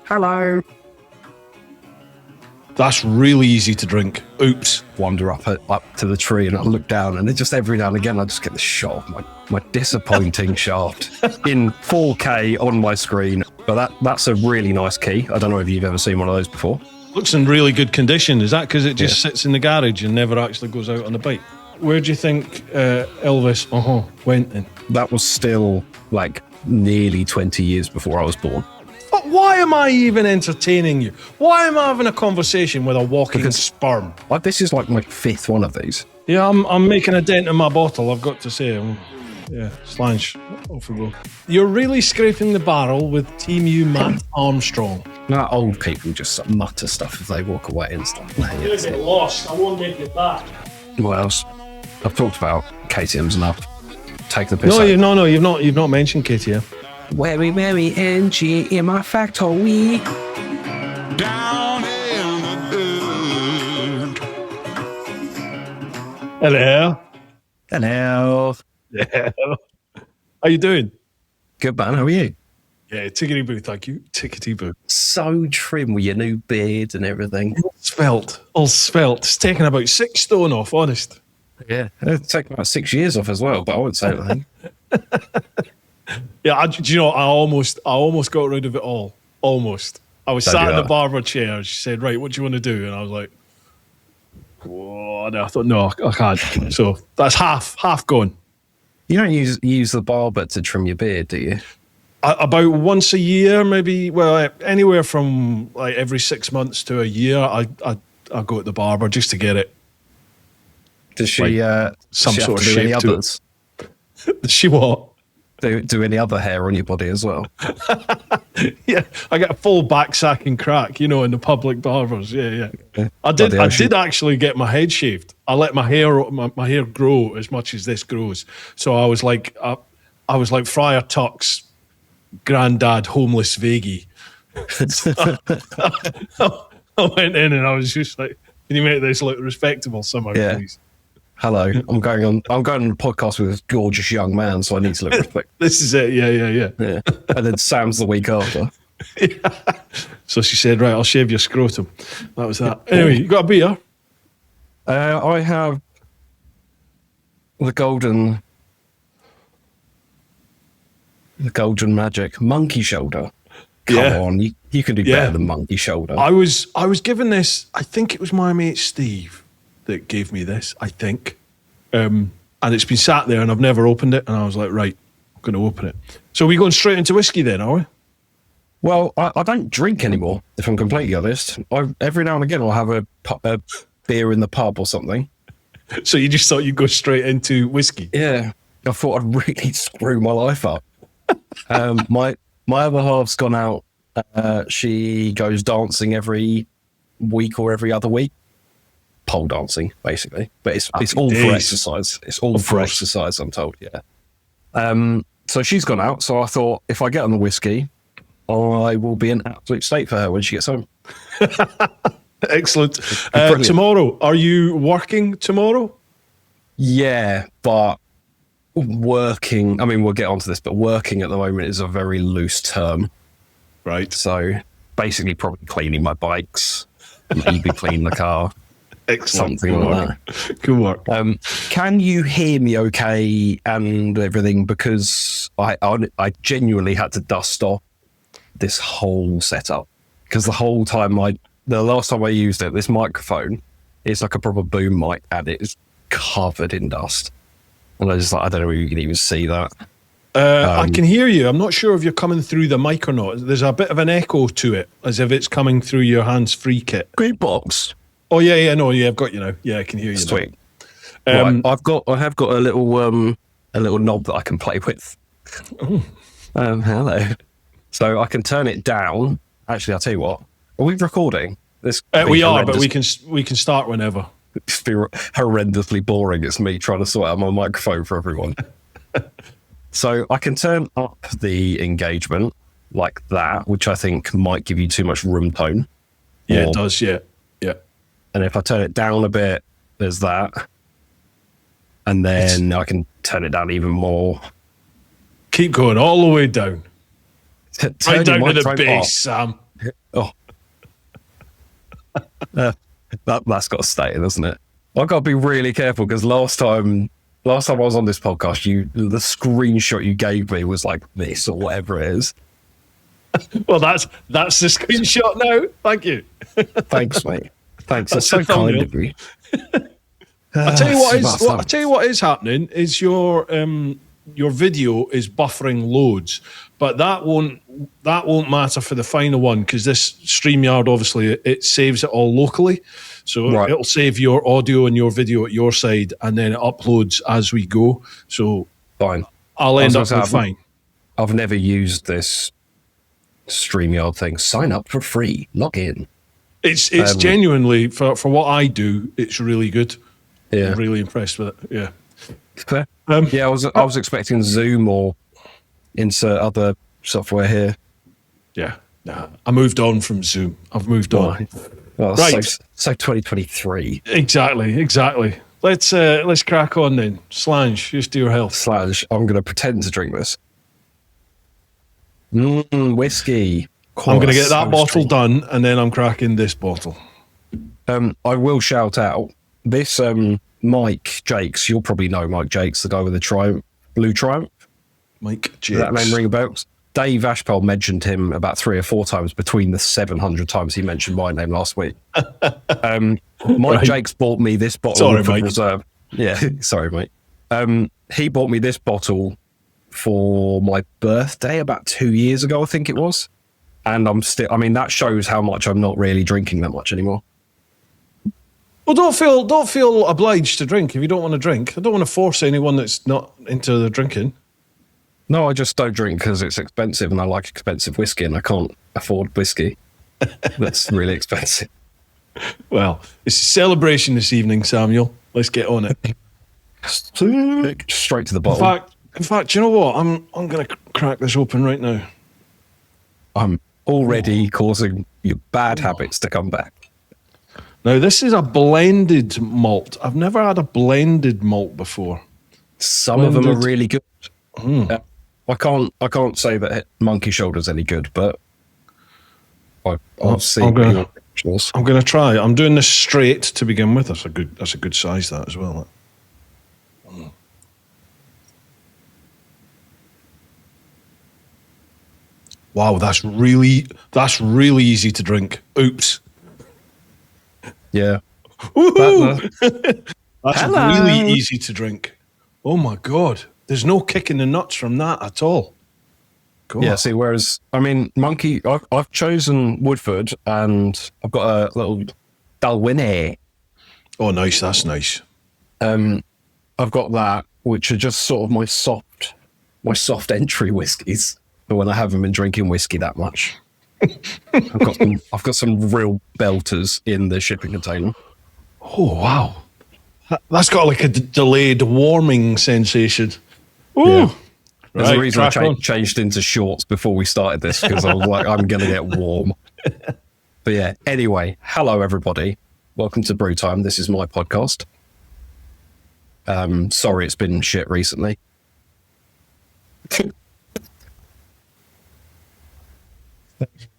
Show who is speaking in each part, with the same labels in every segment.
Speaker 1: Hello.
Speaker 2: That's really easy to drink. Oops.
Speaker 1: Wander up to the tree and I look down, and just every now and again I just get the shot of my disappointing shaft in 4K on my screen. But that's a really nice key. I don't know if you've ever seen one of those before.
Speaker 2: Looks in really good condition. Is that because it just sits in the garage and never actually goes out on the bike? Where do you think Elvis went in?
Speaker 1: That was still like nearly 20 years before I was born.
Speaker 2: But why am I even entertaining you? Why am I having a conversation with a walking sperm?
Speaker 1: This is like my 5th one of these.
Speaker 2: Yeah, I'm making a dent in my bottle, I've got to say. Yeah, slange. Off we go. You're really scraping the barrel with Team U Matt Armstrong.
Speaker 1: No, old people just mutter stuff as they walk away and stuff.
Speaker 2: I'm going to get lost. I won't make it back.
Speaker 1: What else? I've talked about KTMs enough. Take the piss
Speaker 2: No,
Speaker 1: out.
Speaker 2: you've not mentioned KTM.
Speaker 1: Very NG in my factory.
Speaker 3: Down in the dirt.
Speaker 2: Hello.
Speaker 1: Hello.
Speaker 2: Yeah. How you doing?
Speaker 1: Good, man. How are you?
Speaker 2: Yeah, tickety boo, thank you. Tickety boo.
Speaker 1: So trim with your new beard and everything.
Speaker 2: All svelte. It's taken about 6 stone off, honest.
Speaker 1: Yeah. It's taken about 6 years off as well, but I wouldn't say anything.
Speaker 2: Yeah, do you know, I almost got rid of it all. Almost. I was sat in the barber chair and she said, right, what do you want to do? And I was like, whoa. And I thought, no, I can't. So that's half gone.
Speaker 1: You don't use the barber to trim your beard, do you?
Speaker 2: About once a year, maybe. Well, anywhere from like every 6 months to a year, I go to the barber just to get it.
Speaker 1: Does she
Speaker 2: some sort of
Speaker 1: do any
Speaker 2: shape to
Speaker 1: others?
Speaker 2: it. Does she what?
Speaker 1: Do any other hair on your body as well?
Speaker 2: Yeah, I get a full back sack and crack, in the public barbers. Yeah. I did actually get my head shaved. I let my hair grow as much as this grows. So I was like Friar Tuck's granddad, homeless Vaggie. I went in and I was just like, can you make this look respectable somehow, please?
Speaker 1: Hello, I'm going on a podcast with this gorgeous young man, so I need to look respectful.
Speaker 2: This is it, yeah.
Speaker 1: And then Sam's the week after.
Speaker 2: Yeah. So she said, right, I'll shave your scrotum. That was that. Anyway, you got a beer?
Speaker 1: I have the golden magic monkey shoulder. Come on, you can do better than monkey shoulder.
Speaker 2: I was given this, I think it was my mate Steve that gave me this, I think. And it's been sat there and I've never opened it. And I was like, right, I'm going to open it. So are we going straight into whiskey then, are we?
Speaker 1: Well, I don't drink anymore, if I'm completely honest. Every now and again I'll have a beer in the pub or something.
Speaker 2: So you just thought you'd go straight into whiskey?
Speaker 1: Yeah. I thought I'd really screw my life up. My other half's gone out. She goes dancing every week or every other week. Pole dancing, basically. But it's all for exercise. It's all for exercise, I'm told, yeah. So she's gone out. So I thought if I get on the whiskey, I will be in absolute state for her when she gets home.
Speaker 2: Excellent. Tomorrow, are you working tomorrow?
Speaker 1: Yeah, but working, I mean, we'll get onto this, but working at the moment is a very loose term.
Speaker 2: Right.
Speaker 1: So basically probably cleaning my bikes, maybe cleaning the car.
Speaker 2: Excellent.
Speaker 1: Something like that.
Speaker 2: Good work.
Speaker 1: Can you hear me okay and everything? Because I genuinely had to dust off this whole setup. Because the last time I used it, this microphone, it's like a proper boom mic and it is covered in dust. And I don't know if you can even see that.
Speaker 2: I can hear you. I'm not sure if you're coming through the mic or not. There's a bit of an echo to it, as if it's coming through your hands-free kit.
Speaker 1: Great box.
Speaker 2: Oh yeah, I've got you now. Yeah, I can hear you.
Speaker 1: Sweet.
Speaker 2: Now.
Speaker 1: Right, I have got a little knob that I can play with. Hello. So I can turn it down. Actually, I'll tell you what. Are we recording?
Speaker 2: We are, but we can start whenever.
Speaker 1: It's horrendously boring. It's me trying to sort out my microphone for everyone. So I can turn up the engagement like that, which I think might give you too much room tone.
Speaker 2: Yeah, it does. Yeah.
Speaker 1: And if I turn it down a bit, there's that. And then I can turn it down even more.
Speaker 2: Keep going all the way down.
Speaker 1: Turn
Speaker 2: right down
Speaker 1: your
Speaker 2: to the
Speaker 1: microphone
Speaker 2: bass,
Speaker 1: off.
Speaker 2: Sam.
Speaker 1: Oh, that's got to stay in, doesn't it? I've got to be really careful because last time I was on this podcast, the screenshot you gave me was like this or whatever it is.
Speaker 2: Well, that's the screenshot now. Thank you.
Speaker 1: Thanks, mate. Thanks. That's so kind of you.
Speaker 2: I tell you what is happening is your video is buffering loads, but that won't matter for the final one because this StreamYard obviously it saves it all locally, so it'll save your audio and your video at your side, and then it uploads as we go. So
Speaker 1: fine.
Speaker 2: I'll end up with fine.
Speaker 1: I've never used this StreamYard thing. Sign up for free. Log in.
Speaker 2: It's genuinely for what I do. It's really good.
Speaker 1: Yeah,
Speaker 2: I'm really impressed with it. Yeah.
Speaker 1: Fair. I was expecting Zoom or insert other software here.
Speaker 2: Yeah. Nah, I moved on from Zoom. I've moved on.
Speaker 1: Well,
Speaker 2: right.
Speaker 1: So 2023.
Speaker 2: Exactly. Let's crack on then. Slange, just to your health.
Speaker 1: I'm going to pretend to drink this. Whiskey.
Speaker 2: I'm going to get that bottle done, and then I'm cracking this bottle.
Speaker 1: I will shout out this Mike Jakes. You'll probably know Mike Jakes, the guy with the blue Triumph.
Speaker 2: Mike Jakes.
Speaker 1: Does that name ring a bell? Dave Ashpel mentioned him about 3 or 4 times between the 700 times he mentioned my name last week. Mike Jakes bought me this bottle for reserve. Yeah, sorry, mate. He bought me this bottle for my birthday about 2 years ago, I think it was. And that shows how much I'm not really drinking that much anymore.
Speaker 2: Well, don't feel obliged to drink if you don't want to drink. I don't want to force anyone that's not into the drinking.
Speaker 1: No, I just don't drink because it's expensive and I like expensive whiskey and I can't afford whiskey. That's really expensive.
Speaker 2: Well, it's a celebration this evening, Samuel. Let's get on it.
Speaker 1: Straight to the bottle.
Speaker 2: In fact, you know what? I'm going to crack this open right now.
Speaker 1: I'm already causing your bad habits to come back.
Speaker 2: Now, this is a blended malt. I've never had a blended malt before.
Speaker 1: Some of them are really good. I can't say that Monkey Shoulder's any good, but I'll see.
Speaker 2: I'm going to try. I'm doing this straight to begin with. That's a good size, that as well. Wow, that's really easy to drink. Oops.
Speaker 1: Yeah.
Speaker 2: That's really easy to drink. Oh my God. There's no kick in the nuts from that at all. God.
Speaker 1: Yeah, see, whereas, Monkey, I've chosen Woodford and I've got a little Dalwhinnie.
Speaker 2: Oh, nice. That's nice.
Speaker 1: I've got that, which are just sort of my soft entry whiskies. But when I haven't been drinking whiskey that much, I've got some real belters in the shipping container.
Speaker 2: Oh wow, that's got like a delayed warming sensation. Ooh. Yeah.
Speaker 1: There's a reason I changed into shorts before we started this because I was like, I'm going to get warm. But yeah, anyway, hello everybody. Welcome to Brew Time. This is my podcast. Sorry, it's been shit recently.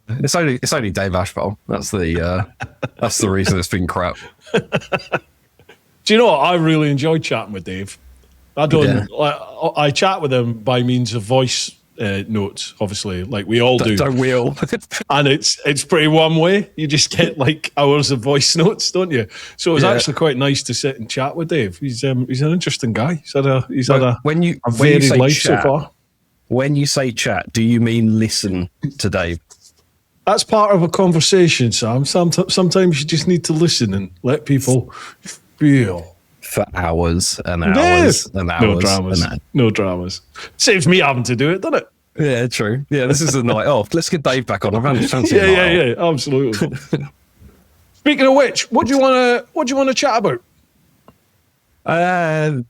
Speaker 1: It's only Dave Ashfall. That's the reason it's been crap.
Speaker 2: Do you know what? I really enjoy chatting with Dave. I chat with him by means of voice notes, obviously, like we all do.
Speaker 1: Don't we all?
Speaker 2: And it's pretty one way. You just get like hours of voice notes, don't you? So it was actually quite nice to sit and chat with Dave. He's an interesting guy. He's had a varied life so far.
Speaker 1: When you say chat, do you mean listen to Dave?
Speaker 2: That's part of a conversation, Sam. Sometimes you just need to listen and let people feel.
Speaker 1: For hours and hours and hours.
Speaker 2: No dramas. Saves me having to do it, doesn't it?
Speaker 1: Yeah, true. Yeah, this is a night off. Let's get Dave back on. I've had a chance.
Speaker 2: Yeah, absolutely. Speaking of which, what do you want to chat about?
Speaker 1: A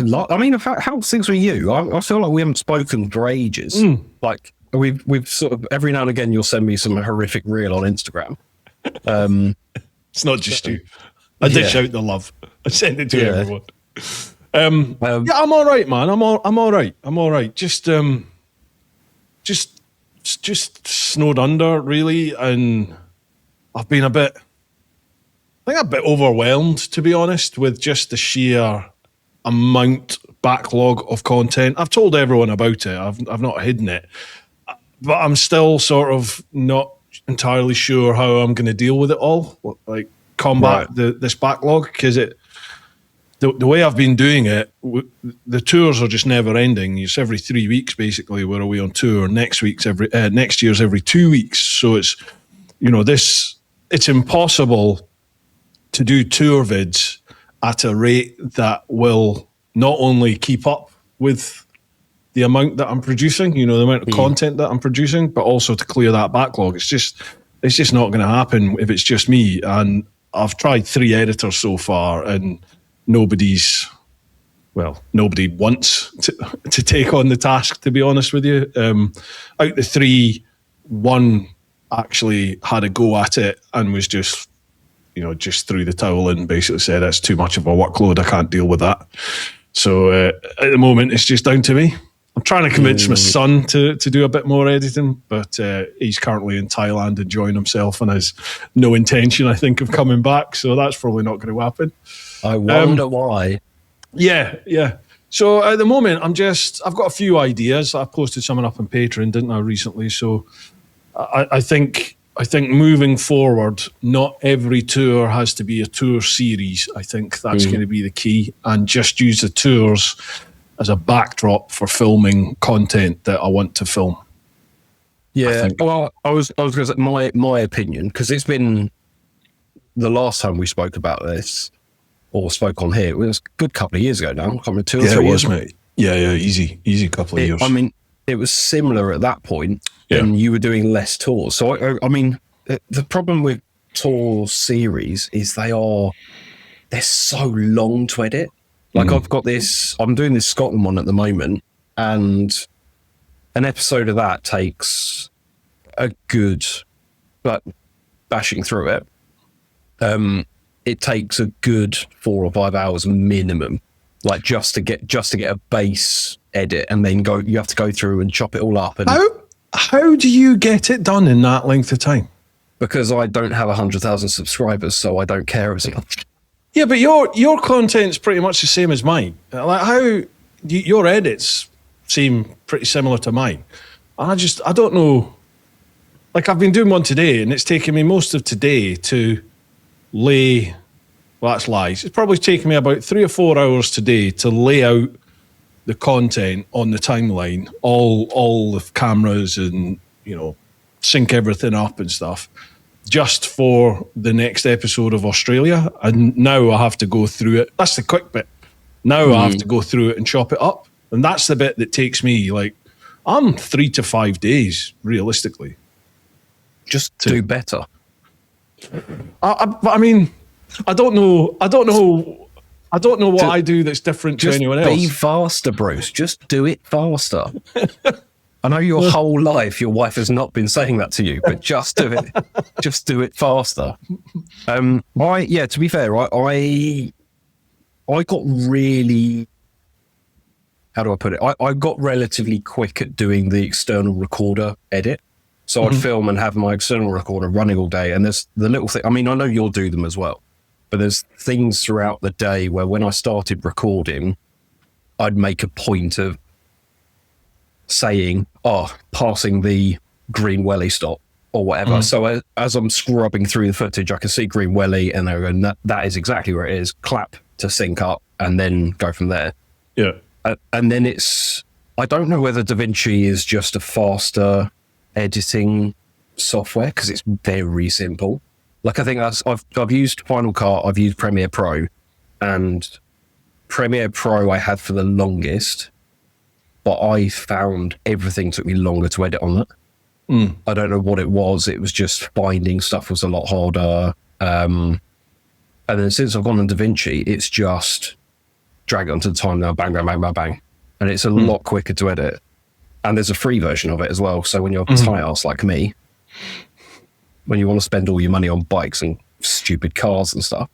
Speaker 1: lot. In fact, how's things with you? I feel like we haven't spoken for ages. Like we've sort of every now and again you'll send me some horrific reel on Instagram.
Speaker 2: It's not just you. I dish out the love. I send it to everyone. I'm all right, man. I'm all right. Just just snowed under really, and I've been a bit overwhelmed, to be honest, with just the sheer backlog of content. I've told everyone about it. I've not hidden it, but I'm still sort of not entirely sure how I'm going to deal with it all, like combat this backlog, because the way I've been doing it, the tours are just never ending. It's every 3 weeks basically we're away on tour. Next year's every 2 weeks. So it's, it's impossible to do tour vids at a rate that will not only keep up with the amount that I'm producing, the amount of content that I'm producing, but also to clear that backlog. It's just not going to happen if it's just me. And I've tried 3 editors so far, and nobody wants to take on the task, to be honest with you. Out the 3, 1 actually had a go at it and was just threw the towel in, basically said, that's too much of a workload, I can't deal with that. So at the moment, it's just down to me. I'm trying to convince my son to do a bit more editing, but he's currently in Thailand enjoying himself and has no intention, I think, of coming back. So that's probably not going to happen.
Speaker 1: I wonder why.
Speaker 2: Yeah. So at the moment, I've got a few ideas. I posted something up on Patreon, didn't I, recently? So I think moving forward, not every tour has to be a tour series. I think that's going to be the key, and just use the tours as a backdrop for filming content that I want to film.
Speaker 1: Yeah, well, I was going to say my opinion, because it's been the last time we spoke about this or spoke on here. It was a good couple of years ago now. I can't remember, 2 or 3 years.
Speaker 2: Mate. Yeah, easy couple of years.
Speaker 1: I mean, it was similar at that point, and you were doing less tours. So I mean, the problem with tour series is they're so long to edit. Like I'm doing this Scotland one at the moment, and an episode of that takes a good, but bashing through it, it takes a good 4 or 5 hours minimum, like just to get a base edit, and then you have to go through and chop it all up. And
Speaker 2: how do you get it done in that length of time?
Speaker 1: Because I don't have 100,000 subscribers, so I don't care as much.
Speaker 2: Yeah, but your content's pretty much the same as mine. Like your edits seem pretty similar to mine. I don't know. Like, I've been doing one today, and it's taken me most of today to lay. Well, that's lies. It's probably taken me about 3 or 4 hours today to lay out the content on the timeline, all the cameras, and sync everything up and stuff, just for the next episode of Australia. And now I have to go through it. That's the quick bit. Now I have to go through it and chop it up. And that's the bit that takes me, I'm 3 to 5 days, realistically.
Speaker 1: Just do better.
Speaker 2: I mean, I don't know what I do that's different to anyone else.
Speaker 1: Be faster, Bruce. Just do it faster. I know your whole life your wife has not been saying that to you, but just do it. Just do it faster. To be fair, I got really, how do I put it? I got relatively quick at doing the external recorder edit. So I'd film and have my external recorder running all day. And there's the little thing, I mean, I know you'll do them as well, but there's things throughout the day where when I started recording, I'd make a point of saying, passing the green welly stop or whatever. So as I'm scrubbing through the footage, I can see green welly, and they're going, that is exactly where it is. Clap to sync up, and then go from there.
Speaker 2: Yeah.
Speaker 1: And then I don't know whether DaVinci is just a faster editing software, because it's very simple. Like, I think I've used Final Cut, I've used Premiere Pro, and Premiere Pro I had for the longest, but I found everything took me longer to edit on it. I don't know what it was. It was just finding stuff was a lot harder. And then since I've gone on DaVinci, it's just drag it onto the timeline, bang, bang, bang, bang, bang. And it's a lot quicker to edit. And there's a free version of it as well. So when you're a tight ass like me, when you want to spend all your money on bikes and stupid cars and stuff.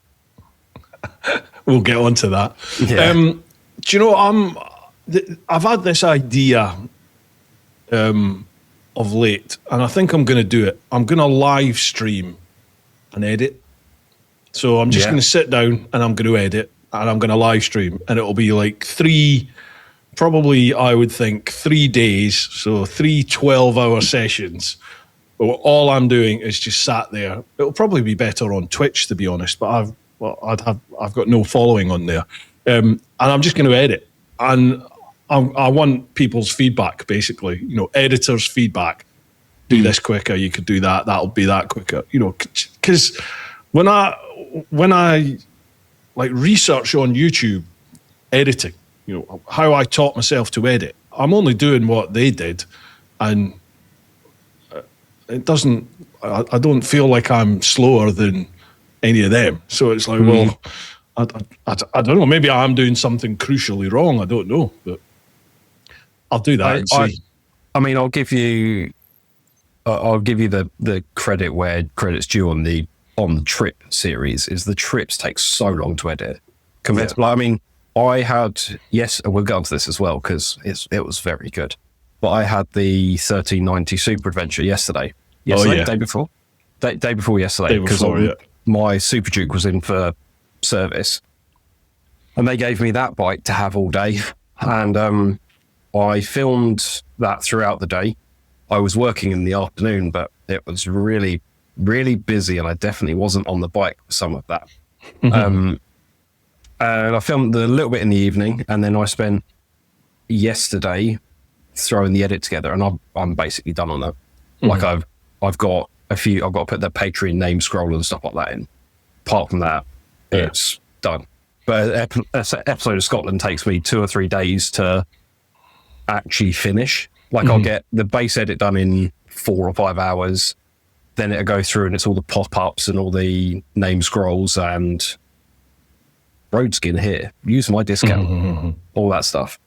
Speaker 2: We'll get onto that.
Speaker 1: Yeah.
Speaker 2: Do you know, I've had this idea of late, and I think I'm going to do it. I'm going to live stream and edit. So I'm just going to sit down and I'm going to edit and I'm going to live stream, and it'll be like I would think 3 days, so 3 12-hour sessions. But all I'm doing is just sat there. It'll probably be better on Twitch, to be honest, but I've got no following on there. And I'm just going to edit. And I want people's feedback, basically. You know, editors' feedback. Do this quicker. You could do that. That'll be that quicker. You know, because when I like research on YouTube editing, you know, how I taught myself to edit, I'm only doing what they did, and it doesn't. I don't feel like I'm slower than any of them. So it's like, well, I don't know. Maybe I'm doing something crucially wrong. I don't know, but I'll do that.
Speaker 1: I mean, I'll give you the credit where credit's due on the trip series. Is the trips take so long to edit compared to, like, I mean, I had, yes, we'll get onto this as well because it was very good. But I had the 1390 Super Adventure yesterday. Day before yesterday, because my Super Duke was in for service, and they gave me that bike to have all day. And I filmed that throughout the day. I was working in the afternoon, but it was really, really busy, and I definitely wasn't on the bike for some of that. And I filmed a little bit in the evening, and then I spent yesterday throwing the edit together, and I'm basically done on that. Like I've got to put the Patreon name scroll and stuff like that in. Apart from that, it's done. But an episode of Scotland takes me 2 or 3 days to actually finish. Like I'll get the base edit done in 4 or 5 hours, then it'll go through and it's all the pop-ups and all the name scrolls and road skin here, use my discount, all that stuff.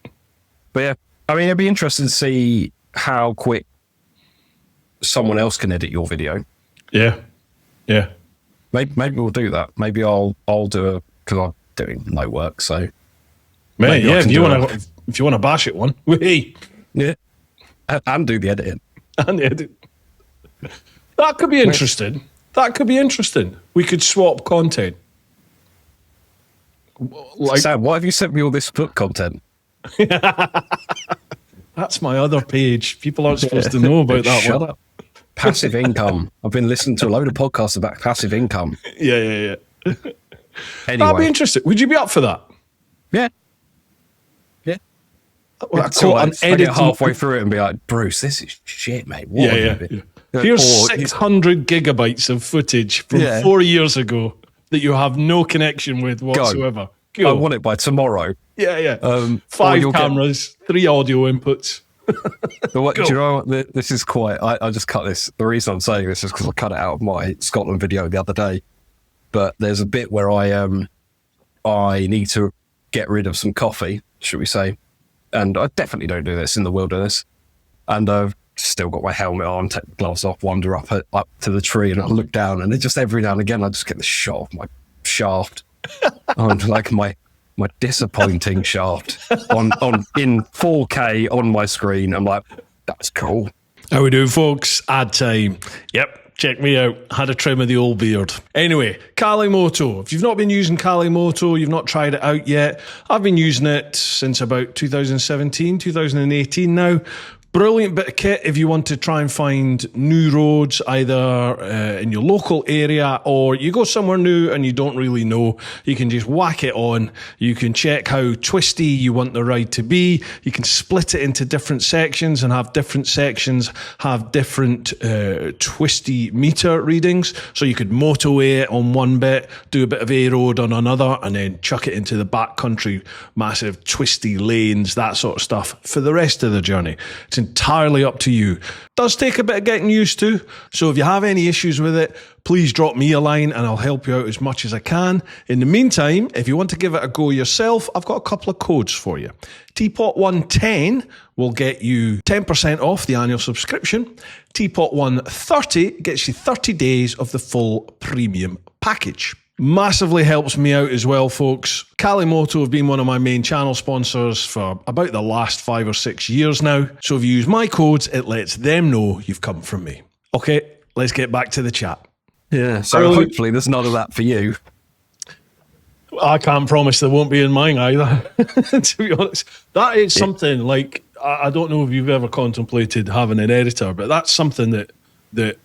Speaker 1: But yeah, I mean, it'd be interesting to see how quick someone else can edit your video. Yeah. Maybe we'll do that. Maybe I'll do because I'm doing no work. So,
Speaker 2: if you want to bash it one,
Speaker 1: and do the editing
Speaker 2: and edit. That could be interesting. We could swap content.
Speaker 1: Like, Sam, why have you sent me all this book content?
Speaker 2: That's my other page. People aren't supposed to know about that.
Speaker 1: Shut up. Passive income. I've been listening to a load of podcasts about passive income.
Speaker 2: Yeah.
Speaker 1: Anyway.
Speaker 2: That'd be interesting. Would you be up for that?
Speaker 1: Yeah. I get halfway through it and be like, Bruce, this is shit, mate. What
Speaker 2: Here's 600 gigabytes of footage from 4 years ago that you have no connection with whatsoever.
Speaker 1: Go. I want it by tomorrow.
Speaker 2: Yeah. 5 cameras, 3 audio inputs.
Speaker 1: Do you know what? This is quite... I just cut this. The reason I'm saying this is because I cut it out of my Scotland video the other day. But there's a bit where I need to get rid of some coffee, should we say. And I definitely don't do this in the wilderness. And I've still got my helmet on, take the gloves off, wander up to the tree, and I look down, and it just every now and again I just get the shot of my shaft on like my disappointing shaft on in 4K on my screen. I'm like, that's cool.
Speaker 2: How we doing, folks? Ad time. Yep. Check me out. Had a trim of the old beard. Anyway, Calimoto. If you've not been using Calimoto, you've not tried it out yet. I've been using it since about 2017, 2018 now. Brilliant bit of kit if you want to try and find new roads, either in your local area or you go somewhere new and you don't really know. You can just whack it on. You can check how twisty you want the ride to be. You can split it into different sections and have different sections have different twisty meter readings. So you could motorway it on one bit, do a bit of A-road on another, and then chuck it into the backcountry, massive twisty lanes, that sort of stuff for the rest of the journey. It's entirely up to you. Does take a bit of getting used to, so if you have any issues with it, please drop me a line and I'll help you out as much as I can. In the meantime, if you want to give it a go yourself, I've got a couple of codes for you. TeapotOne 10 will get you 10% off the annual subscription. TeapotOne 30 gets you 30 days of the full premium package. Massively helps me out as well, folks. Calimoto have been one of my main channel sponsors for about the last 5 or 6 years now. So if you use my codes, it lets them know you've come from me. Okay, let's get back to the chat.
Speaker 1: Yeah, so hopefully there's none of that for you.
Speaker 2: I can't promise there won't be in mine either, to be honest. That is something like, I don't know if you've ever contemplated having an editor, but that's something that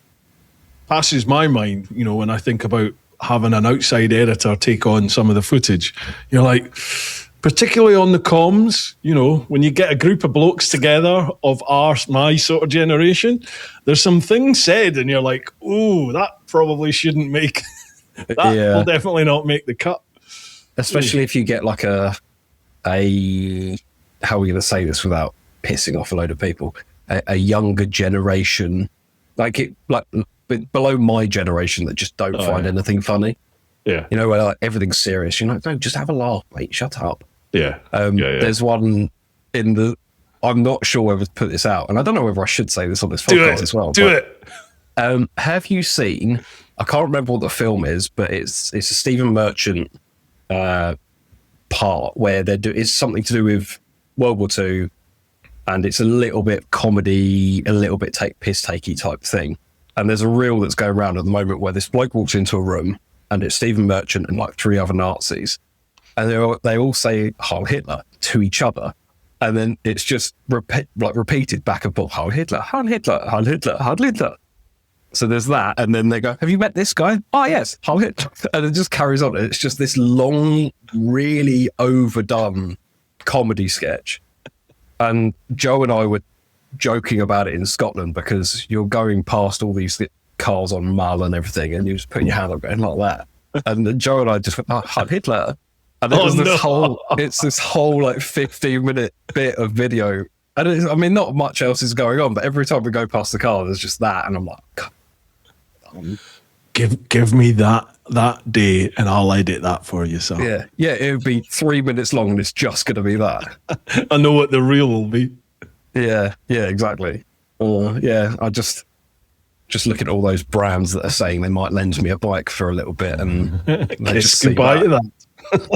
Speaker 2: passes my mind, you know, when I think about having an outside editor take on some of the footage. You're like, particularly on the comms, you know, when you get a group of blokes together of my sort of generation, there's some things said and you're like, oh, that probably shouldn't make, that will definitely not make the cut.
Speaker 1: Especially if you get like a how are we going to say this without pissing off a load of people? A younger generation, like below my generation that just don't find anything funny.
Speaker 2: Yeah.
Speaker 1: You know, where like everything's serious. You're like, no, just have a laugh, mate. Shut up.
Speaker 2: Yeah.
Speaker 1: There's one in the, I'm not sure whether to put this out, and I don't know whether I should say this on this podcast as well.
Speaker 2: Do it.
Speaker 1: Have you seen, I can't remember what the film is, but it's a Stephen Merchant part where it's something to do with World War II, and it's a little bit comedy, a little bit piss-takey type thing. And there's a reel that's going around at the moment where this bloke walks into a room and it's Stephen Merchant and like 3 other Nazis. And they all say Heil Hitler to each other. And then it's just repeated back and forth, Heil Hitler, Heil Hitler, Heil Hitler, Heil Hitler. So there's that. And then they go, have you met this guy? Oh, yes, Heil Hitler. And it just carries on. It's just this long, really overdone comedy sketch. And Joe and I were joking about it in Scotland because you're going past all these cars on Mull and everything, and you're just putting your hand up going like that. And then Joe and I just went, oh, Heil Hitler. And it was this whole like 15-minute bit of video. And I mean, not much else is going on, but every time we go past the car, there's just that. And I'm like,
Speaker 2: give me that day and I'll edit that for you. So
Speaker 1: yeah, it would be 3 minutes long and it's just going to be that.
Speaker 2: I know what the reel will be.
Speaker 1: Yeah, exactly. I just look at all those brands that are saying they might lend me a bike for a little bit, and they just
Speaker 2: goodbye to that.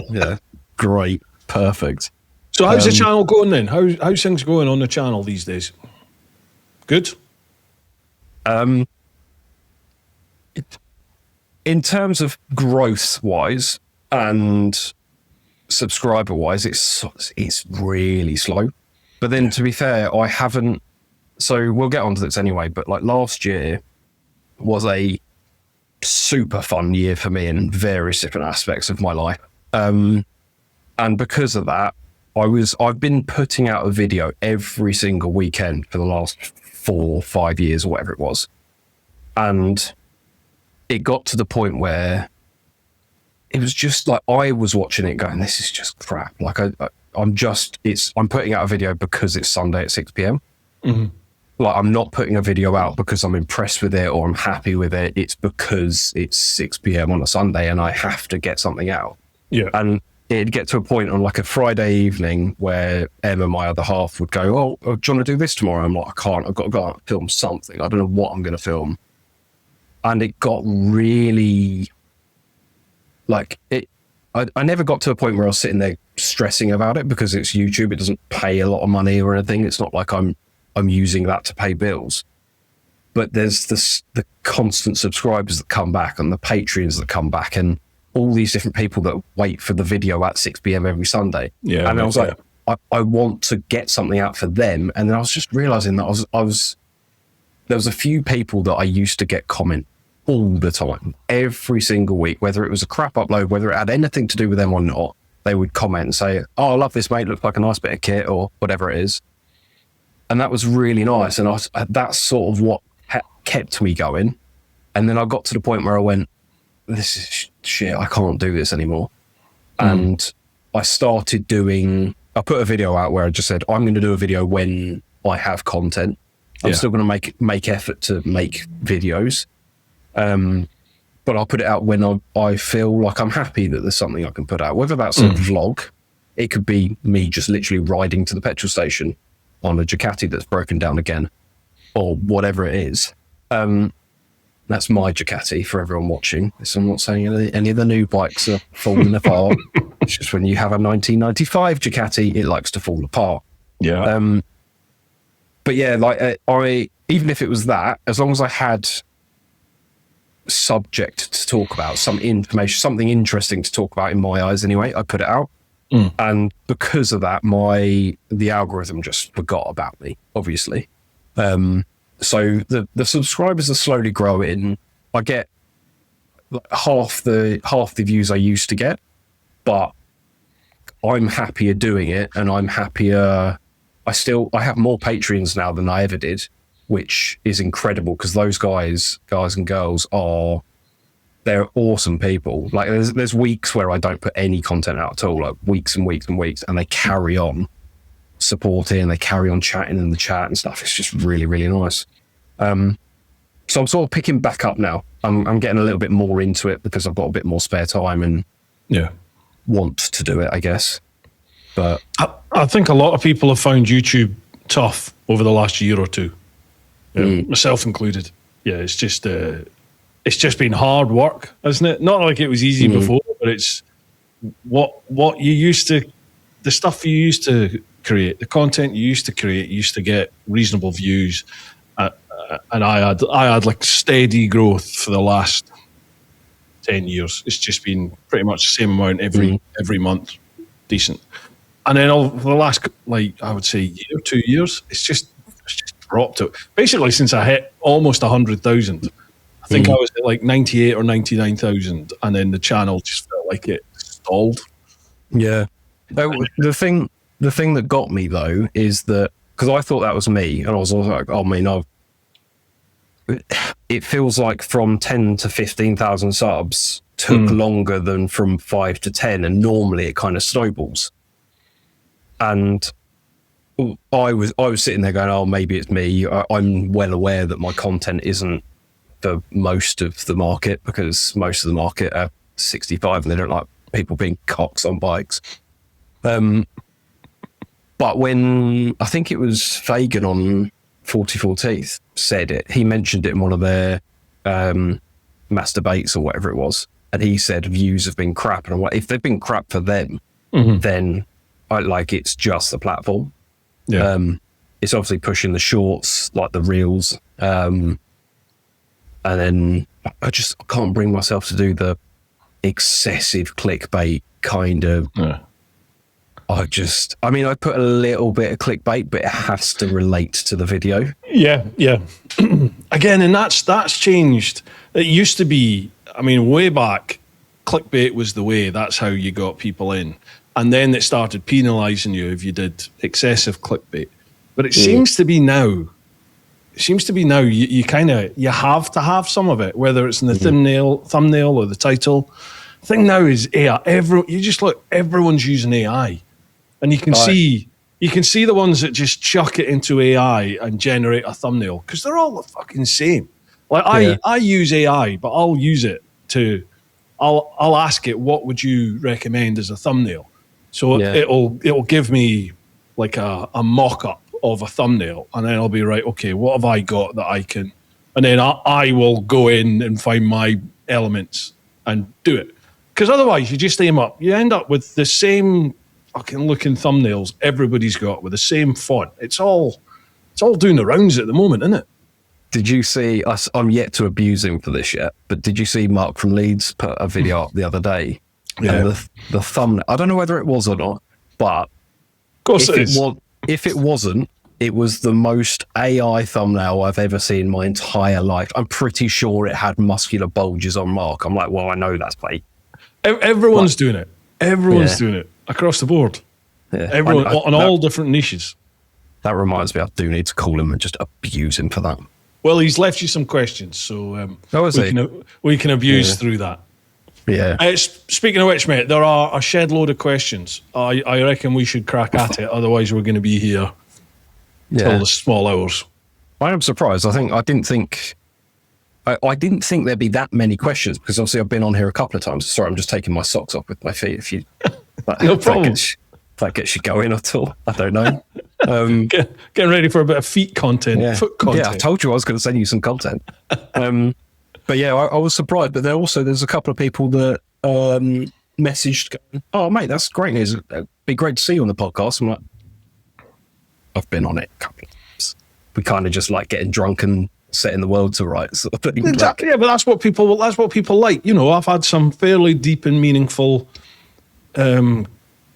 Speaker 1: Yeah, great, perfect.
Speaker 2: So how's the channel going then? How's things going on the channel these days? Good.
Speaker 1: In terms of growth wise and subscriber wise, it's really slow. But then, to be fair, I haven't. So we'll get onto this anyway. But like last year was a super fun year for me in various different aspects of my life. And because of that, I've been putting out a video every single weekend for the last 4 or 5 years or whatever it was. And it got to the point where it was just like I was watching it going, this is just crap. Like I'm putting out a video because it's Sunday at 6 p.m.
Speaker 2: Mm-hmm.
Speaker 1: Like I'm not putting a video out because I'm impressed with it or I'm happy with it. It's because it's 6 p.m. on a Sunday and I have to get something out.
Speaker 2: Yeah.
Speaker 1: And it'd get to a point on like a Friday evening where Emma, my other half, would go, oh, do you want to do this tomorrow? I'm like, I can't. I've got to go out and film something. I don't know what I'm going to film. And it got really like it. I never got to a point where I was sitting there stressing about it because it's YouTube. It doesn't pay a lot of money or anything. It's not like I'm using that to pay bills. But there's the constant subscribers that come back and the Patreons that come back and all these different people that wait for the video at 6 p.m. every Sunday.
Speaker 2: Yeah,
Speaker 1: and I was like, I want to get something out for them. And then I was just realizing that there was a few people that I used to get comment all the time, every single week, whether it was a crap upload, whether it had anything to do with them or not, they would comment and say, oh, I love this, mate. Looks like a nice bit of kit or whatever it is. And that was really nice. And that's sort of what kept me going. And then I got to the point where I went, this is shit. I can't do this anymore. And I started I put a video out where I just said, I'm going to do a video when I have content. I'm still going to make effort to make videos. But I'll put it out when I feel like I'm happy that there's something I can put out, whether that's a vlog. It could be me just literally riding to the petrol station on a Ducati that's broken down again or whatever it is. That's my Ducati for everyone watching. So I'm not saying any of the new bikes are falling apart. It's just when you have a 1995 Ducati, it likes to fall apart.
Speaker 2: Yeah.
Speaker 1: But yeah, like I even if it was that, as long as I had subject to talk about, some information, something interesting to talk about in my eyes anyway, I put it out. And because of that, the algorithm just forgot about me, obviously. So the subscribers are slowly growing. I get like half the views I used to get, but I'm happier doing it, and I'm happier. I have more Patreons now than I ever did, which is incredible because those guys and girls they're awesome people. Like there's weeks where I don't put any content out at all, like weeks and weeks and weeks, and they carry on supporting, they carry on chatting in the chat and stuff. It's just really, really nice. So I'm sort of picking back up now. I'm getting a little bit more into it because I've got a bit more spare time and want to do it, I guess. But
Speaker 2: I think a lot of people have found YouTube tough over the last year or two, myself included. Yeah, it's just been hard work, isn't it? Not like it was easy before, but it's what you used to, the stuff you used to create, the content you used to create, you used to get reasonable views, and I had like steady growth for the last 10 years. It's just been pretty much the same amount every month, decent. And then over the last, like I would say, year, 2 years, it's just dropped to basically since I hit almost 100,000. I think I was at like 98 or 99,000, and then the channel just felt like it stalled.
Speaker 1: Yeah. The thing that got me though is that because I thought that was me, and I was also like, oh man, it feels like from 10 to 15,000 subs took longer than from 5 to 10, and normally it kind of snowballs. And I was sitting there going, oh, maybe it's me. I'm well aware that my content isn't for most of the market, because most of the market are 65 and they don't like people being cocks on bikes. But when I think it was Fagan on 44 Teeth said it, he mentioned it in one of their master debates or whatever it was, and he said views have been crap, and if they've been crap for them, then it's just the platform. It's obviously pushing the shorts, like the reels, and then I can't bring myself to do the excessive clickbait kind of. I put a little bit of clickbait, but it has to relate to the video.
Speaker 2: Yeah. Again, and that's changed. It used to be, way back, clickbait was the way. That's how you got people in. And then it started penalising you if you did excessive clickbait. But it seems to be now, you have to have some of it, whether it's in the thumbnail or the title. The thing now is AI. Everyone's using AI. And you can see the ones that just chuck it into AI and generate a thumbnail, because they're all the fucking same. Like I use AI, but I'll use it I'll ask it, what would you recommend as a thumbnail? So it'll give me like a mock-up of a thumbnail, and then I'll be right, okay, what have I got that I can, and then I will go in and find my elements and do it. Because otherwise you just aim up, you end up with the same fucking looking thumbnails everybody's got with the same font. It's all doing the rounds at the moment, isn't it?
Speaker 1: Did you see us? I'm yet to abuse him for this yet, but did you see Mark from Leeds put a video up the other day?
Speaker 2: Yeah.
Speaker 1: And the thumbnail, I don't know whether it was or not, but
Speaker 2: of course it is.
Speaker 1: If it wasn't, it was the most AI thumbnail I've ever seen in my entire life. I'm pretty sure it had muscular bulges on Mark. I'm like, well, I know that's fake.
Speaker 2: Everyone's doing it. Everyone's doing it across the board.
Speaker 1: Yeah.
Speaker 2: Everyone on all different niches.
Speaker 1: That reminds me, I do need to call him and just abuse him for that.
Speaker 2: Well, he's left you some questions, so we can abuse through that.
Speaker 1: Yeah.
Speaker 2: Speaking of which, mate, there are a shed load of questions. I reckon we should crack at it, otherwise we're going to be here till the small hours.
Speaker 1: I am surprised. I didn't think there'd be that many questions, because obviously I've been on here a couple of times. Sorry, I'm just taking my socks off with my feet.
Speaker 2: No problem.
Speaker 1: If that gets you going at all, I don't know.
Speaker 2: Getting ready for a bit of feet content, foot content.
Speaker 1: Yeah, I told you I was going to send you some content. But yeah, I was surprised. But there's a couple of people that messaged, going, "Oh, mate, that's great news. It'd be great to see you on the podcast." I'm like, I've been on it a couple of times. We kind of just like getting drunk and setting the world to rights. Sort of thing.
Speaker 2: Exactly. Yeah, but that's what people like. You know, I've had some fairly deep and meaningful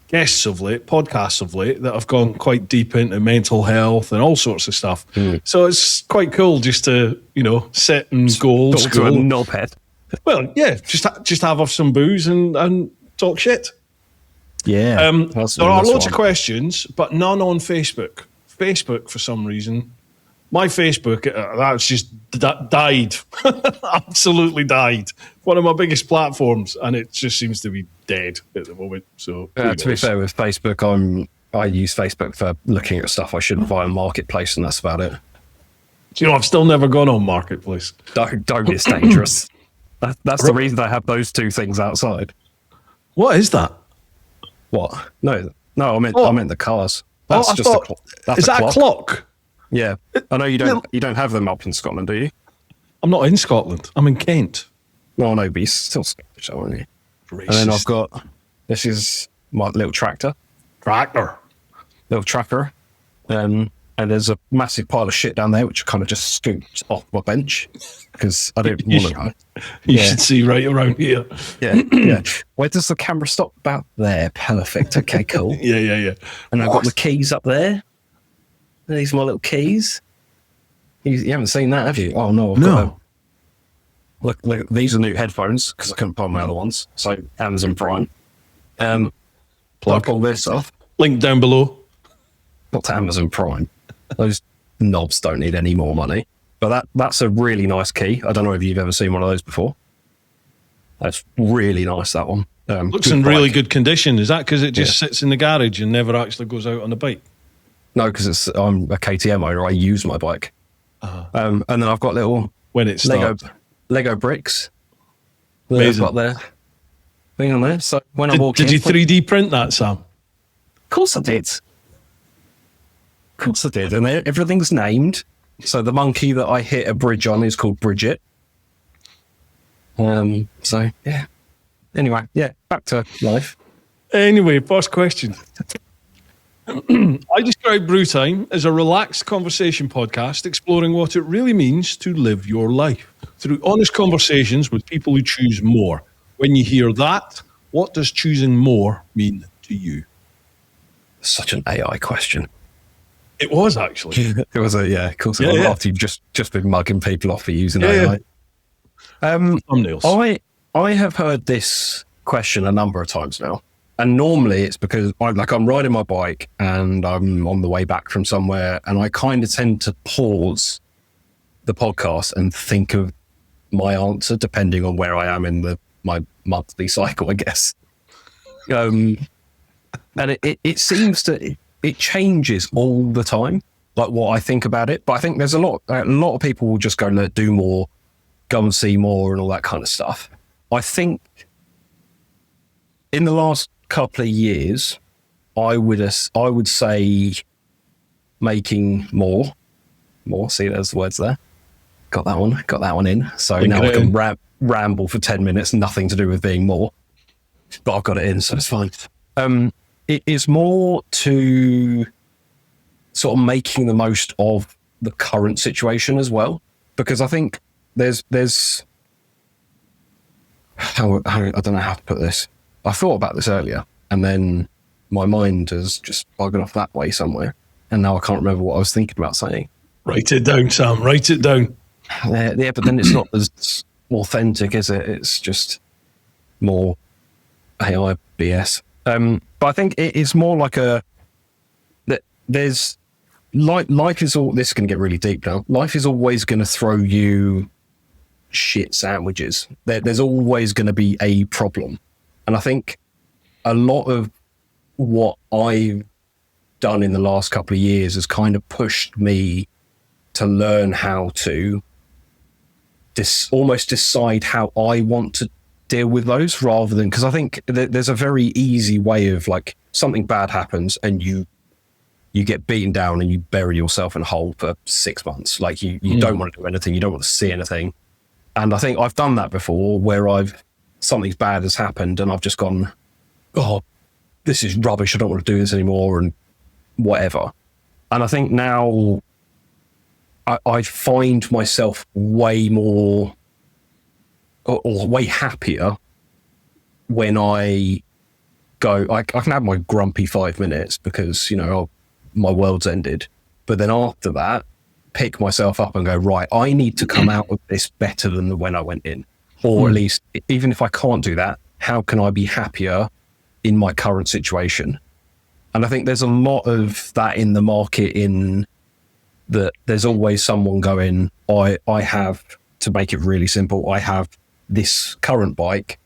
Speaker 2: guests of late, podcasts of late, that have gone quite deep into mental health and all sorts of stuff. So it's quite cool just to, you know, set and go old
Speaker 1: Talk to a
Speaker 2: school.
Speaker 1: knobhead.
Speaker 2: Well, yeah, just have off some booze and talk shit.
Speaker 1: Yeah.
Speaker 2: There are loads of questions, but none on Facebook. Facebook, for some reason, my Facebook, that's just died. Absolutely died. One of my biggest platforms, and it just seems to be dead at the moment. So,
Speaker 1: to be fair with Facebook, I use Facebook for looking at stuff I shouldn't buy on Marketplace, and that's about it.
Speaker 2: Do you know, I've still never gone on Marketplace.
Speaker 1: Don't, it's dangerous. That's the reason I have those two things outside.
Speaker 2: What is that?
Speaker 1: What? No, I meant the cars. That's
Speaker 2: is that a clock?
Speaker 1: Yeah, I know you don't have them up in Scotland, do you?
Speaker 2: I'm not in Scotland. I'm in Kent.
Speaker 1: No, but you're still Scottish, aren't you?
Speaker 2: Racist.
Speaker 1: And then I've got, this is my little tractor. Little tracker. And there's a massive pile of shit down there, which I kind of just scooped off my bench because I don't want to go.
Speaker 2: You should see right around here.
Speaker 1: Yeah. Where does the camera stop? About there. Perfect. Okay, cool.
Speaker 2: Yeah.
Speaker 1: And I've got the keys up there. These are my little keys. You haven't seen that, have you? Oh, no.
Speaker 2: No.
Speaker 1: Look, these are new headphones because I couldn't buy my other ones. So Amazon Prime. Plug all this off.
Speaker 2: Link down below.
Speaker 1: Not to Amazon Prime. Those knobs don't need any more money. But that's a really nice key. I don't know if you've ever seen one of those before. That's really nice, that one.
Speaker 2: Looks in really good condition. Is that because it just sits in the garage and never actually goes out on the bike?
Speaker 1: No, because I'm a KTM owner. I use my bike. And then I've got little Lego bricks.
Speaker 2: Amazing.
Speaker 1: Got their thing on there. So when I walk
Speaker 2: did you 3D print that, Sam?
Speaker 1: Of course I did. And everything's named. So the monkey that I hit a bridge on is called Bridget. So yeah. Anyway, back to life.
Speaker 2: Anyway, first question. I describe Brew Time as a relaxed conversation podcast exploring what it really means to live your life through honest conversations with people who choose more. When you hear that, what does choosing more mean to you?
Speaker 1: Such an AI question.
Speaker 2: It was actually.
Speaker 1: It was of course. After you've just been mugging people off for using AI.
Speaker 2: Thumbnails.
Speaker 1: I have heard this question a number of times now. And normally it's because I'm riding my bike and I'm on the way back from somewhere and I kind of tend to pause the podcast and think of my answer depending on where I am in my monthly cycle, I guess. And it seems to, it changes all the time, like what I think about it. But I think there's a lot of people will just go, do more, go and see more and all that kind of stuff. I think in the last couple of years, I would say making more. See, there's the words there. Got that one in. So now I can ramble for 10 minutes, nothing to do with being more, but I've got it in, so it's fine. It is more to sort of making the most of the current situation as well, because I think there's how I don't know how to put this. I thought about this earlier, and then my mind has just buggered off that way somewhere, and now I can't remember what I was thinking about saying.
Speaker 2: Write it down, Sam. Write it down.
Speaker 1: Yeah, but then it's not as authentic, is it? It's just more AI BS. But I think it is more like there's life is all. This is going to get really deep now. Life is always going to throw you shit sandwiches. There's always going to be a problem. And I think a lot of what I've done in the last couple of years has kind of pushed me to learn how to almost decide how I want to deal with those, rather than, because I think there's a very easy way of, like, something bad happens and you get beaten down and you bury yourself in a hole for 6 months. Like you don't want to do anything. You don't want to see anything. And I think I've done that before where something bad has happened and I've just gone, oh, this is rubbish. I don't want to do this anymore and whatever. And I think now I find myself way more or way happier when I go, I can have my grumpy 5 minutes because, my world's ended. But then after that, pick myself up and go, right, I need to come out of this better than when I went in. Or at least, even if I can't do that, how can I be happier in my current situation? And I think there's a lot of that in the market, in that there's always someone going, I have, to make it really simple, I have this current bike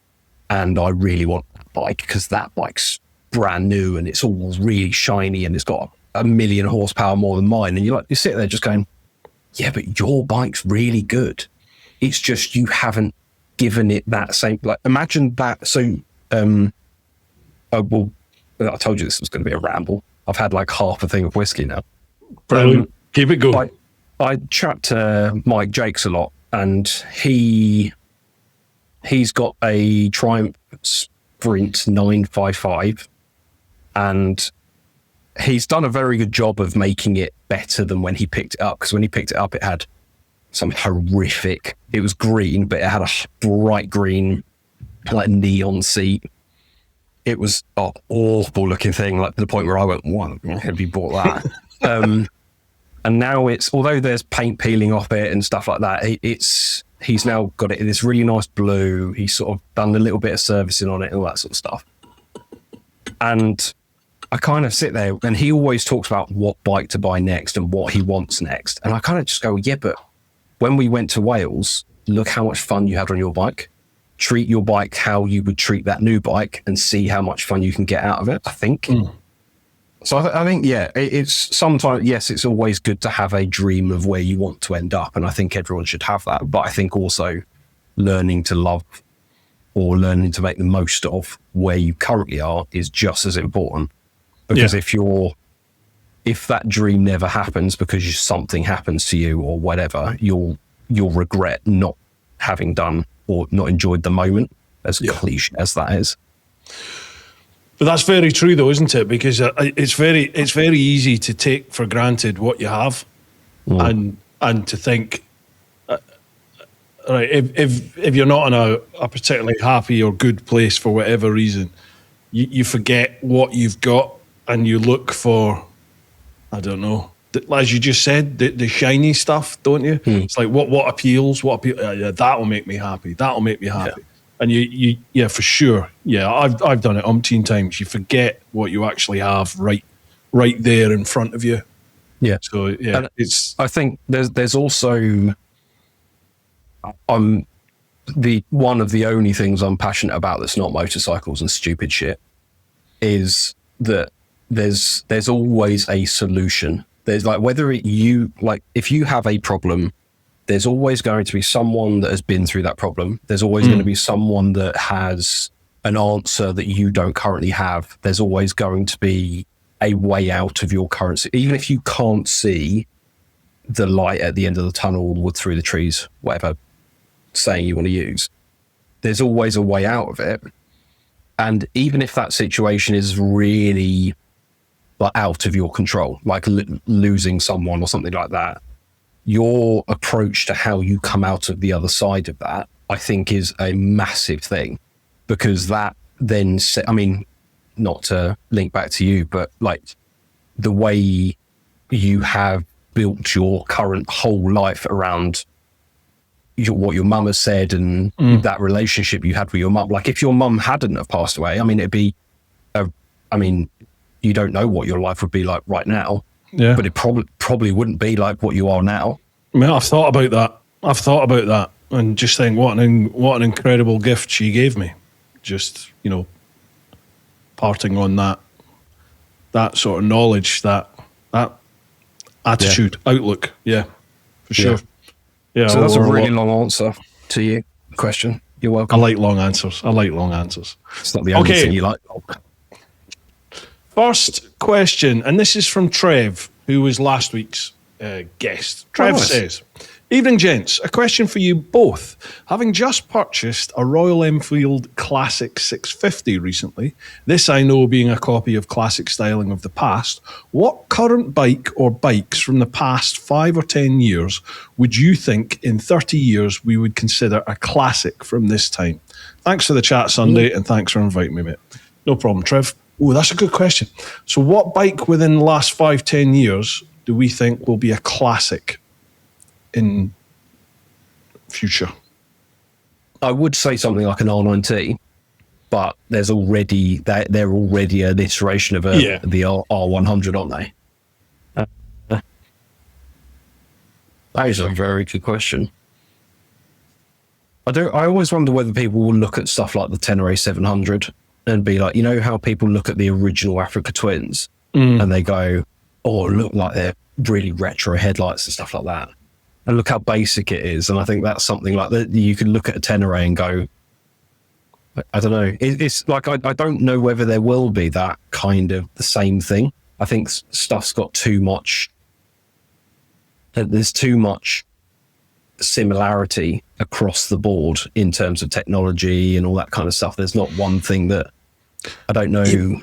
Speaker 1: and I really want that bike because that bike's brand new and it's all really shiny and it's got 1 million horsepower more than mine. And you sit there just going, yeah, but your bike's really good. It's just you haven't given it that same, imagine that. So I told you this was going to be a ramble. I've had half a thing of whiskey now.
Speaker 2: Keep it going.
Speaker 1: I chat to Mike Jakes a lot, and he's got a Triumph Sprint 955, and he's done a very good job of making it better than when he picked it up, because when he picked it up, it had some horrific, it was green, but it had a bright green, neon seat. It was an awful looking thing, to the point where I went, why have you bought that? And now although there's paint peeling off it and stuff like that, he's now got it in this really nice blue. He's sort of done a little bit of servicing on it and all that sort of stuff. And I kind of sit there, and he always talks about what bike to buy next and what he wants next. And I kind of just go, yeah, but when we went to Wales, look how much fun you had on your bike. Treat your bike how you would treat that new bike and see how much fun you can get out of it, I think. So I think, yeah, it's sometimes, yes, it's always good to have a dream of where you want to end up. And I think everyone should have that. But I think also learning to love or learning to make the most of where you currently are is just as important. Because if that dream never happens because something happens to you or whatever, you'll regret not having done or not enjoyed the moment, as cliche as that is.
Speaker 2: But that's very true, though, isn't it? Because it's very easy to take for granted what you have, and to think, right, if you're not in a particularly happy or good place for whatever reason, you forget what you've got and you look for, I don't know, as you just said, the shiny stuff, don't you? It's like what appeals, that'll make me happy. That'll make me happy. And you for sure. Yeah, I've done it umpteen times. You forget what you actually have right there in front of you.
Speaker 1: Yeah.
Speaker 2: So yeah,
Speaker 1: I think there's also one of the only things I'm passionate about that's not motorcycles and stupid shit is that there's always a solution. There's if you have a problem, there's always going to be someone that has been through that problem. There's always going to be someone that has an answer that you don't currently have. There's always going to be a way out of your current, even if you can't see the light at the end of the tunnel, wood through the trees, whatever saying you want to use, there's always a way out of it. And even if that situation is really out of your control, like losing someone or something like that, your approach to how you come out of the other side of that, I think, is a massive thing, because that then, not to link back to you, but the way you have built your current whole life around what your mum has said and that relationship you had with your mum. If your mum hadn't have passed away, it'd be, you don't know what your life would be like right now. Yeah. But it probably wouldn't be like what you are now.
Speaker 2: I've thought about that and just think what an incredible gift she gave me. Just, parting on that sort of knowledge, that attitude, outlook. Yeah, for sure. Yeah.
Speaker 1: So that's a really long answer to your question. You're welcome.
Speaker 2: I like long answers.
Speaker 1: It's not the only thing you like.
Speaker 2: First question, and this is from Trev, who was last week's guest. Trev says, Evening, gents. A question for you both. Having just purchased a Royal Enfield Classic 650 recently, this I know being a copy of classic styling of the past, what current bike or bikes from the past 5 or 10 years would you think in 30 years we would consider a classic from this time? Thanks for the chat, Sunday, and thanks for inviting me, mate. No problem, Trev. Oh, that's a good question. So what bike within the last 5, 10 years do we think will be a classic in future?
Speaker 1: I would say something like an R9T, but they're already an iteration of the R100, aren't they? That is a very good question. I always wonder whether people will look at stuff like the Tenere 700 and be like, you know how people look at the original Africa Twins and they go, oh, look like they're really retro headlights and stuff like that. And look how basic it is. And I think that's something like that. You can look at a Tenere and go, I don't know. It's like, I don't know whether there will be that kind of the same thing. I think stuff's got too much. There's too much similarity across the board in terms of technology and all that kind of stuff. There's not one thing that I don't know.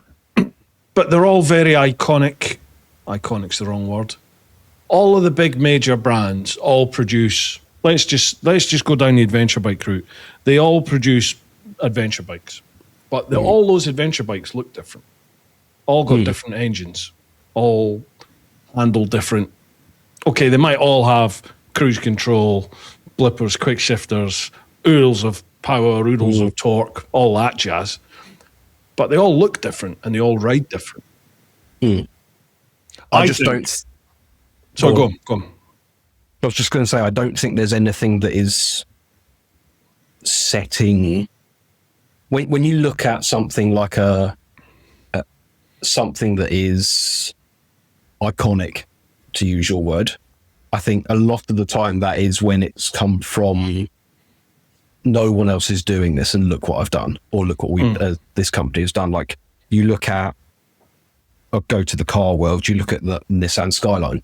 Speaker 2: But they're all very iconic. Iconic's the wrong word. All of the big major brands all produce. Let's just go down the adventure bike route. They all produce adventure bikes, but all those adventure bikes look different. All got different engines. All handle different. Okay, they might all have cruise control, blippers, quick shifters, oodles of power, oodles of torque, all that jazz. But they all look different and they all ride different.
Speaker 1: I just don't.
Speaker 2: So go on.
Speaker 1: I was just going to say, I don't think there's anything that is setting. When you look at something like something that is iconic, to use your word, I think a lot of the time that is when it's come from no one else is doing this and look what I've done, or look what this company has done. Like you look at, or go to the car world, you look at the Nissan Skyline.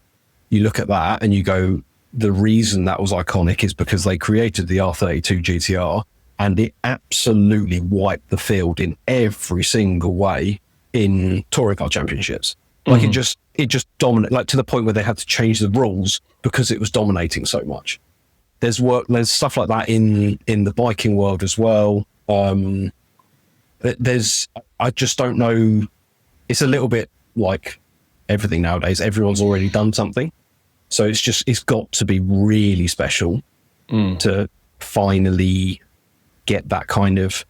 Speaker 1: You look at that and you go, the reason that was iconic is because they created the R32 GTR and it absolutely wiped the field in every single way in touring car championships. Like it just dominated, like to the point where they had to change the rules because it was dominating so much. There's stuff like that in the biking world as well. I just don't know. It's a little bit like everything nowadays. Everyone's already done something. So it's got to be really special to finally get that kind of,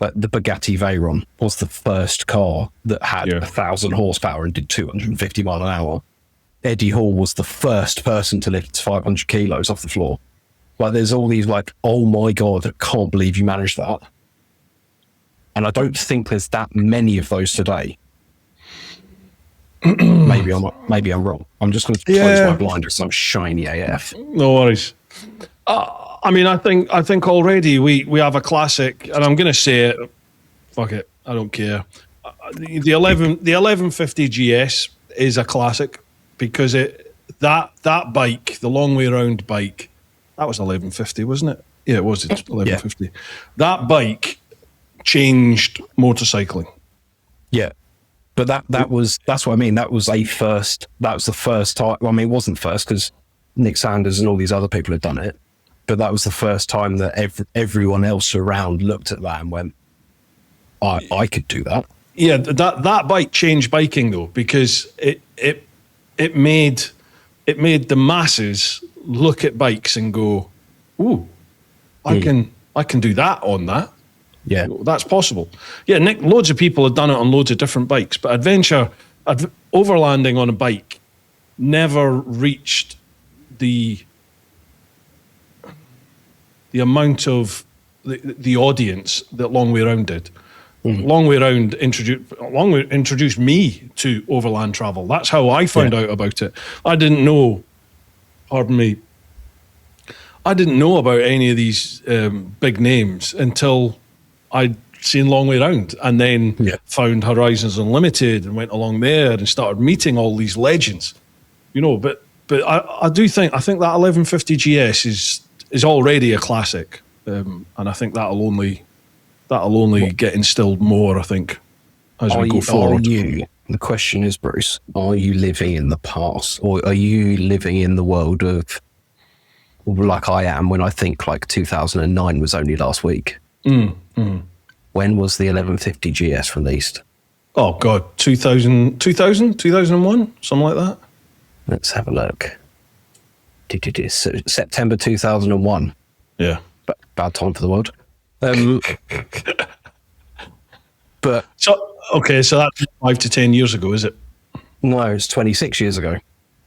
Speaker 1: like the Bugatti Veyron was the first car that had 1,000 horsepower and did 250 mile an hour. Eddie Hall was the first person to lift 500 kilos off the floor. Like there's all these like, oh my God, I can't believe you managed that. And I don't think there's that many of those today. Maybe I'm wrong. I'm just going to close my blinders. I'm shiny AF.
Speaker 2: No worries. I mean, I think already we have a classic, and I'm going to say it. Fuck it, I don't care. The 1150 GS is a classic because that bike, the long way round bike, that was 1150, wasn't it? Yeah, it was. It's 1150. Yeah. That bike changed motorcycling.
Speaker 1: Yeah. But that's what I mean. That was the first time. Well, I mean, it wasn't first because Nick Sanders and all these other people had done it. But that was the first time that everyone else around looked at that and went, I could do that.
Speaker 2: Yeah, that bike changed biking though, because it made the masses look at bikes and go, ooh, I can do that on that.
Speaker 1: Yeah,
Speaker 2: that's possible. Yeah, Nick, loads of people have done it on loads of different bikes, but overlanding on a bike never reached the amount of the audience that Long Way Round did. Long Way Round introduced me to overland travel. That's how I found out about it. I didn't know. Pardon me. I didn't know about any of these big names until I'd seen Long Way Round, and then found Horizons Unlimited and went along there and started meeting all these legends, you know. But But I think that 1150 GS is already a classic, and I think that'll only get instilled more, I think, as we go forward.
Speaker 1: The question is, Bruce, are you living in the past, or are you living in the world of, like I am, when I think like 2009 was only last week? When was the 1150 GS released?
Speaker 2: Oh, God, 2001, something like that?
Speaker 1: Let's have a look. September 2001.
Speaker 2: Yeah.
Speaker 1: Bad time for the world. But
Speaker 2: so that's 5 to 10 years ago, is it?
Speaker 1: No, it's 26 years ago.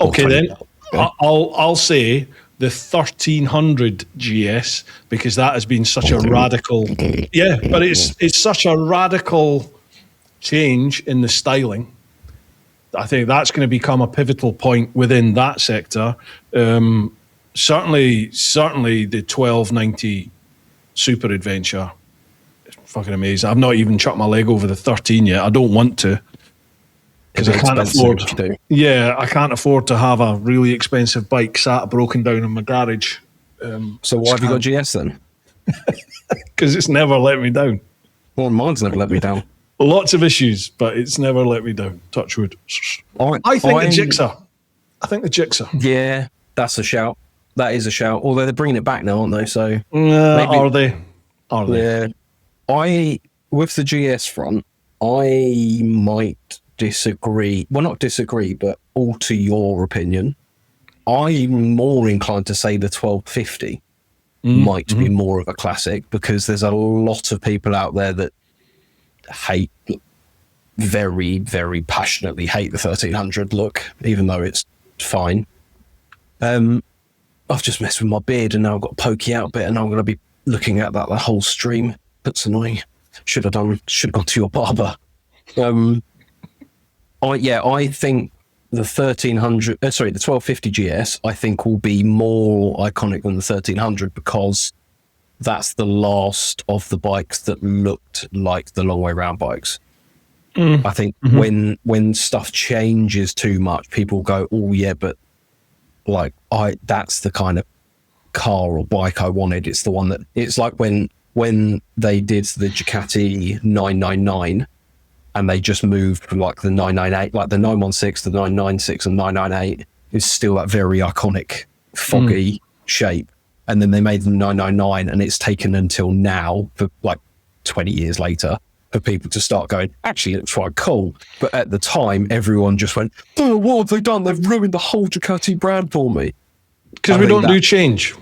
Speaker 2: Okay, then I'll say the 1300 GS, because that has been such a radical. Yeah, but it's such a radical change in the styling. I think that's going to become a pivotal point within that sector. Certainly the 1290 Super Adventure. Fucking amazing. I've not even chucked my leg over the 13 yet. I don't want to, because I can't afford. Yeah, I can't afford to have a really expensive bike sat broken down in my garage.
Speaker 1: So why have you got GS then?
Speaker 2: Because it's never let me down.
Speaker 1: Well, mine's never let me down.
Speaker 2: Lots of issues, but it's never let me down. Touch wood. I think the Gixxer. Yeah,
Speaker 1: that's a shout. That is a shout. Although they're bringing it back now, aren't they? So
Speaker 2: are they?
Speaker 1: Yeah. With the GS front, I might disagree. Well, not disagree, but alter your opinion. I'm more inclined to say the 1250 might be more of a classic, because there's a lot of people out there that very, very passionately hate the 1300 look, even though it's fine. I've just messed with my beard and now I've got a pokey out bit, and I'm going to be looking at that the whole stream. That's annoying. Should have gone to your barber. I think the 1250 GS, I think, will be more iconic than the 1300, because that's the last of the bikes that looked like the long way round bikes. I think when stuff changes too much, people go, oh yeah, but like that's the kind of car or bike I wanted. It's the one that, it's like when they did the Ducati 999 and they just moved from like the 998, like the 916, the 996 and 998 is still that very iconic foggy shape. And then they made them 999, and it's taken until now, for like 20 years later, for people to start going, actually, it looks quite cool. But at the time, everyone just went, oh, what have they done? They've ruined the whole Ducati brand for me.
Speaker 2: Because we don't do change.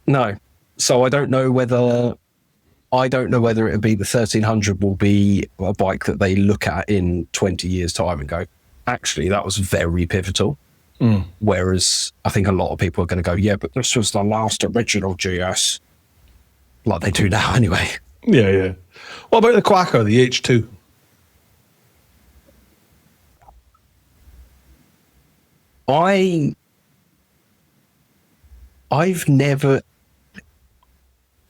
Speaker 1: No. So I don't know whether it would be the 1300 will be a bike that they look at in 20 years' time and go, actually, that was very pivotal. Whereas I think a lot of people are going to go, yeah, but this was the last original GS, like they do now anyway.
Speaker 2: Yeah. What about the Quacker, the H2?
Speaker 1: I've never,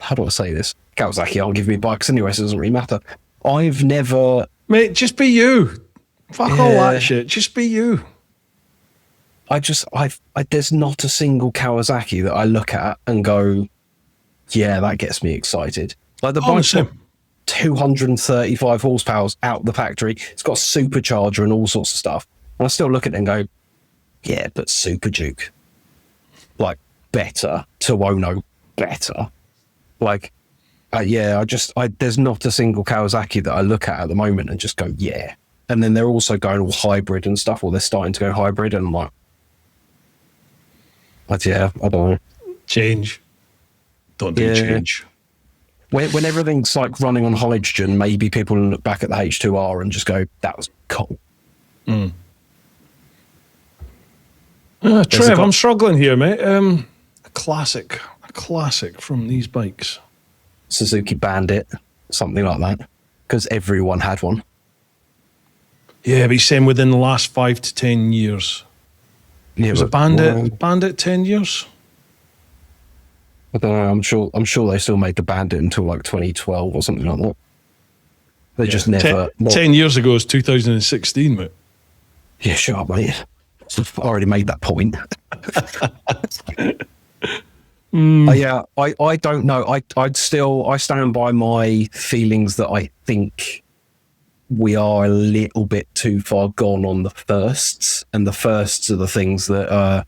Speaker 1: how do I say this? Kawasaki aren't giving me bikes anyway, so it doesn't really matter. I've never...
Speaker 2: Mate, just be you. Fuck all that shit. Just be you.
Speaker 1: There's not a single Kawasaki that I look at and go, yeah, that gets me excited. Like the bike's got 235 horsepower out the factory. It's got a supercharger and all sorts of stuff. And I still look at it and go, yeah, but Super Duke, like better, Tuono better. Like, there's not a single Kawasaki that I look at the moment and just go, yeah. And then they're also going all hybrid and stuff, or they're starting to go hybrid, and I'm like, but yeah, I don't know.
Speaker 2: Change. Don't do change.
Speaker 1: When everything's like running on hydrogen, maybe people will look back at the H2R and just go, that was cool.
Speaker 2: Trev, I'm struggling here, mate. A classic from these bikes.
Speaker 1: Suzuki Bandit, something like that, because everyone had one.
Speaker 2: Yeah, but he's saying within the last 5 to 10 years. Yeah, was it Bandit 10 years?
Speaker 1: I don't know. I'm sure they still made the Bandit until like 2012 or something like that. They just never.
Speaker 2: 10 years ago is 2016, mate.
Speaker 1: Yeah, shut up, mate. I've already made that point. Yeah, I don't know. I stand by my feelings that I think we are a little bit too far gone on the firsts, and the firsts are the things that are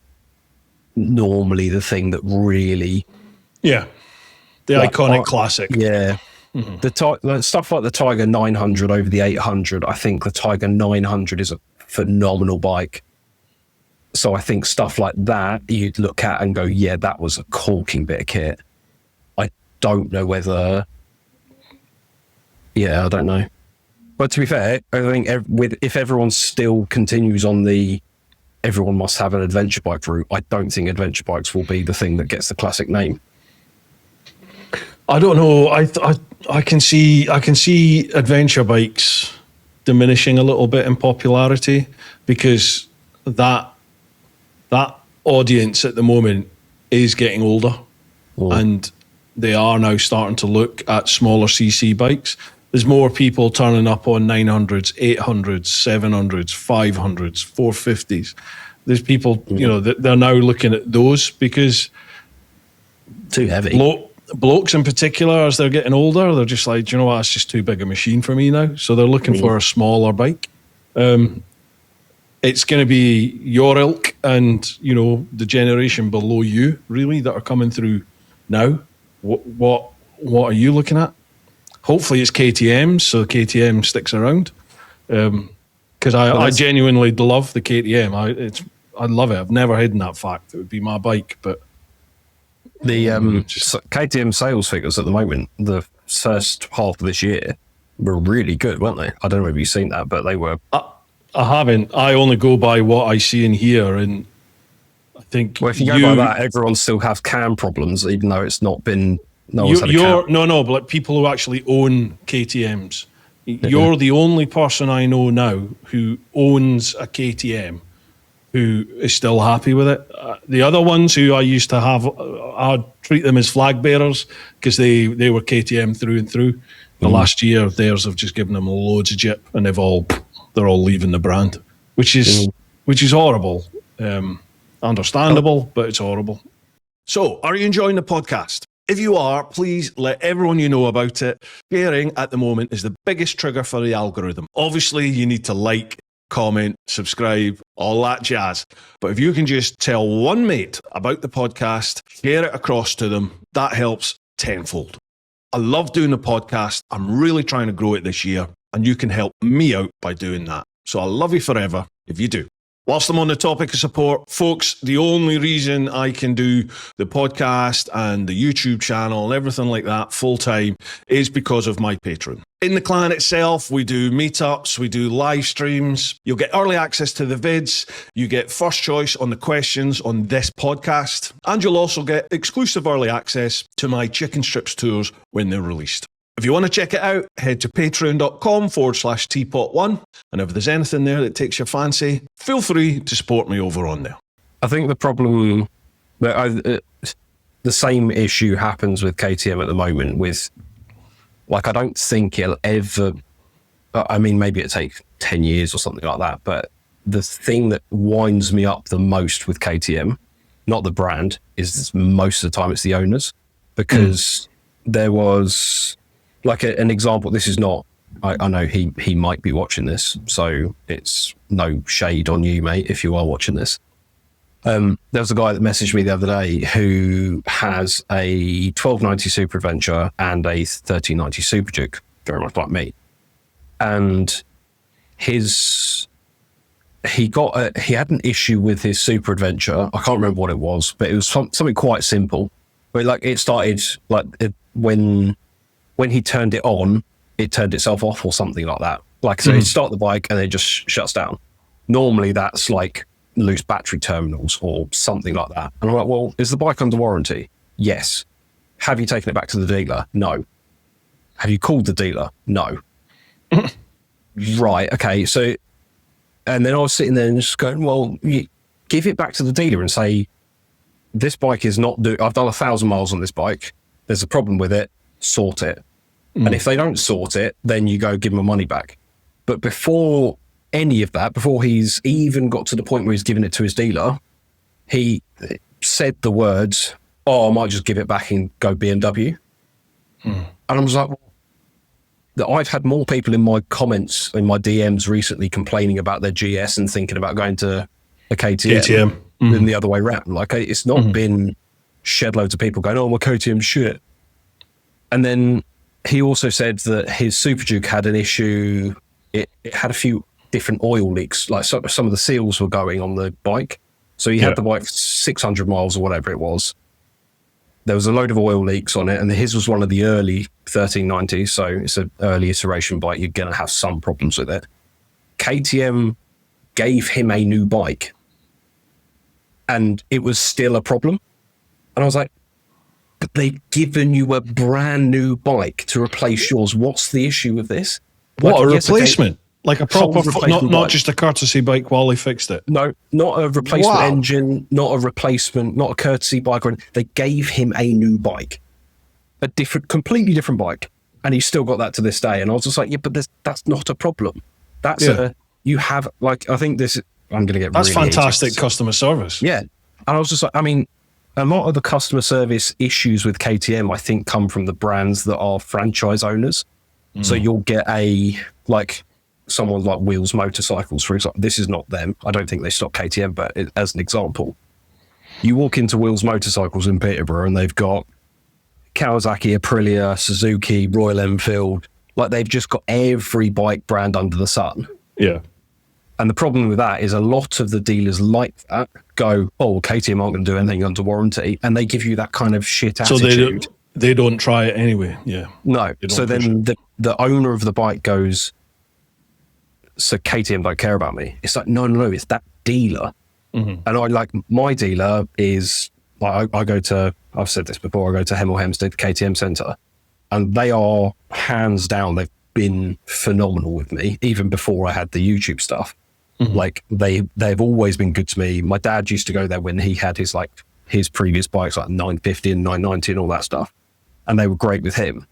Speaker 1: normally the thing that really,
Speaker 2: the iconic classic.
Speaker 1: Yeah. The stuff like the Tiger 900 over the 800, I think the Tiger 900 is a phenomenal bike. So I think stuff like that you'd look at and go, yeah, that was a corking bit of kit. I don't know whether, I don't know. But to be fair, I think if everyone still continues on the everyone must have an adventure bike route, I don't think adventure bikes will be the thing that gets the classic name.
Speaker 2: I don't know. I can see adventure bikes diminishing a little bit in popularity because that audience at the moment is getting older, and they are now starting to look at smaller CC bikes. There's more people turning up on 900s, 800s, 700s, 500s, 450s. There's people, they're now looking at those because
Speaker 1: too heavy.
Speaker 2: Blokes in particular, as they're getting older, they're just like, do you know what, it's just too big a machine for me now. So they're looking for a smaller bike. It's going to be your ilk and, the generation below you, really, that are coming through now. What are you looking at? Hopefully it's KTM, so KTM sticks around. Because I genuinely love the KTM. I love it. I've never hidden that fact. It would be my bike, but
Speaker 1: the KTM sales figures at the moment, the first half of this year, were really good, weren't they? I don't know if you've seen that, but they were.
Speaker 2: I haven't. I only go by what I see and hear, and I think.
Speaker 1: Well, if you go by that, everyone still have cam problems, even though it's not been. But like people who actually own KTMs, you're the only person I know now who owns a KTM who is still happy with it. The other ones who I used to have, I'd treat them as flag bearers because they were KTM through and through. The last year, theirs have just given them loads of jip, and they're all leaving the brand, which is horrible. Understandable, but it's horrible. So, are you enjoying the podcast? If you are, please let everyone you know about it. Sharing at the moment is the biggest trigger for the algorithm. Obviously, you need to like, comment, subscribe, all that jazz. But if you can just tell one mate about the podcast, share it across to them, that helps tenfold. I love doing the podcast. I'm really trying to grow it this year, and you can help me out by doing that. So I'll love you forever if you do. Whilst I'm on the topic of support, folks, the only reason I can do the podcast and the YouTube channel and everything like that full time is because of my Patreon. In the clan itself, we do meetups, we do live streams. You'll get early access to the vids. You get first choice on the questions on this podcast. And you'll also get exclusive early access to my chicken strips tours when they're released. If you want to check it out, head to patreon.com/TeapotOne. And if there's anything there that takes your fancy, feel free to support me over on there. I think the problem, the same issue happens with KTM at the moment with, like, I don't think it'll ever, maybe it'll take 10 years or something like that. But the thing that winds me up the most with KTM, not the brand, is most of the time it's the owners. Because there was... like an example, this is not, I know he might be watching this, so it's no shade on you, mate, if you are watching this. There was a guy that messaged me the other day who has a 1290 Super Adventure and a 1390 Super Duke, very much like me. And he had an issue with his Super Adventure. I can't remember what it was, but it was something quite simple. But like it started when he turned it on, it turned itself off or something like that. Like, so he'd start the bike and it just shuts down. Normally that's like loose battery terminals or something like that. And I'm like, well, is the bike under warranty? Yes. Have you taken it back to the dealer? No. Have you called the dealer? No. Right. Okay. So, and then I was sitting there and just going, well, give it back to the dealer and say, this bike is not, I've done 1,000 miles on this bike. There's a problem with it. Sort it. And if they don't sort it, then you go give them money back. But before any of that, before he's even got to the point where he's giving it to his dealer, he said the words, "Oh, I might just give it back and go BMW." And I was like, well, I've had more people in my comments, in my DMs recently complaining about their GS and thinking about going to a KTM, than the other way around. Like, it's not been shed loads of people going, "Oh, my KTM shit." And then he also said that his Super Duke had an issue. It had a few different oil leaks, like some of the seals were going on the bike. So he had the bike for 600 miles or whatever it was. There was a load of oil leaks on it, and his was one of the early 1390s, so it's an early iteration bike. You're going to have some problems with it. KTM gave him a new bike, and it was still a problem. And I was like, but they've given you a brand new bike to replace yours. What's the issue with this?
Speaker 2: What, a replacement? Like a proper, not just a courtesy bike while they fixed it?
Speaker 1: No, not a replacement engine, not a replacement, not a courtesy bike. They gave him a new bike, a completely different bike. And he's still got that to this day. And I was just like, yeah, but that's not a problem. That's you have, like, I think this, I'm going to get
Speaker 2: that's
Speaker 1: really
Speaker 2: fantastic customer service.
Speaker 1: Yeah. And I was just like, I mean, a lot of the customer service issues with KTM, I think, come from the brands that are franchise owners. So you'll get someone like Wheels Motorcycles, for example. This is not them. I don't think they stopped KTM, but as an example, you walk into Wheels Motorcycles in Peterborough and they've got Kawasaki, Aprilia, Suzuki, Royal Enfield. Like, they've just got every bike brand under the sun.
Speaker 2: Yeah.
Speaker 1: And the problem with that is a lot of the dealers like that go, "Oh, well, KTM aren't going to do anything under warranty." And they give you that kind of shit attitude.
Speaker 2: So they don't try it anyway. Yeah.
Speaker 1: No. So then the owner of the bike goes, "So KTM don't care about me." It's like, no, it's that dealer. And my dealer is, like, I've said this before, I go to Hemel Hempstead KTM Centre, and they are hands down, they've been phenomenal with me, even before I had the YouTube stuff. Like, they've always been good to me. My dad used to go there when he had his previous bikes, like 950 and 990 and all that stuff. And they were great with him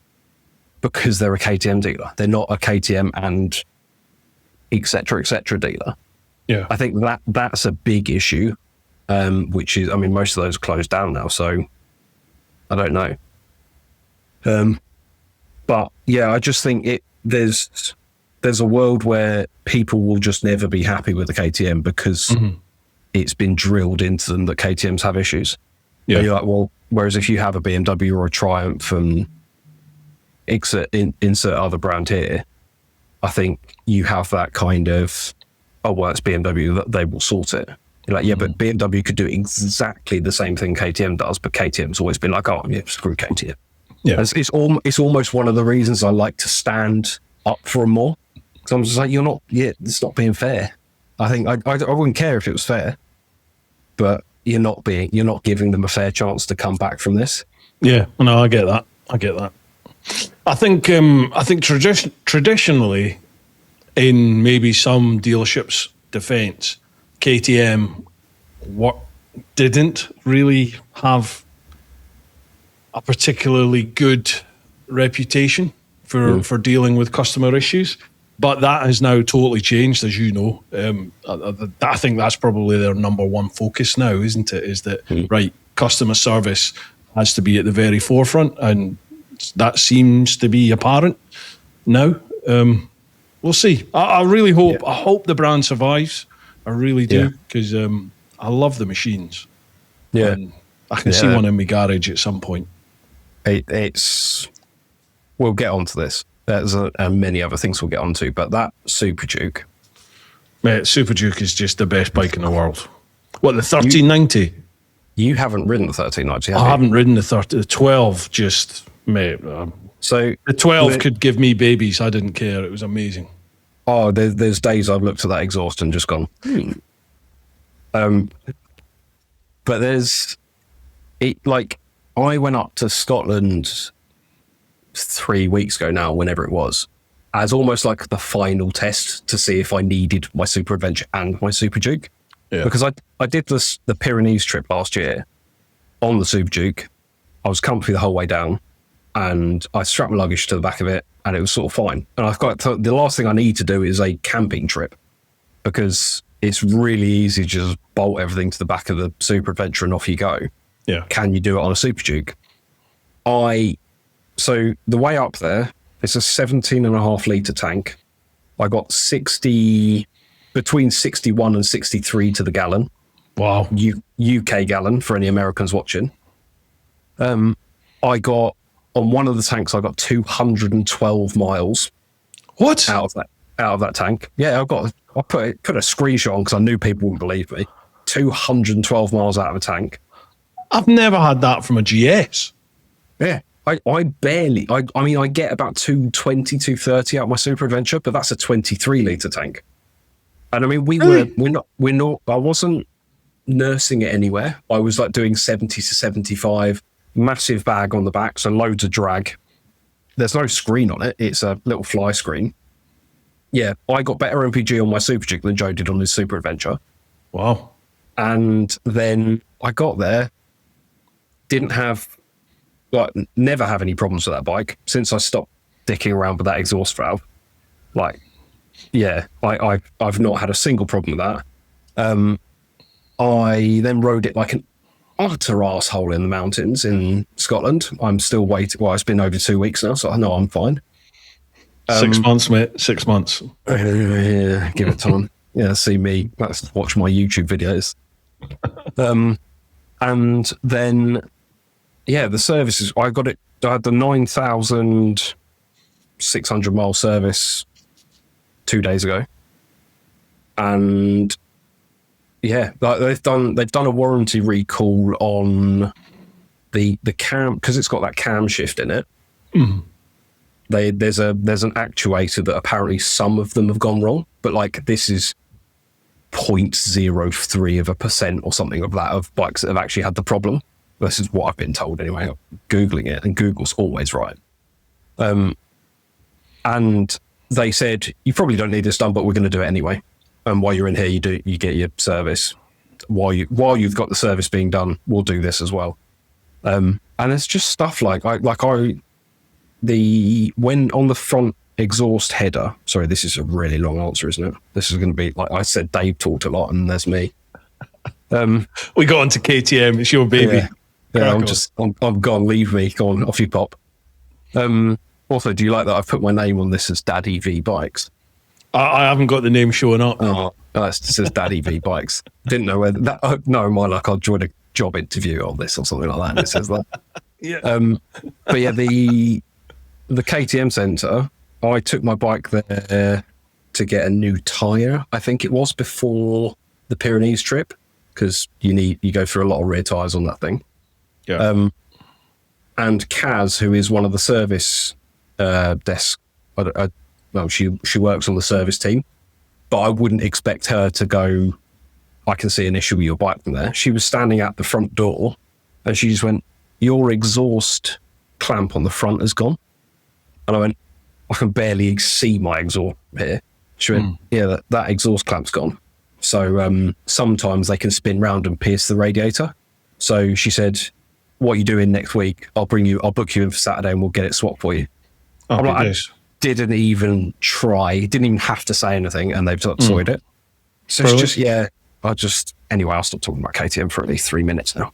Speaker 1: because they're a KTM dealer. They're not a KTM and et cetera dealer.
Speaker 2: Yeah.
Speaker 1: I think that's a big issue, which is, I mean, most of those are closed down now, so I don't know. But yeah, I just think there's a world where people will just never be happy with the KTM because it's been drilled into them that KTMs have issues. Yeah. And you're like, well, whereas if you have a BMW or a Triumph and insert other brand here, I think you have that kind of, "Oh, well, it's BMW, that they will sort it." You're like, yeah, but BMW could do exactly the same thing KTM does, but KTM's always been like, "Oh, yeah, screw KTM." Yeah. It's almost one of the reasons I like to stand up for them more. Because I'm just like, it's not being fair. I think I wouldn't care if it was fair, but you're not giving them a fair chance to come back from this.
Speaker 2: Yeah, no, I get that. I think traditionally, in maybe some dealerships' defence, KTM didn't really have a particularly good reputation for dealing with customer issues. But that has now totally changed, as you know. I think that's probably their number one focus now, isn't it? Is that, right, customer service has to be at the very forefront, and that seems to be apparent now. We'll see. I really hope. I hope the brand survives. I really do, because I love the machines.
Speaker 1: Yeah,
Speaker 2: and I can see one in my garage at some point.
Speaker 1: We'll get onto this. There's many other things we'll get onto, but that Super Duke.
Speaker 2: Mate, Super Duke is just the best bike in the world. What, the 1390?
Speaker 1: You haven't ridden the 1390, have you?
Speaker 2: I haven't ridden the 12, just, mate.
Speaker 1: So
Speaker 2: the 12 could give me babies. I didn't care. It was amazing.
Speaker 1: Oh, there's days I've looked at that exhaust and just gone, But I went up to Scotland 3 weeks ago now, whenever it was, as almost like the final test to see if I needed my Super Adventure and my Super Duke. Yeah. Because I did the Pyrenees trip last year on the Super Duke. I was comfy the whole way down, and I strapped my luggage to the back of it, and it was sort of fine. And I've got the last thing I need to do is a camping trip. because it's really easy to just bolt everything to the back of the Super Adventure and off you go.
Speaker 2: Yeah.
Speaker 1: Can you do it on a Super Duke? So the way up there, it's a 17.5 litre tank. I got between 61 and 63 to the gallon.
Speaker 2: Wow.
Speaker 1: UK gallon for any Americans watching. I got, on one of the tanks, I got 212 miles.
Speaker 2: What?
Speaker 1: Out of that tank. Yeah, I put a screenshot on because I knew people wouldn't believe me. 212 miles out of a tank.
Speaker 2: I've never had that from a GS.
Speaker 1: Yeah. I get about 220, 230 out of my Super Adventure, but that's a 23 litre tank. And I mean, we're not, I wasn't nursing it anywhere. I was like doing 70 to 75, massive bag on the back, so loads of drag. There's no screen on it. It's a little fly screen. Yeah, I got better MPG on my Super Duke than Joe did on his Super Adventure.
Speaker 2: Wow.
Speaker 1: And then I got there, never have any problems with that bike since I stopped dicking around with that exhaust valve. Like, yeah, I've not had a single problem with that. I then rode it like an utter asshole in the mountains in Scotland. I'm still waiting. Well, it's been over 2 weeks now, so I know I'm fine.
Speaker 2: 6 months, mate. 6 months.
Speaker 1: Yeah, give it time. Yeah, see me. Let's watch my YouTube videos. And then, yeah, the services. I had the 9,600 mile service 2 days ago, and yeah, like they've done a warranty recall on the cam because it's got that cam shift in it. Mm. There's an actuator that apparently some of them have gone wrong, but like this is 0.03% or something of bikes that have actually had the problem. This is what I've been told anyway. I'm Googling it, and Google's always right. And they said, you probably don't need this done, but we're going to do it anyway. And while you're in here, you get your service. While you've got the service being done, we'll do this as well. And it's just stuff when on the front exhaust header. Sorry, this is a really long answer, isn't it? This is going to be like I said. Dave talked a lot, and there's me.
Speaker 2: We got onto KTM. It's your baby.
Speaker 1: Yeah, I'm gone. Leave me. Go on, off you pop. Also, do you like that I've put my name on this as Daddy V Bikes?
Speaker 2: I haven't got the name showing up.
Speaker 1: Oh, it says Daddy V Bikes. Didn't know whether that. No, my luck. I'll join a job interview on this or something like that. And it says that.
Speaker 2: Yeah.
Speaker 1: But yeah, the KTM centre. I took my bike there to get a new tyre. I think it was before the Pyrenees trip because you go through a lot of rear tyres on that thing.
Speaker 2: Yeah.
Speaker 1: And Kaz, who is one of the service desk, she works on the service team, but I wouldn't expect her to go, I can see an issue with your bike from there. She was standing at the front door and she just went, your exhaust clamp on the front has gone. And I went, I can barely see my exhaust here. She went, yeah, that exhaust clamp's gone. So sometimes they can spin round and pierce the radiator. So she said, what are you doing next week? I'll book you in for Saturday and we'll get it swapped for you.
Speaker 2: Oh,
Speaker 1: I didn't even try, didn't even have to say anything, and they've sorted it. So it's just, yeah, anyway, I'll stop talking about KTM for at least 3 minutes now.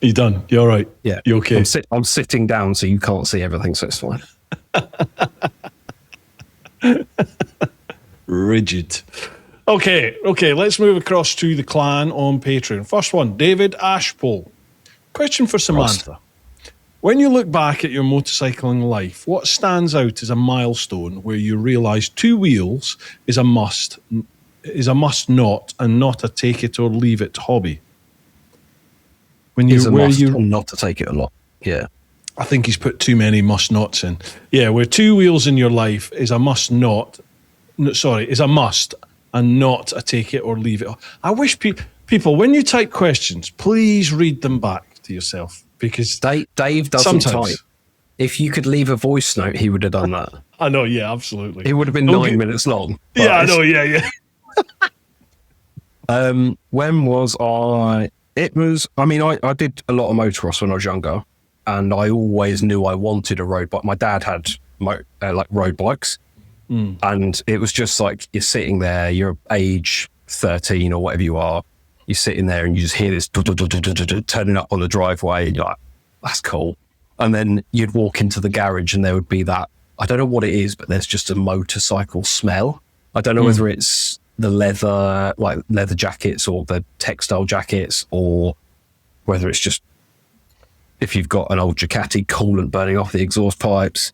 Speaker 2: You done? You all right?
Speaker 1: Yeah.
Speaker 2: You okay?
Speaker 1: I'm sitting down so you can't see everything, so it's fine.
Speaker 2: Rigid. Okay, let's move across to the clan on Patreon. First one, David Ashpole. Question for Samantha. When you look back at your motorcycling life, what stands out as a milestone where you realise 2 wheels is a must not, and not a take it or leave it hobby?
Speaker 1: Not to take it a lot. Yeah.
Speaker 2: I think he's put too many must nots in. Yeah, where 2 wheels in your life is a must not, is a must and not a take it or leave it. I wish people, when you type questions, please read them back to yourself, because
Speaker 1: Dave doesn't type. If you could leave a voice note, he would have done that.
Speaker 2: I know, yeah, absolutely.
Speaker 1: It would have been 9 minutes long.
Speaker 2: Yeah, I know, yeah.
Speaker 1: When was I? It was, I did a lot of motocross when I was younger, and I always knew I wanted a road bike. My dad had road bikes, And it was just like, you're sitting there, you're age 13 or whatever you are, you're sitting there and you just hear this turning up on the driveway, and you're like, that's cool. And then you'd walk into the garage and there would be that, I don't know what it is, but there's just a motorcycle smell. I don't know whether it's the leather, like leather jackets or the textile jackets, or whether it's just if you've got an old Ducati, coolant burning off the exhaust pipes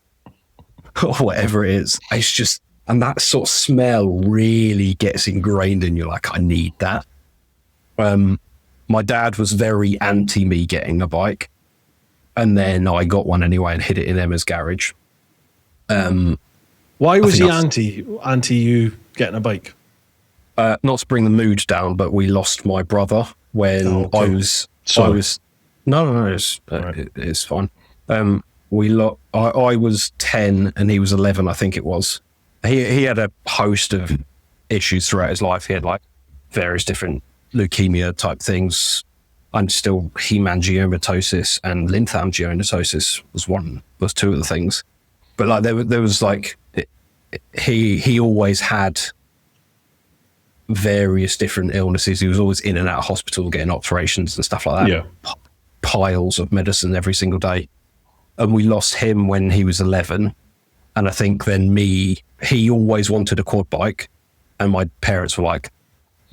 Speaker 1: or whatever it is. It's just, and that sort of smell really gets ingrained in you. Like, I need that. My dad was very anti me getting a bike, and then I got one anyway and hid it in Emma's garage.
Speaker 2: Why was he anti you getting a bike?
Speaker 1: Not to bring the mood down, but we lost my brother when I was. No, it's fine. I was 10 and he was 11, I think it was. He had a host of issues throughout his life. He had like various different leukemia type things. And still hemangiomatosis and lymphangiomatosis was two of the things. But like there was like, he always had various different illnesses. He was always in and out of hospital getting operations and stuff like that.
Speaker 2: Yeah.
Speaker 1: Piles of medicine every single day. And we lost him when he was 11. And I think then he always wanted a quad bike. And my parents were like,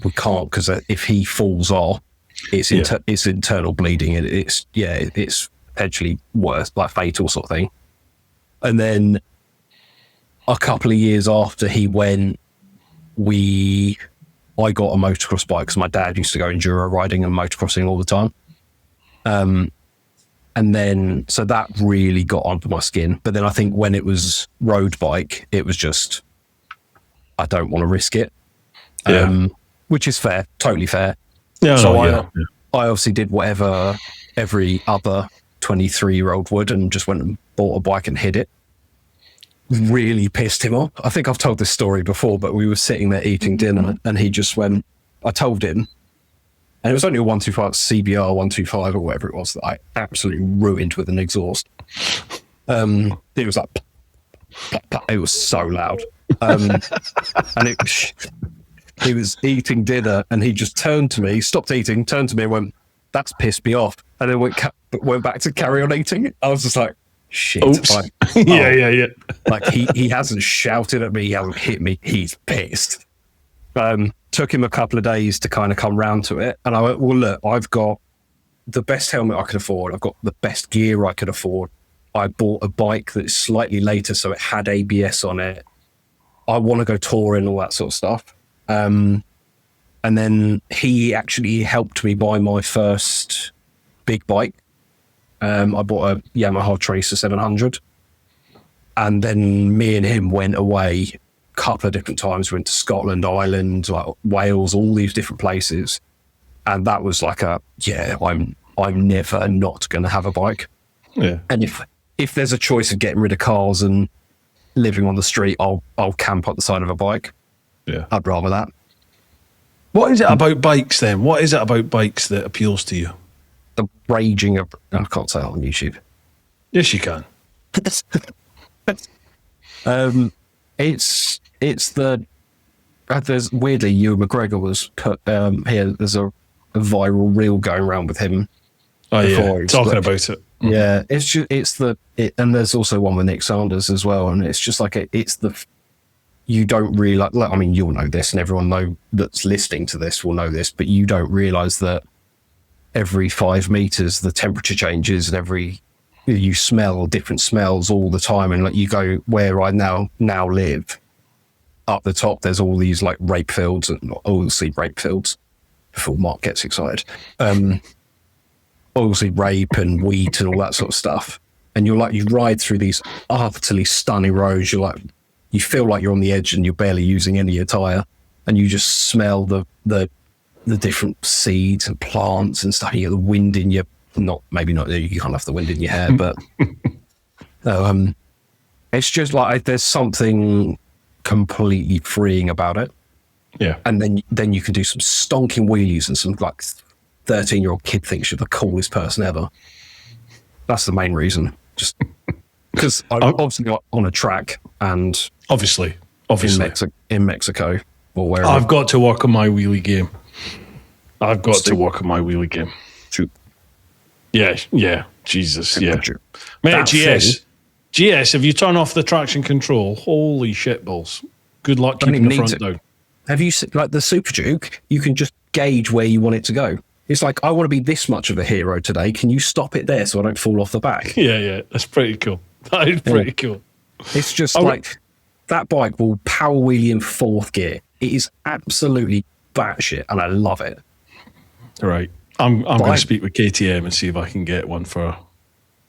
Speaker 1: we can't, because if he falls off, it's internal bleeding. And it's potentially worse, like fatal sort of thing. And then a couple of years after he went, I got a motocross bike because my dad used to go enduro riding and motocrossing all the time. And then, so that really got under my skin. But then I think when it was road bike, it was just, I don't want to risk it. Which is fair, totally fair.
Speaker 2: Yeah,
Speaker 1: so I obviously did whatever every other 23-year-old would and just went and bought a bike and hid it. Really pissed him off. I think I've told this story before, but we were sitting there eating dinner and he just went, I told him, and it was only a 125 CBR 125 or whatever it was that I absolutely ruined with an exhaust. It was like, it was so loud. And he was eating dinner and he just turned to me, stopped eating, turned to me and went, that's pissed me off. And then went back to carry on eating. I was just like, shit.
Speaker 2: Oops. Yeah.
Speaker 1: Like he hasn't shouted at me, he hasn't hit me, he's pissed. Took him a couple of days to kind of come round to it. And I went, well, look, I've got the best helmet I could afford. I've got the best gear I could afford. I bought a bike that's slightly later, so it had ABS on it. I want to go touring, all that sort of stuff. And then he actually helped me buy my first big bike. I bought a Yamaha Tracer 700. And then me and him went away a couple of different times. We went to Scotland, Ireland, like Wales, all these different places. And that was like I'm never not going to have a bike.
Speaker 2: Yeah.
Speaker 1: And if there's a choice of getting rid of cars and living on the street, I'll camp at the side of a bike.
Speaker 2: Yeah.
Speaker 1: I'd rather that.
Speaker 2: What is it about bikes then? What is it about bikes that appeals to you?
Speaker 1: The raging of, I can't say it on YouTube.
Speaker 2: Yes, you can.
Speaker 1: It's the, there's weirdly, Ewan McGregor was put here. There's a viral reel going around with him.
Speaker 2: Oh yeah, talking about it.
Speaker 1: Yeah, and there's also one with Nick Sanders as well, and it's just like you don't really I mean, you'll know this, and everyone that's listening to this will know this, but you don't realise that every 5 meters the temperature changes, and you smell different smells all the time, and like you go where I now live, up the top there's all these like rape fields and oilseed rape fields. Before Mark gets excited, oilseed rape and wheat and all that sort of stuff, and you ride through these utterly stunning roads. You feel like you're on the edge and you're barely using any of your tire, and you just smell the different seeds and plants and stuff. You get the wind in your maybe not you can't have the wind in your hair, but it's just like there's something completely freeing about it.
Speaker 2: Yeah, and
Speaker 1: then you can do some stonking wheelies, and some like 13-year-old kid thinks you're the coolest person ever. That's the main reason. Just because I'm obviously on a track, and
Speaker 2: obviously obviously.
Speaker 1: In Mexico or wherever.
Speaker 2: I've got to work on my wheelie game.
Speaker 1: True.
Speaker 2: Yeah. Jesus, yeah.
Speaker 1: True.
Speaker 2: Mate, GS, if you turn off the traction control, holy shit balls. Good luck keeping the front down.
Speaker 1: Have you seen, like the Super Duke, you can just gauge where you want it to go. It's like, I want to be this much of a hero today. Can you stop it there so I don't fall off the back?
Speaker 2: Yeah. That's pretty cool. That is pretty cool.
Speaker 1: It's just that bike will power wheelie in fourth gear. It is absolutely batshit, and I love it.
Speaker 2: Right. I'm going to speak with KTM and see if I can get one for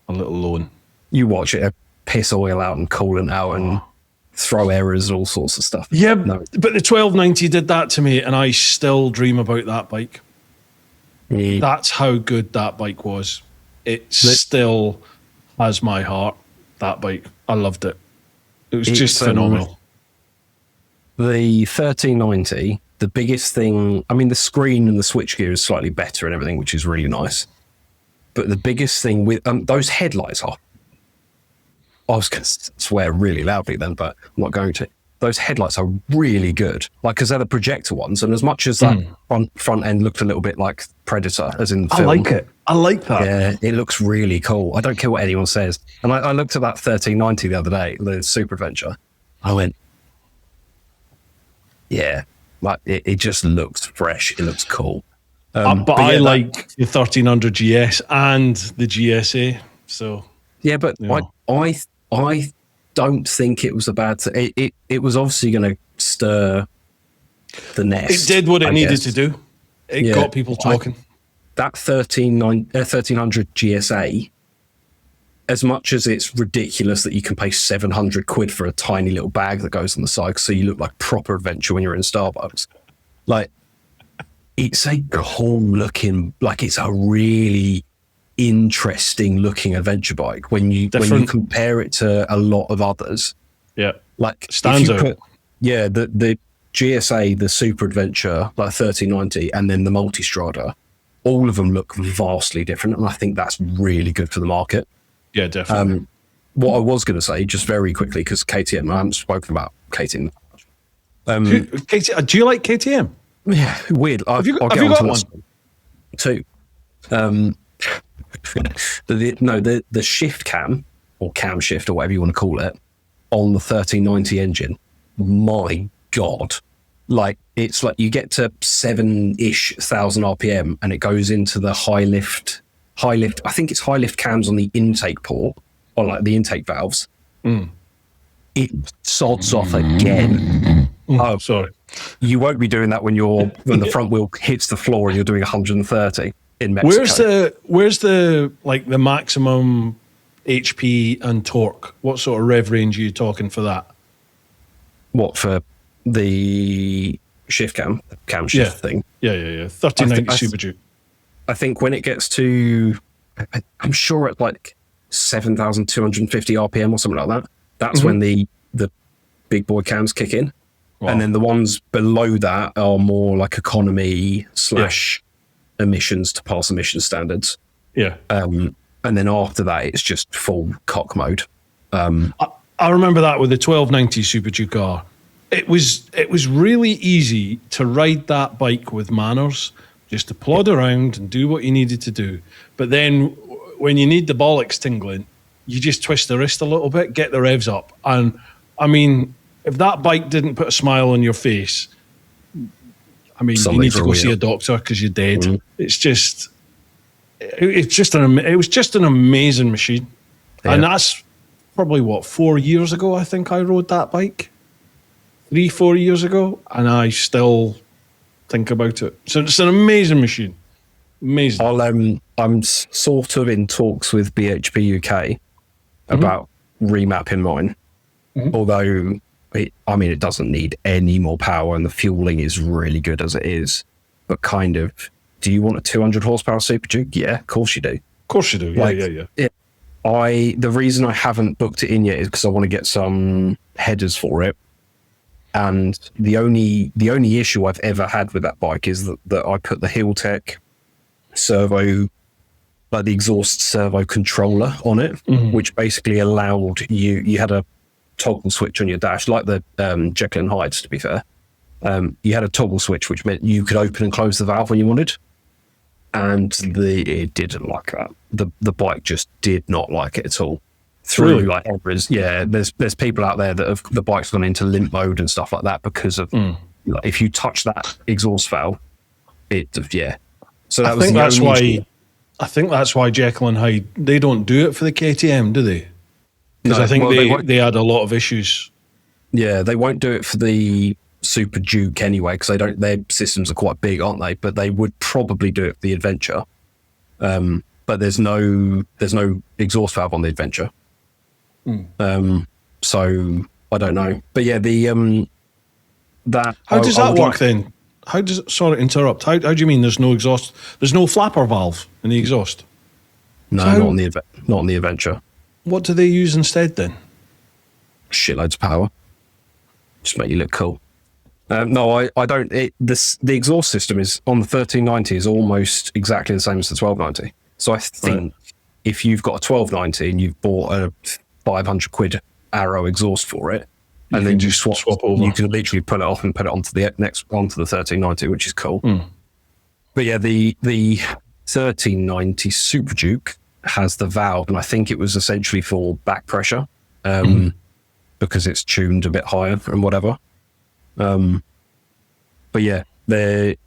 Speaker 2: a little loan.
Speaker 1: You watch it, piss oil out and coolant out and throw errors, all sorts of stuff.
Speaker 2: Yeah, but the 1290 did that to me, and I still dream about that bike.
Speaker 1: Yeah.
Speaker 2: That's how good that bike was. It still has my heart, that bike. I loved it. It was just phenomenal.
Speaker 1: The 1390, the biggest thing, I mean, the screen and the switchgear is slightly better and everything, which is really nice. But the biggest thing with those headlights are, I was going to swear really loudly then, but I'm not going to. Those headlights are really good. Like, because they're the projector ones. And as much as that front end looked a little bit like Predator, as in the film.
Speaker 2: I like it. I like that.
Speaker 1: Yeah, it looks really cool. I don't care what anyone says. And I looked at that 1390 the other day, the Super Adventure. I went, yeah, like it just looks fresh. It looks cool.
Speaker 2: But I like the 1300GS and the GSA. So
Speaker 1: yeah, but I don't think it was a bad thing. It was obviously going to stir the nest.
Speaker 2: It did what it needed to do. It got people talking.
Speaker 1: That 1300 GSA, as much as it's ridiculous that you can pay 700 quid for a tiny little bag that goes on the side so you look like proper adventure when you're in Starbucks, like, it's a cool looking, like, it's a really interesting looking adventure bike when you compare it to a lot of others.
Speaker 2: Yeah,
Speaker 1: like
Speaker 2: stands out.
Speaker 1: The GSA, the Super Adventure, like 1390, and then the Multistrada, all of them look vastly different, and I think that's really good for the market.
Speaker 2: Yeah, definitely.
Speaker 1: What I was going to say, just very quickly, because KTM, I haven't spoken about KTM.
Speaker 2: Do you like KTM?
Speaker 1: Yeah, weird.
Speaker 2: Have you got one?
Speaker 1: Two. The shift cam, or cam shift, or whatever you want to call it, on the 1390 engine, my God. Like, it's like you get to 7-ish thousand RPM and it goes into the high lift, I think it's high lift cams on the intake port, or like the intake valves. It sods off again.
Speaker 2: Oh, sorry.
Speaker 1: You won't be doing that when the front wheel hits the floor and you're doing 130 in Mexico.
Speaker 2: Where's the like the maximum HP and torque? What sort of rev range are you talking for that?
Speaker 1: What, for the shift cam shift thing?
Speaker 2: Yeah. 1390 Super Duke.
Speaker 1: I think when it gets to, I'm sure at like 7,250 RPM or something like that, that's when the big boy cams kick in. Wow. And then the ones below that are more like economy / emissions to pass emission standards. Yeah. And then after that, it's just full cock mode.
Speaker 2: I remember that with the 1290 Super Duke R. It was really easy to ride that bike with manners, just to plod around and do what you needed to do. But then when you need the bollocks tingling, you just twist the wrist a little bit, get the revs up. And I mean, if that bike didn't put a smile on your face, I mean, you need to go see a doctor because you're dead. Mm. It was just an amazing machine. Yeah. And that's probably 4 years ago, I think I rode that bike. 3-4 years ago, and I still think about it. So it's an amazing machine. Amazing.
Speaker 1: I'm sort of in talks with BHP UK about remapping mine. Although, it doesn't need any more power and the fueling is really good as it is. But kind of, do you want a 200 horsepower Super Duke? Yeah, of course you do.
Speaker 2: Of course you do. Yeah.
Speaker 1: The reason I haven't booked it in yet is because I want to get some headers for it. And the only issue I've ever had with that bike is that I put the Heel-Tech servo, like the exhaust servo controller on it, which basically allowed you had a toggle switch on your dash, like the Jekyll and Hyde, to be fair. You had a toggle switch, which meant you could open and close the valve when you wanted. And it didn't like that. The bike just did not like it at all. Through
Speaker 2: Really?
Speaker 1: like errors. Yeah, there's people out there that have the bike's gone into limp mode and stuff like that because of like, if you touch that exhaust valve, So that was
Speaker 2: that's why. I think that's why Jekyll and Hyde, they don't do it for the KTM, do they? Because I think they had a lot of issues.
Speaker 1: Yeah, they won't do it for the Super Duke anyway because their systems are quite big, aren't they? But they would probably do it for the Adventure. But there's no exhaust valve on the Adventure. So I don't know. But yeah,
Speaker 2: How does that work then? Sorry to interrupt. How do you mean there's no exhaust? There's no flapper valve in the exhaust?
Speaker 1: No, not on the Adventure.
Speaker 2: What do they use instead then?
Speaker 1: Shitloads of power. Just make you look cool. No, I don't. The exhaust system is on the 1390 is almost exactly the same as the 1290. So I think if you've got a 1290 and you've bought a 500 quid Arrow exhaust for it, and then you swap over. You can literally pull it off and put it onto the 1390, which is cool. But yeah, the 1390 Super Duke has the valve, and I think it was essentially for back pressure, because it's tuned a bit higher and whatever. But yeah, when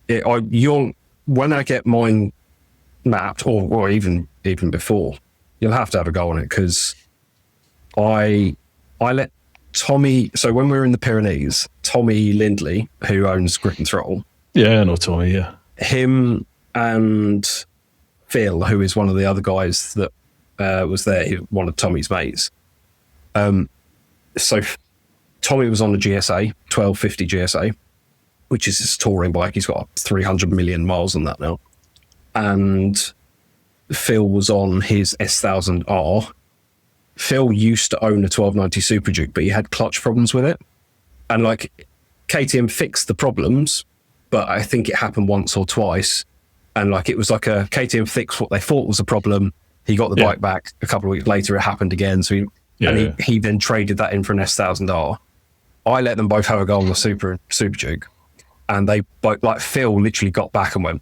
Speaker 1: I get mine mapped, or even before, you'll have to have a go on it because I let Tommy. So when we were in the Pyrenees, Tommy Lindley, who owns Grip and Throttle,
Speaker 2: yeah, I know Tommy. Yeah,
Speaker 1: him and Phil, who is one of the other guys that was there, one of Tommy's mates. So Tommy was on the GSA 1250 GSA, which is his touring bike. He's got 300 million miles on that now. And Phil was on his S1000R. Phil used to own a 1290 Super Duke, but he had clutch problems with it. And like KTM fixed the problems, but I think it happened once or twice. And like it was like a KTM fixed what they thought was a problem. He got the bike back a couple of weeks later. It happened again. So he then traded that in for an S1000R. I let them both have a go on the Super Duke, and they both, like Phil literally got back and went,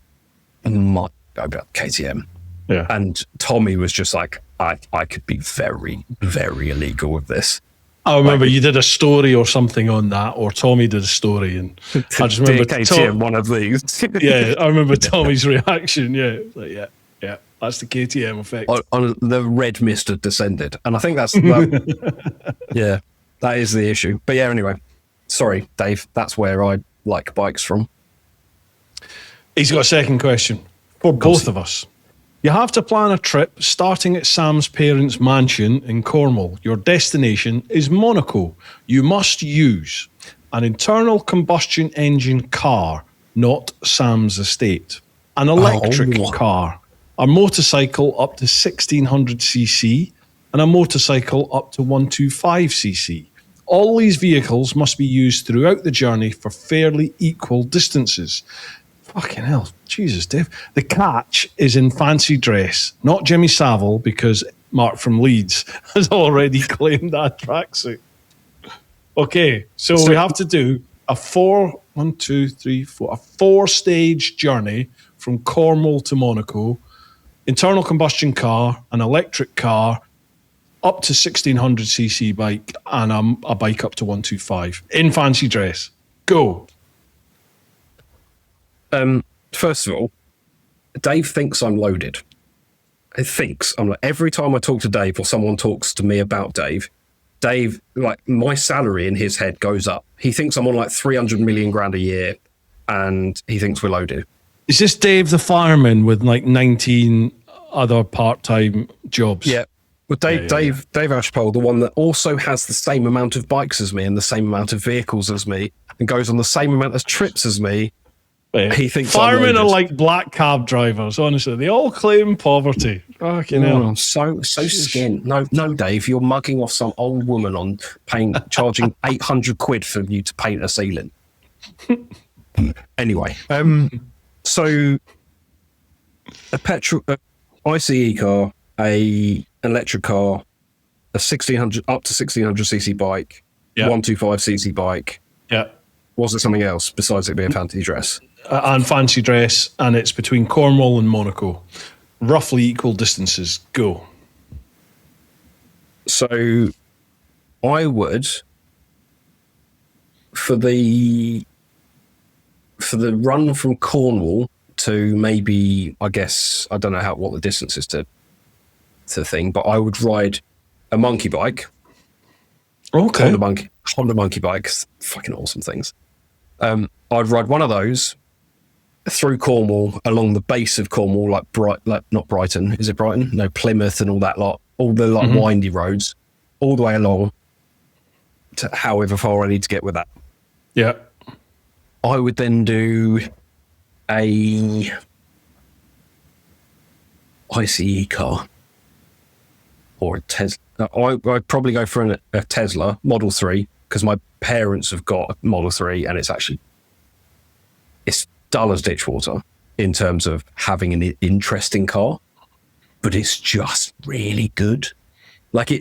Speaker 1: "My about KTM," and Tommy was just like, "I could be very, very illegal with this."
Speaker 2: I remember you did a story or something on that, or Tommy did a story, and I just remember
Speaker 1: KTM one of these.
Speaker 2: Yeah, I remember Tommy's reaction. Yeah, like, yeah, that's the KTM effect.
Speaker 1: On the red mist had descended, and I think that's yeah, that is the issue. But yeah, anyway, sorry, Dave. That's where I like bikes from.
Speaker 2: He's got a second question for both of us. You have to plan a trip starting at Sam's parents' mansion in Cornwall. Your destination is Monaco. You must use an internal combustion engine car, not Sam's estate, an electric car, a motorcycle up to 1600cc, and a motorcycle up to 125cc. All these vehicles must be used throughout the journey for fairly equal distances. Fucking hell. Jesus, Dave. The catch is in fancy dress, not Jimmy Savile, because Mark from Leeds has already claimed that tracksuit. Okay, so we have to do a four-stage journey from Cornwall to Monaco, internal combustion car, an electric car, up to 1600cc bike, and a bike up to 125 in fancy dress. Go.
Speaker 1: First of all, Dave thinks I'm loaded. He thinks I'm like, every time I talk to Dave or someone talks to me about Dave, like my salary in his head goes up. He thinks I'm on like 300 million grand a year, and he thinks we're loaded.
Speaker 2: Is this Dave the fireman with like 19 other part-time jobs?
Speaker 1: Yeah. Well, Dave Ashpole, the one that also has the same amount of bikes as me and the same amount of vehicles as me and goes on the same amount of trips as me. He thinks
Speaker 2: firemen are like black cab drivers. Honestly, they all claim poverty. Fucking hell.
Speaker 1: So skint. No, Dave, you're mugging off some old woman on charging 800 quid for you to paint a ceiling. Anyway, so a ICE car, a electric car, a 1600 up to 1600cc bike, 125cc bike.
Speaker 2: Yeah.
Speaker 1: Was there something else besides it being fancy dress?
Speaker 2: And fancy dress, and it's between Cornwall and Monaco. Roughly equal distances. Go.
Speaker 1: So I would, for the run from Cornwall to maybe, I guess, I don't know what the distance is to the thing, but I would ride a monkey bike.
Speaker 2: Okay.
Speaker 1: Honda monkey bikes, fucking awesome things. I'd ride one of those through Cornwall, along the base of Cornwall, like not Brighton. Is it Brighton? No, Plymouth and all that lot. All the windy roads, all the way along to however far I need to get with that.
Speaker 2: Yeah.
Speaker 1: I would then do a ICE car or a Tesla. I'd probably go for a Tesla Model 3 because my parents have got a Model 3 and it's dull as ditch water in terms of having an interesting car, but it's just really good. Like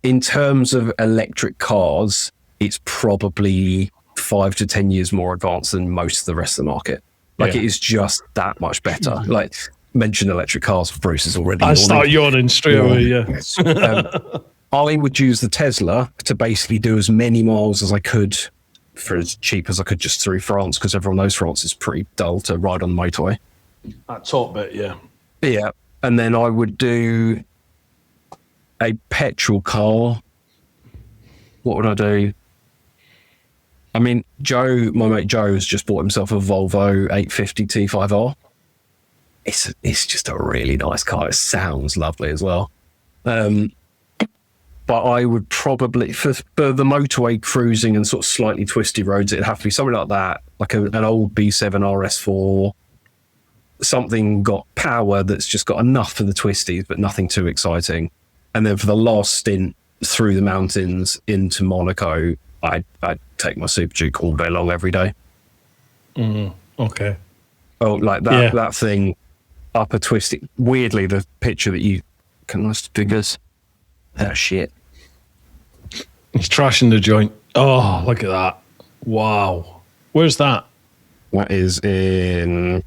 Speaker 1: in terms of electric cars, it's probably 5 to 10 years more advanced than most of the rest of the market. Like it is just that much better. Like mention electric cars, Bruce is already.
Speaker 2: I start yawning straight away. Yeah.
Speaker 1: I would use the Tesla to basically do as many miles as I could for as cheap as I could just through France, because everyone knows France is pretty dull to ride on the motorway.
Speaker 2: That top bit, yeah.
Speaker 1: Yeah. And then I would do a petrol car. What would I do? I mean, my mate Joe has just bought himself a Volvo 850 T5R. It's just a really nice car. It sounds lovely as well. But I would probably, for the motorway cruising and sort of slightly twisty roads, it'd have to be something like that, like an old B7 RS4, something got power that's just got enough for the twisties, but nothing too exciting. And then for the last stint through the mountains into Monaco, I'd take my Super Duke all day long, every day.
Speaker 2: Okay.
Speaker 1: Oh, like that thing up a twisty. Weirdly, the picture that you can list figures. Oh, shit.
Speaker 2: He's trashing the joint. Oh, look at that. Wow. Where's that?
Speaker 1: That is in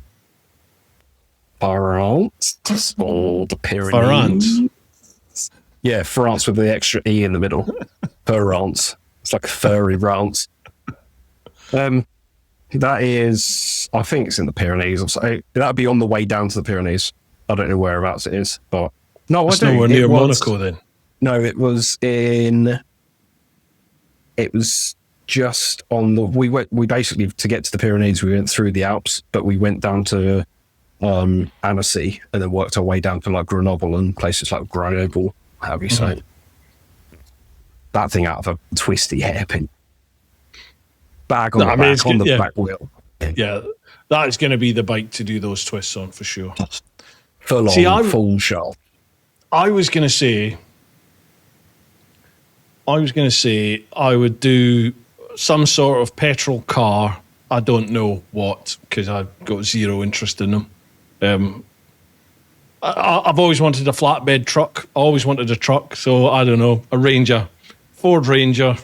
Speaker 1: France or the Pyrenees.
Speaker 2: France.
Speaker 1: Yeah, France with the extra E in the middle. France. It's like a furry rance. That is, I think it's in the Pyrenees. Or so. That'd be on the way down to the Pyrenees. I don't know whereabouts it is, but no,
Speaker 2: it's nowhere near Monaco then.
Speaker 1: No, it was just on the. We basically, to get to the Pyrenees, we went through the Alps, but we went down to Annecy and then worked our way down to like Grenoble and places like Grenoble. How do you say? That thing out of a twisty hairpin. Bag on the back wheel.
Speaker 2: Yeah, that is going to be the bike to do those twists on for sure.
Speaker 1: Full on, full shaft.
Speaker 2: I was going to say I would do some sort of petrol car. I don't know what, because I've got zero interest in them. I've always wanted a flatbed truck. I always wanted a truck, so I don't know, a Ranger, Ford Ranger,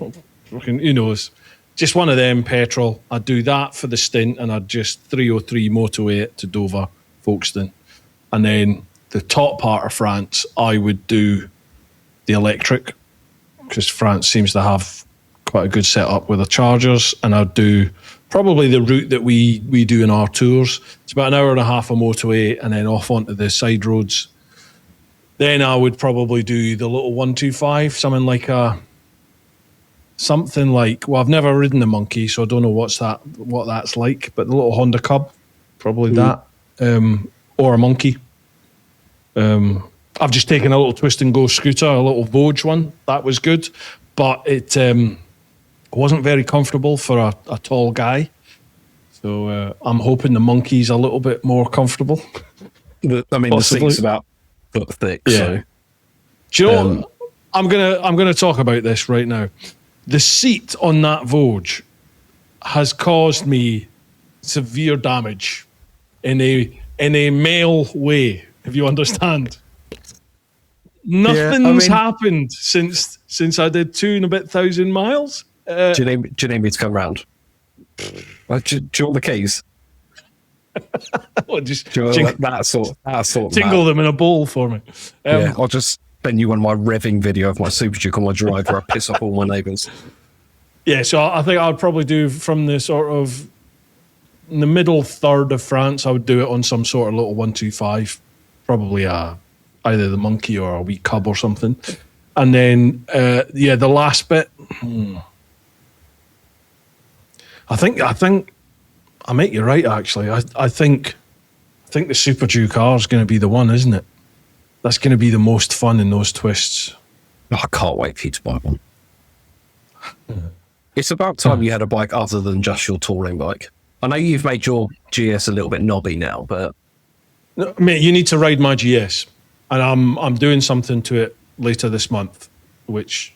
Speaker 2: who knows. Just one of them, petrol. I'd do that for the stint, and I'd just 303 motorway it to Dover, Folkestone. And then the top part of France, I would do the electric, because France seems to have quite a good setup with the chargers. And I'd do probably the route that we do in our tours. It's about an hour and a half of motorway and then off onto the side roads. Then I would probably do the little 125, something like, well, I've never ridden the Monkey, so I don't know what that's like, but the little Honda Cub, probably that, or a Monkey. I've just taken a little twist and go scooter, a little Vogue one. That was good, but it wasn't very comfortable for a tall guy. So I'm hoping the Monkey's a little bit more comfortable.
Speaker 1: The seat's about foot thick.
Speaker 2: Yeah.
Speaker 1: So.
Speaker 2: Do you know? I'm gonna talk about this right now. The seat on that Vogue has caused me severe damage in a male way, if you understand. Nothing's happened since I did 2,000 miles.
Speaker 1: Do you need me to come round? Do you want the keys?
Speaker 2: Just
Speaker 1: that sort.
Speaker 2: Jingle them in a bowl for me.
Speaker 1: Yeah, I'll just send you one of my revving video of my Super Duke on my drive where I piss off all my neighbours.
Speaker 2: Yeah, so I think I'd probably do from the sort of in the middle third of France. I would do it on some sort of little 125, probably either the Monkey or a wee Cub or something. And then the last bit. I think I make you right. Actually, I think the Super Duke R is going to be the one, isn't it? That's going to be the most fun in those twists.
Speaker 1: Oh, I can't wait for you to buy one. It's about time you had a bike other than just your touring bike. I know you've made your GS a little bit knobby now, but
Speaker 2: no, mate, you need to ride my GS, and I'm doing something to it later this month, which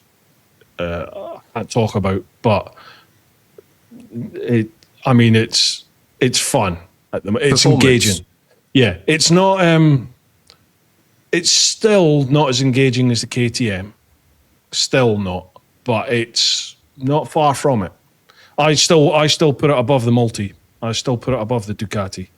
Speaker 2: I can't talk about, but it's fun at the moment. It's engaging. Yeah, it's not. It's still not as engaging as the KTM. Still not, but it's not far from it. I still put it above the Multi. I still put it above the Ducati.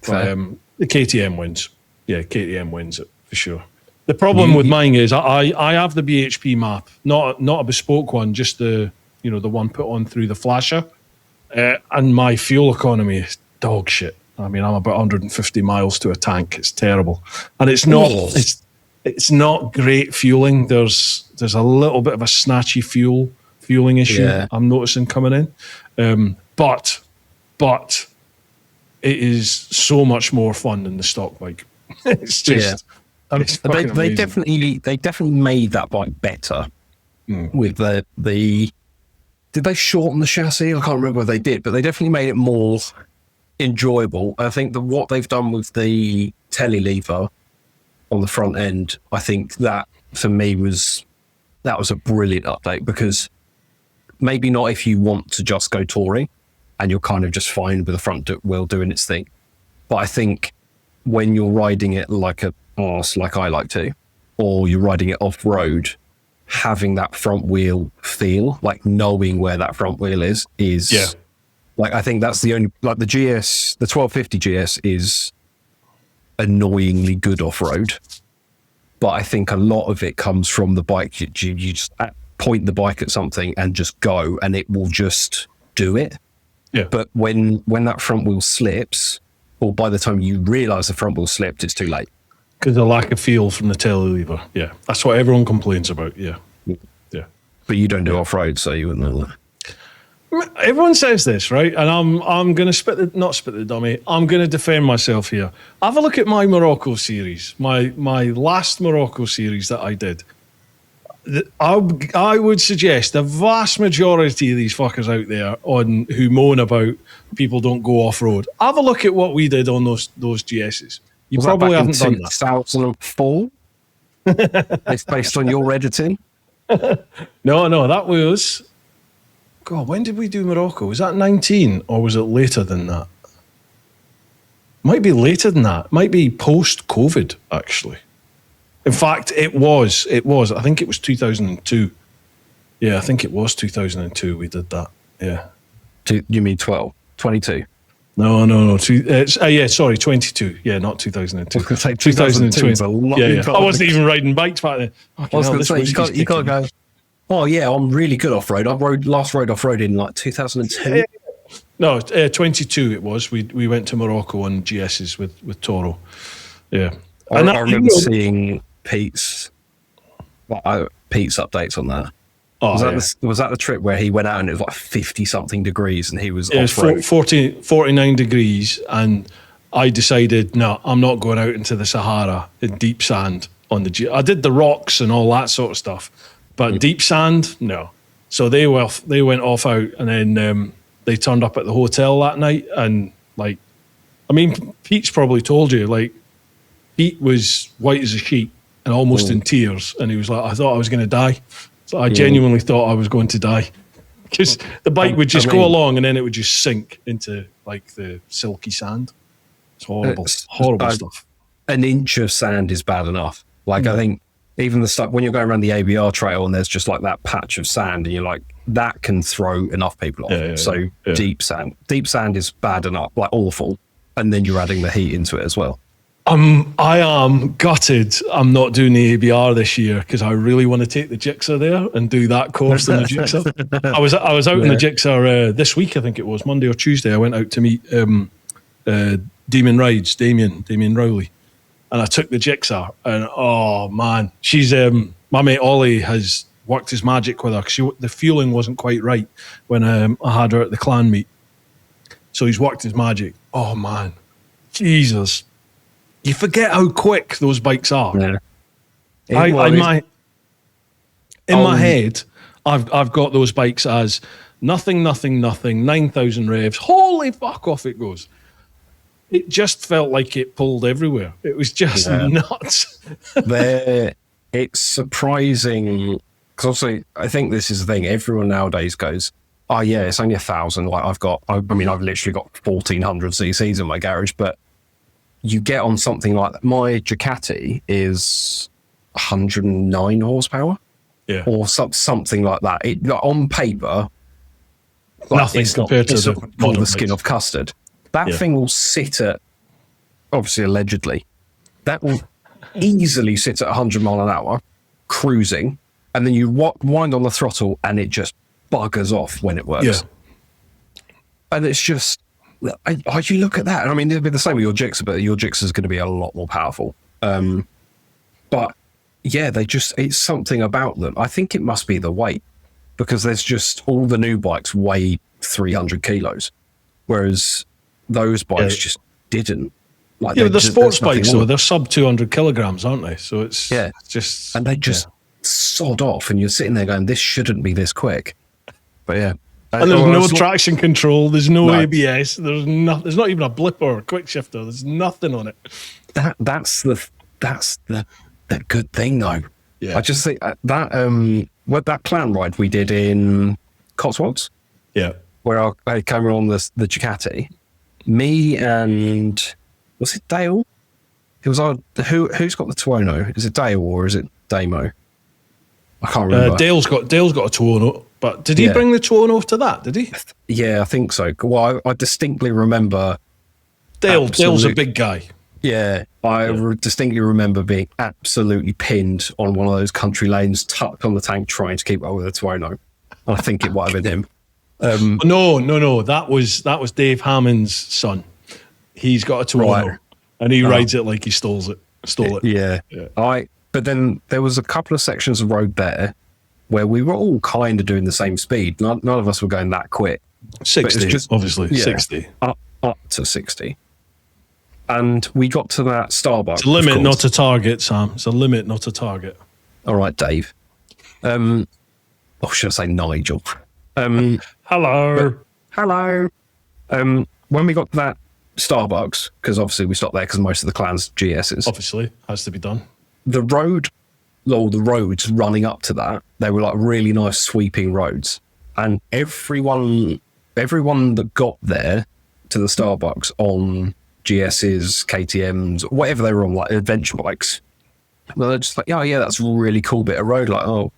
Speaker 2: But, the KTM wins. Yeah, KTM wins it for sure. The problem with mine is I have the BHP map, not a bespoke one, just the one put on through the flasher, and my fuel economy is dog shit. I mean, I'm about 150 miles to a tank. It's terrible, and it's not. It's not great fueling. There's a little bit of a snatchy fueling issue I'm noticing coming in, but it is so much more fun than the stock bike. It's just
Speaker 1: they definitely made that bike better with the. Did they shorten the chassis? I can't remember what they did, but they definitely made it more enjoyable. I think that what they've done with the telly lever on the front end, I think that for me was a brilliant update, because maybe not if you want to just go touring and you're kind of just fine with the front wheel doing its thing. But I think when you're riding it like a arse, like I like to, or you're riding it off-road, having that front wheel feel, like knowing where that front wheel is like, I think that's the only, like the GS, the 1250 GS is annoyingly good off-road, but I think a lot of it comes from the bike. You just point the bike at something and just go, and it will just do it.
Speaker 2: Yeah.
Speaker 1: But when that front wheel slips, or by the time you realise the front wheel slipped, it's too late.
Speaker 2: Because the lack of feel from the tail lever. Yeah, that's what everyone complains about. Yeah.
Speaker 1: But you don't do off-road, so you wouldn't know that.
Speaker 2: Everyone says this, right? And I'm going to not spit the dummy. I'm going to defend myself here. Have a look at my Morocco series, my last Morocco series that I did. I would suggest the vast majority of these fuckers out there who moan about people don't go off-road, have a look at what we did on those GSs. You
Speaker 1: Was
Speaker 2: probably
Speaker 1: that back
Speaker 2: haven't
Speaker 1: in
Speaker 2: done that.
Speaker 1: 2004? It's based on your editing?
Speaker 2: No, that was... God, when did we do Morocco? Was that 19 or was it later than that? Might be later than that. Might be post-COVID, actually. In fact, it was. I think it was 2002. Yeah, I think it was 2002 we did that. Yeah.
Speaker 1: You mean 12? 22?
Speaker 2: No. 22. Yeah, not 2002.
Speaker 1: I was going to say 2002 is a lot.
Speaker 2: Yeah. I wasn't even riding bikes back then.
Speaker 1: I was going to say, you can't go, oh yeah, I'm really good off-road. I last rode off-road in like 2010.
Speaker 2: Yeah. No, 22 it was. We went to Morocco on GSs with Toro. Yeah.
Speaker 1: I remember seeing Pete's updates on that. Was that the trip where he went out and it was like 50-something degrees and he was off-road?
Speaker 2: 49 degrees, and I decided, no, I'm not going out into the Sahara in deep sand on the G. I did the rocks and all that sort of stuff, but deep sand, no. So they went off out, and then they turned up at the hotel that night, and like, I mean, Pete's probably told you, like, Pete was white as a sheet and almost in tears, and he was like, I thought I was going to die. So I genuinely thought I was going to die, because the bike would just go along and then it would just sink into like the silky sand. It's horrible, horrible stuff.
Speaker 1: An inch of sand is bad enough. Like, I think even the stuff when you're going around the ABR trail and there's just like that patch of sand, and you're like, that can throw enough people off. Deep sand is bad enough, like awful, and then you're adding the heat into it as well.
Speaker 2: I am gutted I'm not doing the ABR this year, because I really want to take the Gixxer there and do that course in the Gixxer. I was out in the Gixxer this week, I think it was Monday or Tuesday. I went out to meet Damien Rides, Damien Rowley, and I took the Gixxer, and oh man, she's my mate Ollie has worked his magic with her, because the fueling wasn't quite right when I had her at the clan meet, so he's worked his magic. Oh man, Jesus. You forget how quick those bikes are. Yeah. In my head, I've got those bikes as nothing, 9,000 revs. Holy fuck, off it goes. It just felt like it pulled everywhere. It was just nuts.
Speaker 1: It's surprising, because also I think this is the thing. Everyone nowadays goes, oh yeah, it's only 1,000. Like I've literally got 1,400 cc's in my garage, but you get on something like that. My Ducati is 109 horsepower, or something like that. It, like, on paper,
Speaker 2: nothing compared to
Speaker 1: the skin of custard. That thing will sit at, obviously allegedly, that will easily sit at 100 mile an hour, cruising, and then you wind on the throttle and it just buggers off when it works. Yeah. And it's just, you look at that, and I mean, it'll be the same with your Gixxer, but your Gixxer is going to be a lot more powerful. But yeah, it's something about them. I think it must be the weight, because there's just all the new bikes weigh 300 kilos, whereas those bikes just didn't. Like,
Speaker 2: the sports bikes though, they're sub 200 kilograms, aren't they? So it's just,
Speaker 1: and they just sod off, and you're sitting there going, this shouldn't be this quick. But yeah.
Speaker 2: And there's no traction control. There's no ABS. There's not even a blip or a quick shifter. There's nothing on it.
Speaker 1: That's the good thing though. Yeah. I just think that clan ride we did in Cotswolds.
Speaker 2: Yeah.
Speaker 1: Where I came on the Ducati. Me and was it Dale? It was who's got the Tuono? Is it Dale or is it Damo? I can't remember.
Speaker 2: Dale's got a Tuono. But did he bring the Tuono to that? Did he?
Speaker 1: Yeah, I think so. Well, I distinctly remember.
Speaker 2: Dale's a big guy.
Speaker 1: Yeah, I distinctly remember being absolutely pinned on one of those country lanes, tucked on the tank, trying to keep up with a Tuono. I think it might have been him.
Speaker 2: No. That was Dave Hammond's son. He's got a Tuono, and he rides it like he stole it.
Speaker 1: Yeah. But then there was a couple of sections of road there where we were all kind of doing the same speed. None of us were going that quick.
Speaker 2: 60, obviously. 60.
Speaker 1: Up to 60. And we got to that Starbucks.
Speaker 2: It's a limit, not a target, Sam. It's a limit, not a target.
Speaker 1: All right, Dave. Should I say Nigel?
Speaker 2: Hello.
Speaker 1: Hello. When we got to that Starbucks, because obviously we stopped there because most of the clan's GSs.
Speaker 2: Obviously, has to be done.
Speaker 1: The roads running up to that, they were like really nice sweeping roads, and everyone that got there to the Starbucks on GSs, KTMs, whatever they were on, like adventure bikes, well, they're just like, oh yeah, that's a really cool bit of road. Like, oh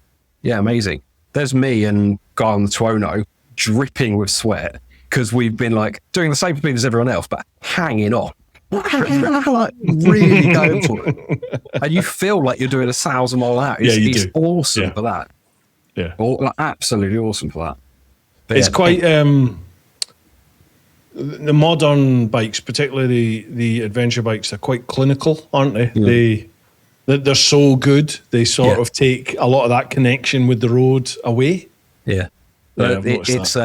Speaker 1: yeah, amazing. There's me and guy on the Tuono dripping with sweat because we've been like doing the same speed as everyone else, but hanging on. Like really going for it, and you feel like you're doing 1,000 mile an hour. It's awesome for that.
Speaker 2: Yeah,
Speaker 1: absolutely awesome for that. But
Speaker 2: it's quite the modern bikes, particularly the adventure bikes, are quite clinical, aren't they? Mm. They're so good. They sort of take a lot of that connection with the road away.
Speaker 1: Yeah, it's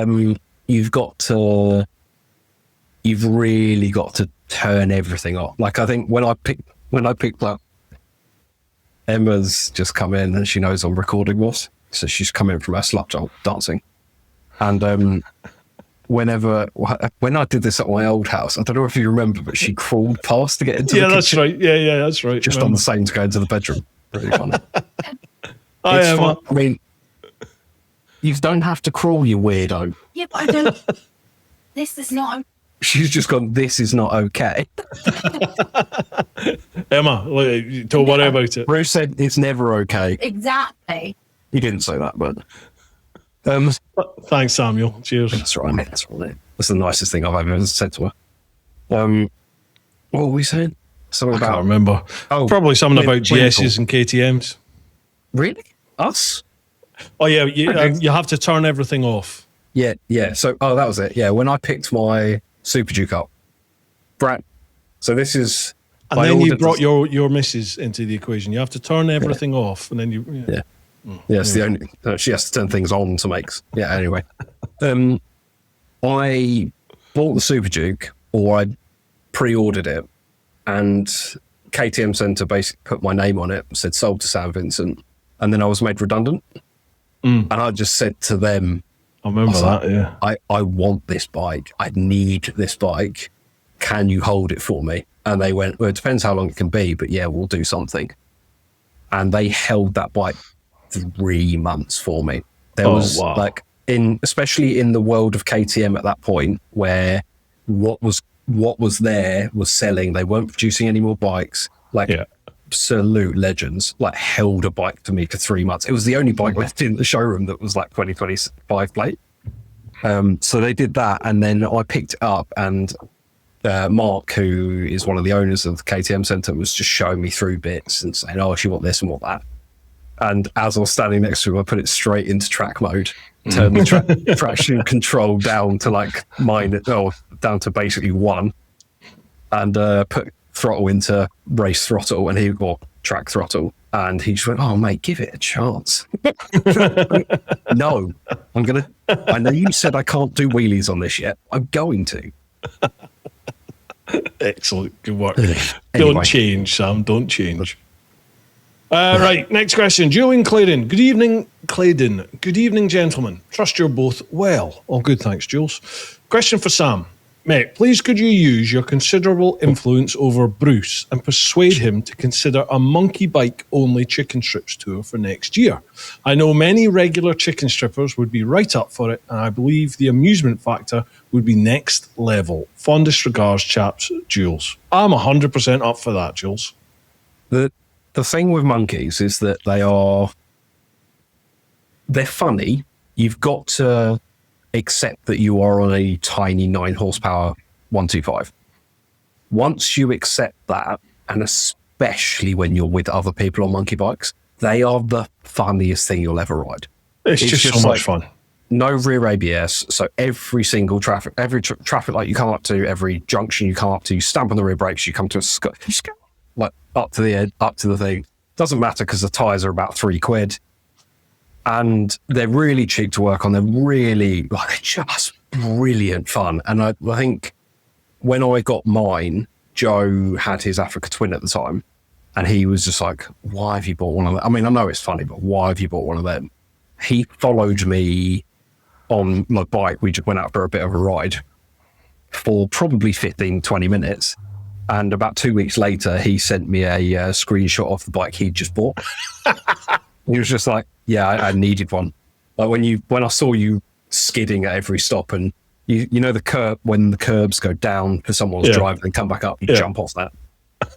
Speaker 1: you've really got to turn everything off. Like I think when I picked up, Emma's just come in and she knows I'm recording this, so she's come in from her slut dancing. And when I did this at my old house, I don't know if you remember, but she crawled past to get into the kitchen.
Speaker 2: That's right. Yeah, that's right.
Speaker 1: Just on the same to go into the bedroom. Really funny. It's fun. I mean, you don't have to crawl, you weirdo.
Speaker 4: Yeah, but I don't. This is not.
Speaker 1: She's just gone, this is not okay.
Speaker 2: Emma, don't worry about it.
Speaker 1: Bruce said it's never okay.
Speaker 4: Exactly.
Speaker 1: He didn't say that, but
Speaker 2: Thanks, Samuel. Cheers.
Speaker 1: that's right, mate. That's right. That's the nicest thing I've ever said to her. What were we saying? Something
Speaker 2: I
Speaker 1: about
Speaker 2: can't remember.
Speaker 1: Oh,
Speaker 2: Probably something about
Speaker 1: clinical.
Speaker 2: GSs and KTMs.
Speaker 1: Really? Us?
Speaker 2: Oh yeah, you have to turn everything off.
Speaker 1: Yeah. So, that was it. Yeah, when I picked my Super Duke up, Brad. So this is,
Speaker 2: And then you brought your missus into the equation. You have to turn everything off, and then you.
Speaker 1: Yeah. Yeah, it's the only. She has to turn things on to make. Yeah. Anyway, I bought the Super Duke, or I pre-ordered it, and KTM Centre basically put my name on it, said sold to Sam Vincent, and then I was made redundant. And I just said to them,
Speaker 2: I remember that. Yeah.
Speaker 1: I want this bike. I need this bike. Can you hold it for me? And they went, well, it depends how long it can be, but yeah, we'll do something. And they held that bike 3 months for me. There was like especially in the world of KTM at that point, where what was there was selling. They weren't producing any more bikes. Like absolute legends, like held a bike to me for 3 months. It was the only bike left in the showroom that was like 2025 plate. So they did that, and then I picked it up, and Mark, who is one of the owners of the KTM Centre, was just showing me through bits and saying, "Oh, she want this and want that." And as I was standing next to him, I put it straight into track mode, turned the traction control down to like down to basically 1, and put throttle into race throttle, and track throttle, and he just went, "Oh mate, give it a chance." No, I know you said I can't do wheelies on this yet. I'm going to.
Speaker 2: Excellent, good work.
Speaker 1: Anyway.
Speaker 2: Don't change, Sam. Don't change. Right, next question. Julian Claydon. Good evening, Claydon. Good evening, gentlemen. Trust you're both well. All good, thanks, Jules. Question for Sam. Mate, please could you use your considerable influence over Bruce and persuade him to consider a monkey bike only chicken strips tour for next year? I know many regular chicken strippers would be right up for it, and I believe the amusement factor would be next level. Fondest regards, chaps, Jules. I'm 100% up for that, Jules.
Speaker 1: The thing with monkeys is that they're funny. You've got to accept that you are on a tiny 9 horsepower 125. Once you accept that, and especially when you're with other people on monkey bikes, they are the funniest thing you'll ever ride.
Speaker 2: It's just so much fun.
Speaker 1: No rear ABS, so every single traffic light you come up to, every junction you come up to, you stamp on the rear brakes, you come to like up to the thing. Doesn't matter because the tires are about £3, and they're really cheap to work on. They're really they're just brilliant fun. And I think when I got mine, Joe had his Africa Twin at the time, and he was just like, "Why have you bought one of them?" I mean, I know it's funny, but why have you bought one of them? He followed me on my bike. We just went out for a bit of a ride for probably 15, 20 minutes. And about 2 weeks later, he sent me a screenshot of the bike he'd just bought. He was just like, "Yeah, I needed one." Like when I saw you skidding at every stop, and you know the curb, when the curbs go down for someone's drive and come back up, you jump off that.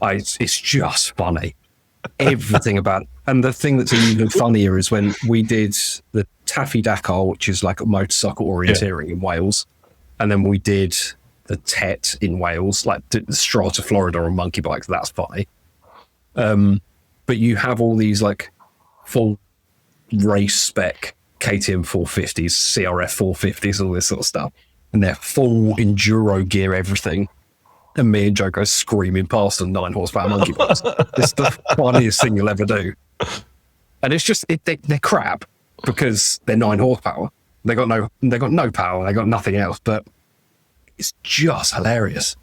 Speaker 1: It's just funny. Everything about it. And the thing that's even funnier is when we did the Taffy Dakar, which is like a motorcycle orienteering in Wales, and then we did the Tet in Wales, like the Strata, Florida on monkey bikes. That's funny. But you have all these like full race spec KTM 450s, CRF 450s, all this sort of stuff, and they're full enduro gear, everything. And me and Joe go screaming past on 9 horsepower monkey bikes. It's the funniest thing you'll ever do. And it's just they're crap because they're 9 horsepower. They got no power. They got nothing else. But it's just hilarious.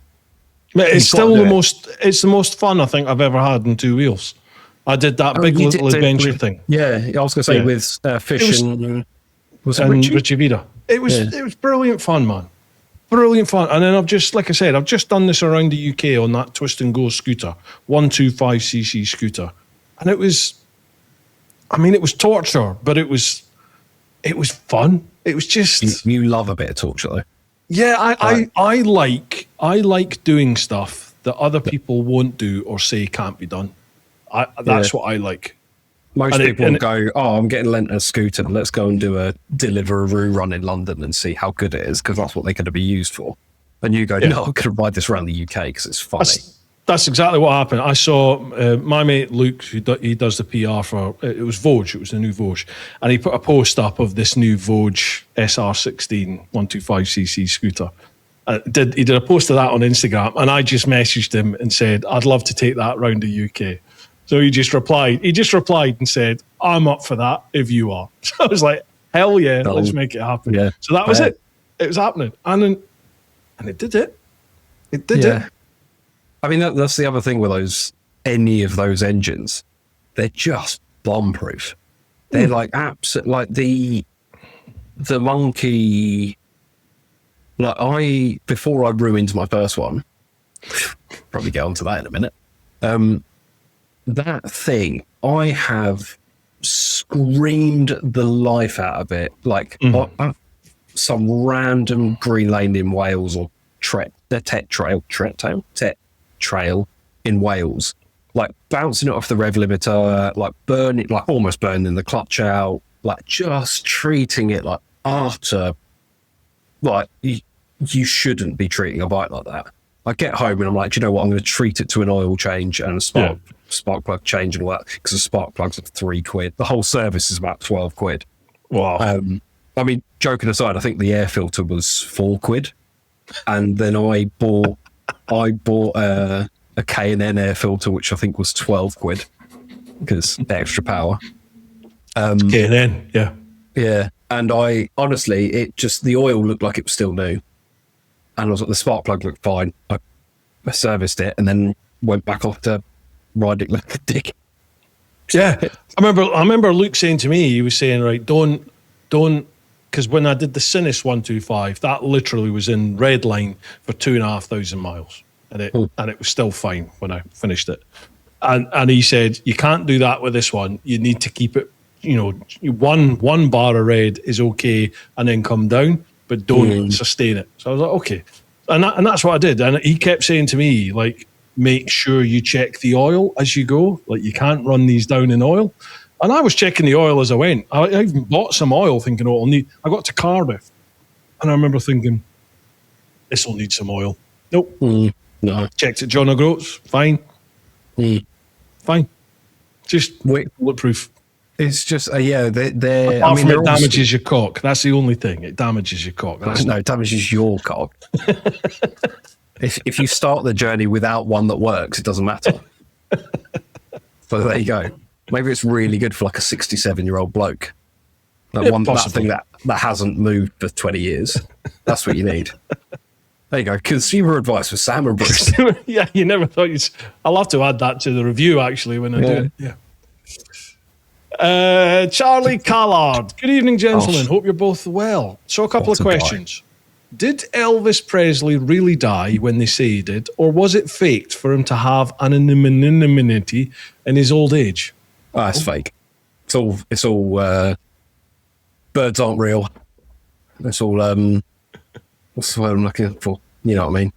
Speaker 2: It's still the most fun I think I've ever had in 2 wheels. I did that big little adventure thing.
Speaker 1: Yeah, I was going to say with Fish and
Speaker 2: Richie Vida. It was brilliant fun, man. Brilliant fun. And then I've just done this around the UK on that twist and go scooter, 125cc scooter. And it was torture, but it was fun. It was just...
Speaker 1: You love a bit of torture, though.
Speaker 2: Yeah, I like doing stuff that other people won't do or say can't be done. That's what I like.
Speaker 1: Most people go, "Oh, I'm getting lent a scooter. Let's go and do a Deliveroo run in London and see how good it is," because that's what they're going to be used for. And you go, "No, I'm going to ride this around the UK because it's funny."
Speaker 2: That's exactly what happened. I saw my mate Luke, he does the PR for, it was Vogue, it was the new Vogue, and he put a post up of this new Vogue SR16 125cc scooter. He did a post of that on Instagram, and I just messaged him and said, "I'd love to take that around the UK." So he just replied and said, "I'm up for that if you are." So I was like, hell yeah, let's make it happen. Yeah. So that was it. It was happening. And it did it. It did it.
Speaker 1: I mean, that's the other thing with any of those engines. They're just bomb-proof. They're like like the Monkey. Like before I ruined my first one, probably get onto that in a minute. That thing, I have screamed the life out of it. Like some random green lane in Wales or trail in Wales, like bouncing it off the rev limiter, like almost burning the clutch out, like just treating it like utter, like you shouldn't be treating a bike like that. I get home and I'm like, do you know what? I'm going to treat it to an oil change and a spark plug change and all that, because the spark plugs are £3. The whole service is about £12.
Speaker 2: Wow.
Speaker 1: I mean, joking aside, I think the air filter was £4, and then I bought a K&N air filter, which I think was £12 because extra power.
Speaker 2: K&N, yeah.
Speaker 1: Yeah. And I honestly, the oil looked like it was still new. And I was like, the spark plug looked fine. I serviced it and then went back off to riding like a dick.
Speaker 2: Yeah. I remember Luke saying to me, he was saying, right, don't, because when I did the Sinus 125, that literally was in red line for 2,500 miles. And it was still fine when I finished it. And he said, you can't do that with this one. You need to keep it, one bar of red is okay and then come down, but don't sustain it. So I was like, okay. And that's what I did. And he kept saying to me, like, make sure you check the oil as you go. Like, you can't run these down in oil. And I was checking the oil as I went. I even bought some oil thinking, I got to Cardiff. And I remember thinking, this will need some oil. Nope.
Speaker 1: No.
Speaker 2: Checked at John O'Groats. Fine. Fine. Just bulletproof.
Speaker 1: It's just, they're.
Speaker 2: Apart from it damages your cock. That's the only thing. It damages your cock.
Speaker 1: It damages your cock. If you start the journey without one that works, it doesn't matter. So there you go. Maybe it's really good for like a 67-year-old bloke. That thing that hasn't moved for 20 years. That's what you need. There you go. Consumer advice with Sam and Bruce.
Speaker 2: Yeah, you never thought you'd. I'll have to add that to the review actually when I do it. Yeah. Charlie Callard. Good evening, gentlemen. Hope you're both well. So a couple of questions. Did Elvis Presley really die when they say he did, or was it faked for him to have anonymity in his old age?
Speaker 1: Oh, it's fake. It's all birds aren't real. It's all what's the word I'm looking for? You know what I mean?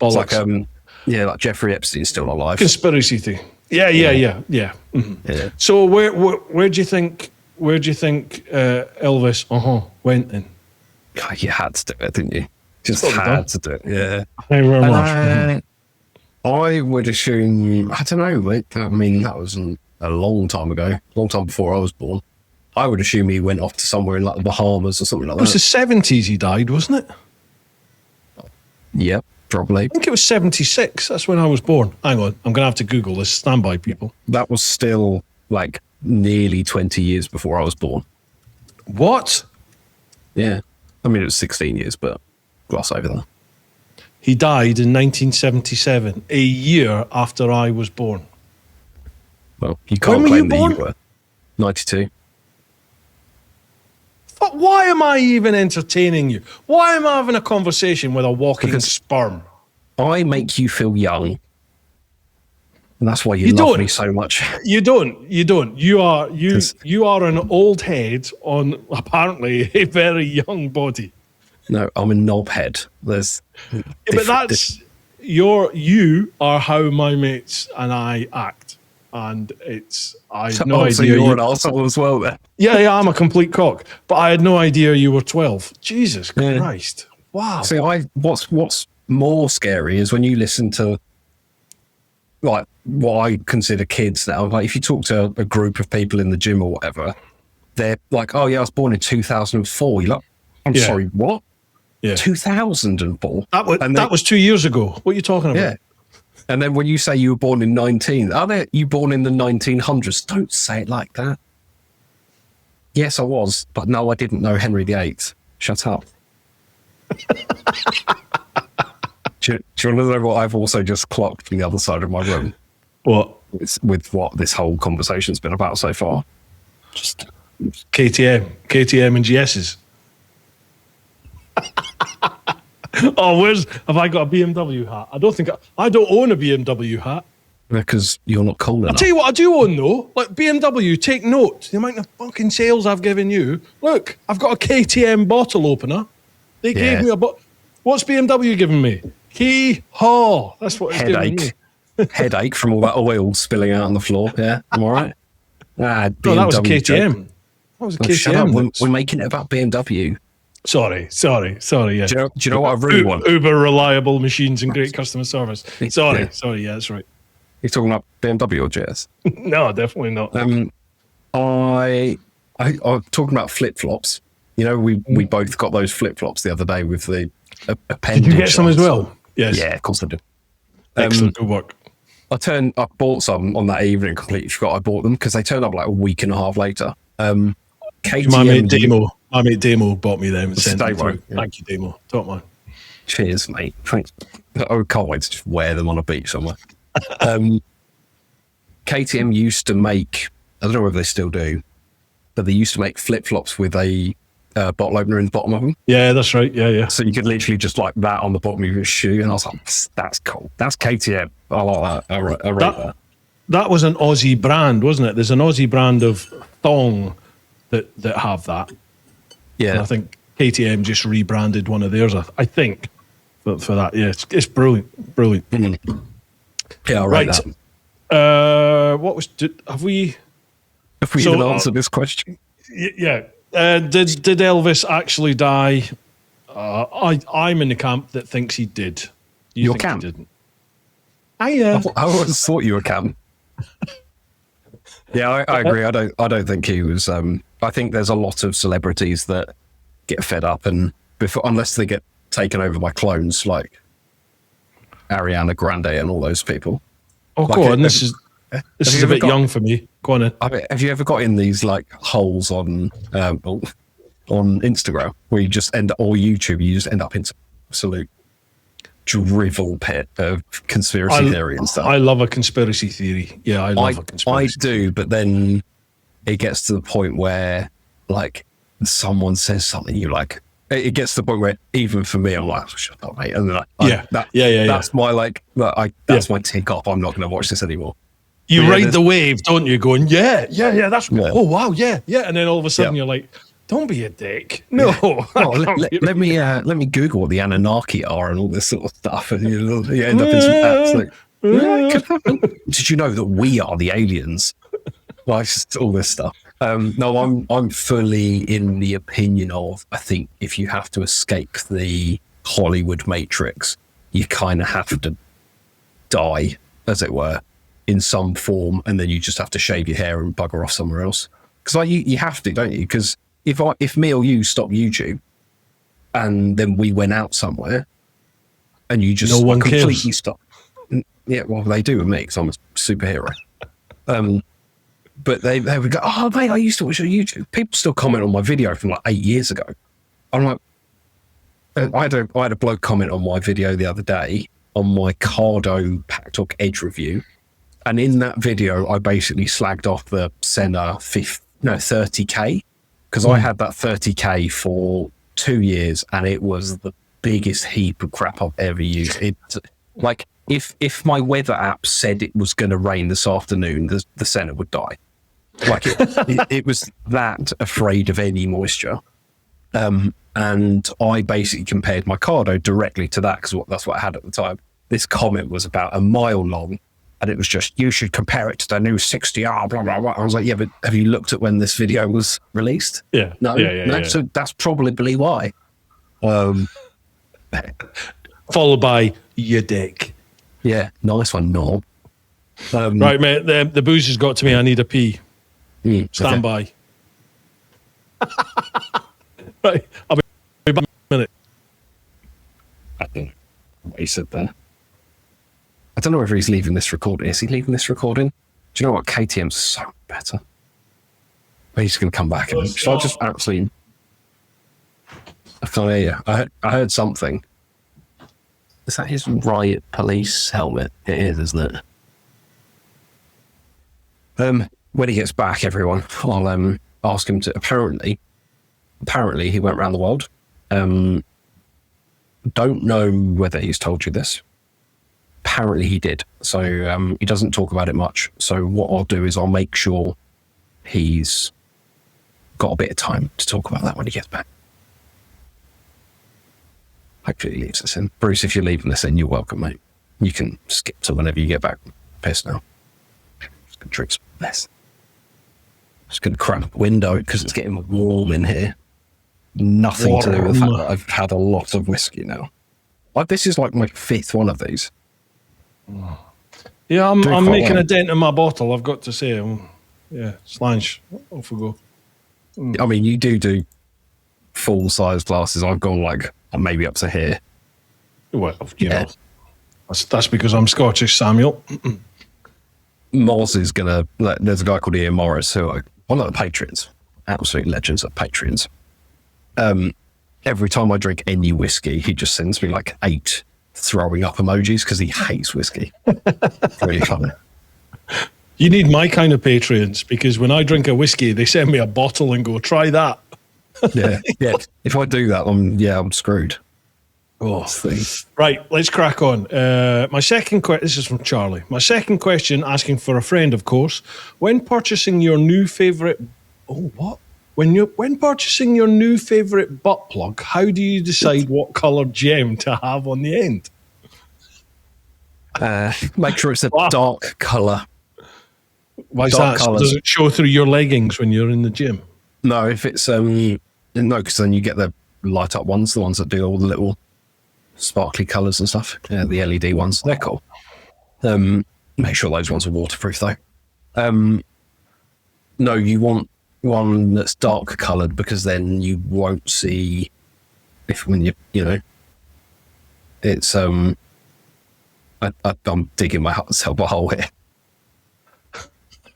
Speaker 2: Bollocks.
Speaker 1: It's like like Jeffrey Epstein's still alive.
Speaker 2: Conspiracy theory. Yeah. Mm-hmm. Yeah. So where do you think Elvis went then?
Speaker 1: God, you had to do it, didn't you? Just had to do it. Yeah. I would assume, I don't know. I mean, that was a long time ago, long time before I was born. I would assume he went off to somewhere in like the Bahamas or something like that.
Speaker 2: It was the 70s he died, wasn't it?
Speaker 1: Yep, probably.
Speaker 2: I think it was 76. That's when I was born. Hang on, I'm going to have to Google this. Stand by, people.
Speaker 1: That was still like nearly 20 years before I was born.
Speaker 2: What?
Speaker 1: Yeah. I mean, it was 16 years, but gloss over that.
Speaker 2: He died in 1977, a year after I was born.
Speaker 1: Well, you can't claim that you were. 92.
Speaker 2: But why am I even entertaining you? Why am I having a conversation with a walking sperm?
Speaker 1: I make you feel young. And that's why you love me so much.
Speaker 2: You don't. You are an old head on apparently a very young body.
Speaker 1: No, I'm a knobhead. There's,
Speaker 2: but that's you are how my mates and I act, and I had no
Speaker 1: so
Speaker 2: idea
Speaker 1: you're an arsehole as well. Then.
Speaker 2: Yeah, I'm a complete cock, but I had no idea you were 12. Jesus Christ! Wow.
Speaker 1: See, what's more scary is when you listen to like what I consider kids now. Like if you talk to a group of people in the gym or whatever, they're like, "Oh yeah, I was born in 2004." You're like, "I'm sorry, what?"
Speaker 2: Yeah.
Speaker 1: 2004.
Speaker 2: That was 2 years ago. What are you talking about?
Speaker 1: Yeah. And then when you say you were born in you born in the 1900s? Don't say it like that. Yes, I was, but no, I didn't know Henry VIII. Shut up. do you want to know what I've also just clocked from the other side of my room?
Speaker 2: What?
Speaker 1: With what this whole conversation's been about so far. Just
Speaker 2: KTM and GS's. Oh, have I got a BMW hat? I don't own a BMW hat.
Speaker 1: Because you're not cool enough.
Speaker 2: I'll tell you what I do own though. Like BMW, take note. The amount of fucking sales I've given you. Look, I've got a KTM bottle opener. They gave me what's BMW giving me? Hee-haw. That's what it's giving me.
Speaker 1: Headache from all that oil spilling out on the floor. Yeah, I'm all right.
Speaker 2: No, that was a KTM. Joke. That was a KTM.
Speaker 1: Shut up. We're making it about BMW.
Speaker 2: Sorry. Yeah.
Speaker 1: Do you know what I really want?
Speaker 2: Uber reliable machines and great customer service. Sorry. Yeah, that's right.
Speaker 1: You're talking about BMW or GS?
Speaker 2: No, definitely not.
Speaker 1: I'm talking about flip flops. You know, we both got those flip flops the other day with the appendage.
Speaker 2: Did you get some as well? Yes.
Speaker 1: Yeah, of course I did.
Speaker 2: Excellent. Good work.
Speaker 1: I bought some on that evening. Completely forgot I bought them because they turned up like a week and a half later. KTM,
Speaker 2: my mate Demo bought me them and sent them through.
Speaker 1: Yeah.
Speaker 2: Thank you, Demo. Top man.
Speaker 1: Cheers, mate. Thanks. I can't wait to just wear them on a beach somewhere. KTM used to make, I don't know whether they still do, but they used to make flip-flops with a bottle opener in the bottom of them.
Speaker 2: Yeah, that's right. Yeah.
Speaker 1: So you could literally just like that on the bottom of your shoe. And I was like, that's cool. That's KTM. I like that. I rate that.
Speaker 2: That was an Aussie brand, wasn't it? There's an Aussie brand of thong that have that.
Speaker 1: Yeah.
Speaker 2: And I think KTM just rebranded one of theirs, I think, for that. Yeah, it's brilliant. Brilliant.
Speaker 1: Mm-hmm. Yeah, I'll write that.
Speaker 2: Have we
Speaker 1: even answered this question?
Speaker 2: Yeah. Did Elvis actually die? I'm in the camp that thinks he did.
Speaker 1: Your camp?
Speaker 2: He didn't.
Speaker 1: I always thought you were camp. Yeah, I agree. I don't think he was. I think there's a lot of celebrities that get fed up, and unless they get taken over by clones like Ariana Grande and all those people.
Speaker 2: Oh, go on. This is a bit young for me. Go on in.
Speaker 1: Have you ever got in these like holes on Instagram where you just end up, or YouTube, you just end up in absolute drivel pit of conspiracy theory and stuff?
Speaker 2: I love a conspiracy theory. Yeah, I love a conspiracy
Speaker 1: I do, but then it gets to the point where like someone says something, you like, it gets to the point where even for me, I'm like, oh, shut up, mate. And then that's my that's my tick off. I'm not going to watch this anymore.
Speaker 2: You ride the wave, don't you? Going, that's oh wow, yeah. And then all of a sudden you're like, don't be a dick. No.
Speaker 1: Let me Google what the Anunnaki are and all this sort of stuff, and you end up in some absolute. Did you know that we are the aliens? Like all this stuff. No, I'm fully in the opinion of, I think if you have to escape the Hollywood matrix, you kind of have to die, as it were, in some form, and then you just have to shave your hair and bugger off somewhere else. Because you have to, don't you? Because if me or you stop YouTube, and then we went out somewhere, and you just completely stop. Yeah, well, they do with me because I'm a superhero. But they would go, oh, mate, I used to watch your YouTube. People still comment on my video from like 8 years ago. I'm like, I had a bloke comment on my video the other day on my Cardo Packtalk Edge review. And in that video, I basically slagged off the Senna 30K, because I had that 30K for 2 years and it was the biggest heap of crap I've ever used. Like, if my weather app said it was going to rain this afternoon, the Senna would die. Like it was that afraid of any moisture. And And I basically compared my cardo directly to that because that's what I had at the time. This comment was about a mile long, and it was just, you should compare it to the new 60R, blah, blah, blah. I was like, yeah, but have you looked at when this video was released?
Speaker 2: Yeah.
Speaker 1: No. So that's probably why.
Speaker 2: Followed by your dick.
Speaker 1: Yeah, nice one, Knob.
Speaker 2: Right, mate, the booze has got to me. I need a pee. Stand by. Right, I'll be back in a minute.
Speaker 1: I don't know what he said there. I don't know whether he's leaving this recording. Is he leaving this recording? Do you know what? KTM's so better. But he's going to come back. Should I just absolutely... I can't hear you. I heard something. Is that his riot police helmet? It is, isn't it? When he gets back, everyone, I'll ask him to... Apparently, he went around the world. Don't know whether he's told you this. Apparently he did. So he doesn't talk about it much. So what I'll do is I'll make sure he's got a bit of time to talk about that when he gets back. Hopefully he leaves this in. Bruce, if you're leaving this in, you're welcome, mate. You can skip to whenever you get back. Piss now. Just going to drink some less. Just going to crack the window because it's getting warm in here. Nothing to do with the fact that I've had a lot of whiskey now. This is like my 5th one of these.
Speaker 2: Yeah, I'm making a dent in my bottle, I've got to say. Yeah, slange. Off we go.
Speaker 1: I mean, you do full-size glasses. I've gone like maybe up to here.
Speaker 2: Well, you know, that's because I'm Scottish, Samuel.
Speaker 1: Moz is going to... There's a guy called Ian Morris, who are one of the patrons. Absolute legends of patrons. Every time I drink any whiskey, he just sends me like 8 throwing up emojis because he hates whiskey. Really funny.
Speaker 2: You need my kind of patrons because when I drink a whiskey, they send me a bottle and go, try that.
Speaker 1: Yeah. If I do that, I'm screwed.
Speaker 2: Oh, right. Let's crack on. My second question. This is from Charlie. My second question, asking for a friend, of course. When purchasing your new favorite, When purchasing your new favorite butt plug, how do you decide what color gem to have on the end?
Speaker 1: Make sure it's a dark color.
Speaker 2: Why is that? So does it show through your leggings when you're in the gym?
Speaker 1: No, if it's no, because then you get the light up ones, the ones that do all the little sparkly colors and stuff. Yeah, the LED ones, they're cool. Make sure those ones are waterproof though. No, you want one that's dark colored because then you won't see when you know it's I'm digging myself a hole here.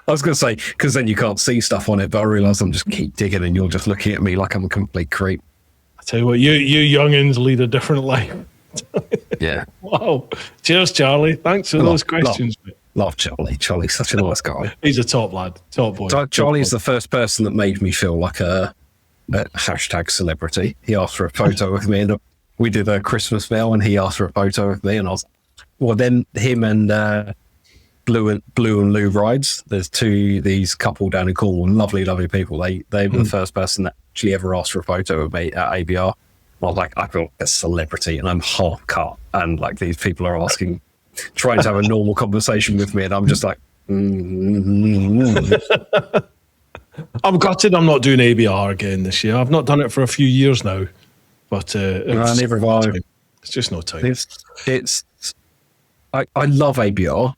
Speaker 1: I was going to say, because then you can't see stuff on it, but I realise I'm just keep digging and you're just looking at me like I'm a complete creep.
Speaker 2: I tell you what, you youngins lead a different life.
Speaker 1: Yeah.
Speaker 2: Wow. Cheers, Charlie. Thanks for those questions.
Speaker 1: Love Charlie. Charlie's such a nice guy.
Speaker 2: He's a top lad, top boy.
Speaker 1: Charlie is the first person that made me feel like a hashtag celebrity. He asked for a photo with me, and we did a Christmas meal, and he asked for a photo with me, and I was, well, then him and Blue and Lou Rides. There's these couple down in Cornwall, lovely people. They were the first person that actually ever asked for a photo of me at ABR. I was like, I feel like a celebrity, and I'm half cut, and like these people are asking. Trying to have a normal conversation with me, and I'm just like, I'm
Speaker 2: gutted I'm not doing ABR again this year. I've not done it for a few years now, but it's just no time.
Speaker 1: I love ABR,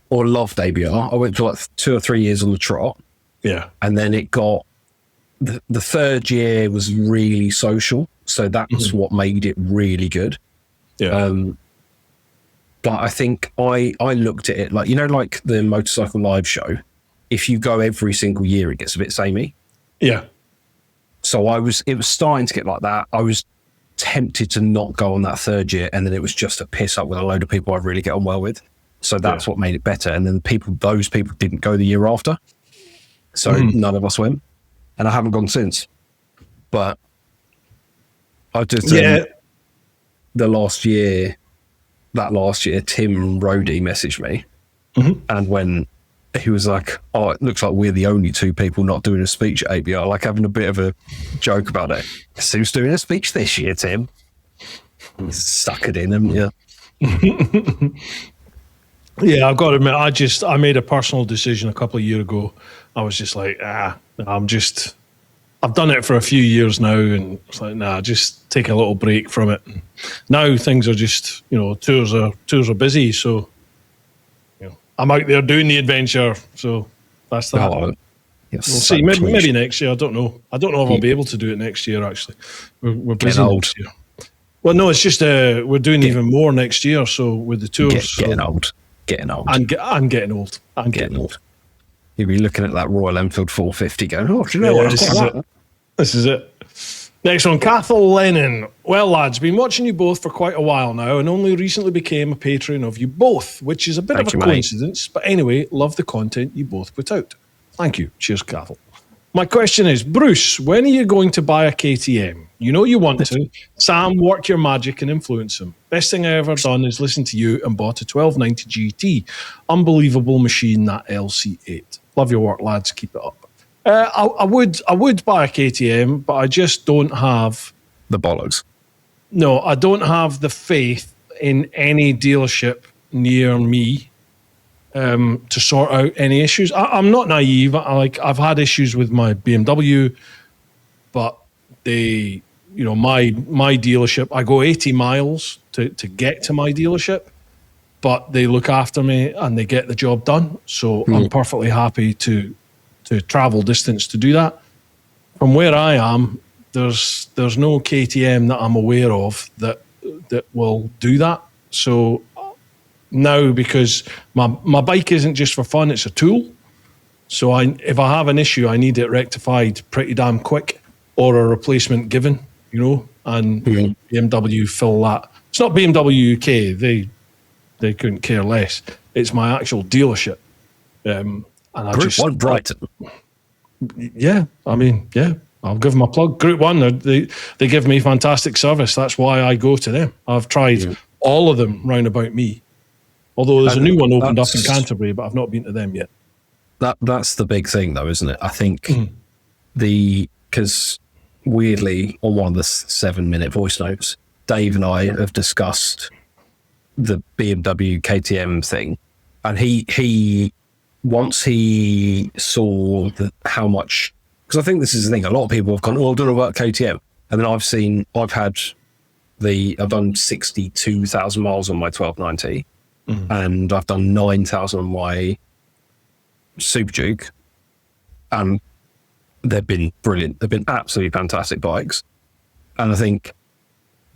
Speaker 1: or loved ABR. I went for like 2 or 3 years on the trot.
Speaker 2: Yeah.
Speaker 1: And then it got, the 3rd year was really social. So that's what made it really good.
Speaker 2: Yeah.
Speaker 1: But I think I looked at it like, like the Motorcycle Live show, if you go every single year, it gets a bit samey.
Speaker 2: Yeah.
Speaker 1: So it was starting to get like that. I was tempted to not go on that 3rd year, and then it was just a piss up with a load of people I really get on well with. So that's what made it better. And then those people didn't go the year after. So none of us went. And I haven't gone since. But I just, that last year, Tim Rodey messaged me and went, he was like, "Oh, it looks like we're the only two people not doing a speech at ABR," like having a bit of a joke about it. Who's doing a speech this year, Tim? Suck it in, haven't you?
Speaker 2: Yeah, I've got to admit, I made a personal decision a couple of years ago. I was just like, I've done it for a few years now, and it's like, just take a little break from it. And now things are just, tours are busy, so I'm out there doing the adventure. So that's that.
Speaker 1: Oh,
Speaker 2: we'll see. Maybe next year. I don't know if I'll be able to do it next year. Actually, we're busy next year. Well, no, it's just we're doing even more next year. So with the tours,
Speaker 1: getting old.
Speaker 2: I'm getting old. I'm getting old.
Speaker 1: You'll be looking at that Royal Enfield 450 going, oh, do you know what?
Speaker 2: This is it. Next one, Cathal Lennon. Well, lads, been watching you both for quite a while now and only recently became a patron of you both, which is a bit of a coincidence. But anyway, love the content you both put out. Thank you. Cheers, Cathal. My question is, Bruce, when are you going to buy a KTM? You know you want to. Sam, work your magic and influence him. Best thing I ever done is listen to you and bought a 1290 GT. Unbelievable machine, that LC8. Love your work, lads. Keep it up. I would buy a KTM, but I just don't have
Speaker 1: the bollocks.
Speaker 2: No, I don't have the faith in any dealership near me to sort out any issues. I'm not naive. I've had issues with my BMW, but my dealership, I go 80 miles to get to my dealership, but they look after me and they get the job done. So I'm perfectly happy to travel distance to do that. From where I am, there's no KTM that I'm aware of that will do that. So now, because my bike isn't just for fun, it's a tool. So if I have an issue, I need it rectified pretty damn quick or a replacement given, and BMW fill that. It's not BMW UK. They couldn't care less. It's my actual dealership. And I
Speaker 1: Group 1 Brighton.
Speaker 2: Yeah, I'll give them a plug. Group 1, they give me fantastic service. That's why I go to them. I've tried all of them round about me. Although there's a new one opened up in Canterbury, but I've not been to them yet.
Speaker 1: That's the big thing, though, isn't it? I think because weirdly, on one of the 7-minute voice notes, Dave and I have discussed the BMW KTM thing, and he once he saw how much, because I think this is the thing, a lot of people have gone, I don't know about KTM, and then I've done 62,000 miles on my 1290, and I've done 9,000 on my Super Duke, and they've been brilliant. They've been absolutely fantastic bikes. And I think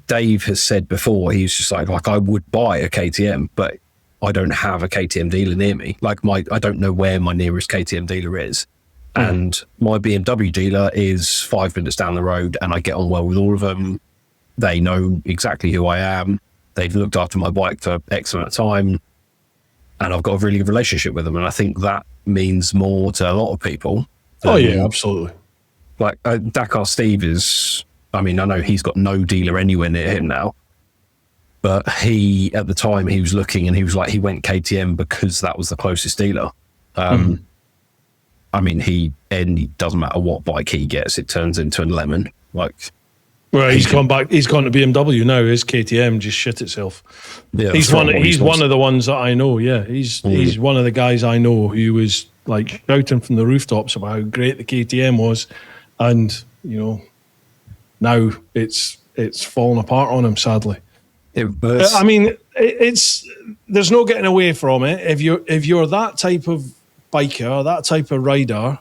Speaker 1: Dave has said before, he's just like I would buy a KTM, but I don't have a KTM dealer near me. I don't know where my nearest KTM dealer is. And my BMW dealer is 5 minutes down the road, and I get on well with all of them. They know exactly who I am. They've looked after my bike for X amount of time, and I've got a really good relationship with them. And I think that means more to a lot of people.
Speaker 2: Oh yeah, absolutely.
Speaker 1: Like Dakar Steve I know he's got no dealer anywhere near him now, but at the time he was looking, and he was like, he went KTM because that was the closest dealer. He doesn't matter what bike he gets, it turns into a lemon.
Speaker 2: He's gone back. He's gone to BMW now. His KTM just shit itself. Yeah, he's one of the ones that I know. Yeah, he's one of the guys I know who was like shouting from the rooftops about how great the KTM was, and now it's fallen apart on him, sadly. There's no getting away from it. If you're that type of biker, that type of rider,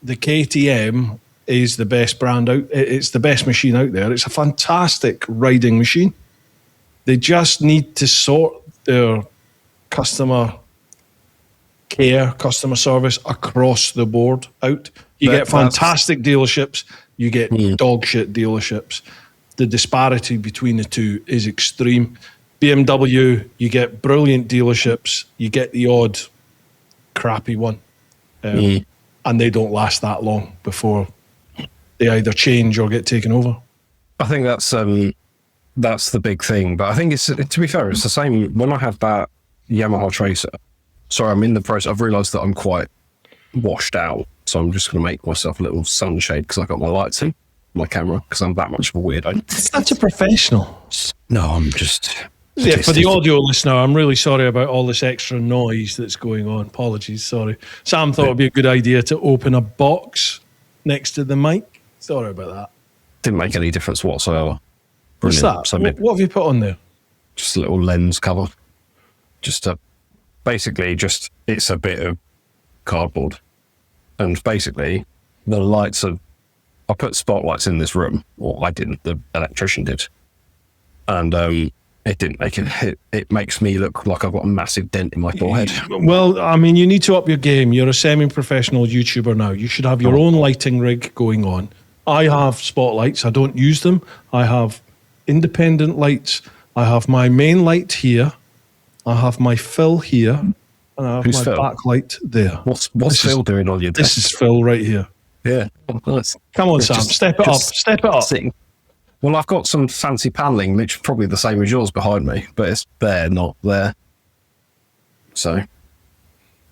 Speaker 2: the KTM is the best brand out. It's the best machine out there. It's a fantastic riding machine. They just need to sort their customer care, customer service across the board out. You get fantastic dealerships, you get dog shit dealerships. The disparity between the two is extreme. BMW, you get brilliant dealerships, you get the odd crappy one, and they don't last that long before they either change or get taken over.
Speaker 1: I think that's the big thing. But I think to be fair, it's the same. When I had that Yamaha Tracer, Sorry, I'm in the process. I've realised that I'm quite washed out, so I'm just going to make myself a little sunshade because I got my lights in my camera because I'm that much of a weirdo.
Speaker 2: Such a professional.
Speaker 1: No, I'm just.
Speaker 2: Yeah, for the audio listener, I'm really sorry about all this extra noise that's going on. Apologies, sorry. Sam thought it'd be a good idea to open a box next to the mic. Sorry about that.
Speaker 1: Didn't make any difference whatsoever.
Speaker 2: What's
Speaker 1: Brilliant.
Speaker 2: that?
Speaker 1: So
Speaker 2: What have you put on there?
Speaker 1: just a little lens cover. Basically, it's a bit of cardboard. And basically, the lights are. I put spotlights in this room, or I didn't, the electrician did. And it didn't make it. It makes me look like I've got a massive dent in my forehead.
Speaker 2: Well, I mean, you need to up your game. You're a semi-professional YouTuber now. You should have your own lighting rig going on. I have spotlights. I don't use them. I have independent lights. I have my main light here. I have my fill here. And I have
Speaker 1: Who's
Speaker 2: my
Speaker 1: Phil?
Speaker 2: backlight there.
Speaker 1: What's Phil doing on your desk?
Speaker 2: This is Phil right here.
Speaker 1: Yeah. Nice.
Speaker 2: Come on,
Speaker 1: It's
Speaker 2: Sam.
Speaker 1: just-
Speaker 2: Step it up.
Speaker 1: just
Speaker 2: Step it up.
Speaker 1: sitting. Well, I've got some fancy paneling, which is probably the same as yours behind me, but it's there, not there. So,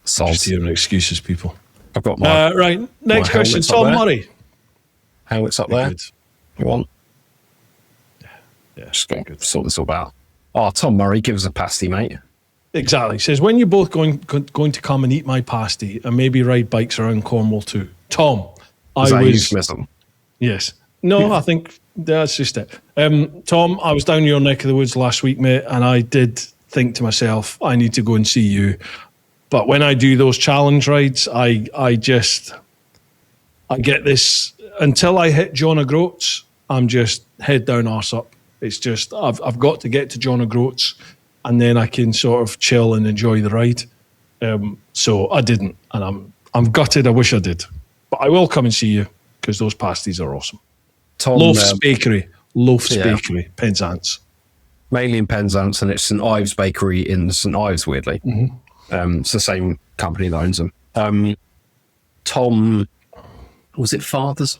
Speaker 2: Just
Speaker 1: sods.
Speaker 2: hearing excuses, people.
Speaker 1: I've got my
Speaker 2: Right. Next question.
Speaker 1: helmet's up
Speaker 2: Tom
Speaker 1: there.
Speaker 2: Murray.
Speaker 1: helmets up there.
Speaker 2: Good.
Speaker 1: You want?
Speaker 2: Yeah,
Speaker 1: Just got to sort this all out. Oh, Tom Murray, give us a pasty, mate.
Speaker 2: exactly. Says, when you're both going to come and eat my pasty and maybe ride bikes around Cornwall too. Tom,
Speaker 1: Is that
Speaker 2: I
Speaker 1: a
Speaker 2: was...
Speaker 1: euphemism?
Speaker 2: Yes. No, I think that's just it. Tom, I was down your neck of the woods last week, mate, and I did think to myself, I need to go and see you. But when I do those challenge rides, I get this, until I hit John O'Groats, I'm just head down, arse up. It's just, I've got to get to John O'Groats, and then I can sort of chill and enjoy the ride. So I didn't, and I'm gutted. I wish I did. But I will come and see you, because those pasties are awesome.
Speaker 1: Tom,
Speaker 2: Loaf's Bakery,
Speaker 1: yeah.
Speaker 2: Penzance.
Speaker 1: mainly in Penzance, and it's St Ives Bakery in St Ives, weirdly. It's the same company that owns them. Tom, was it Father's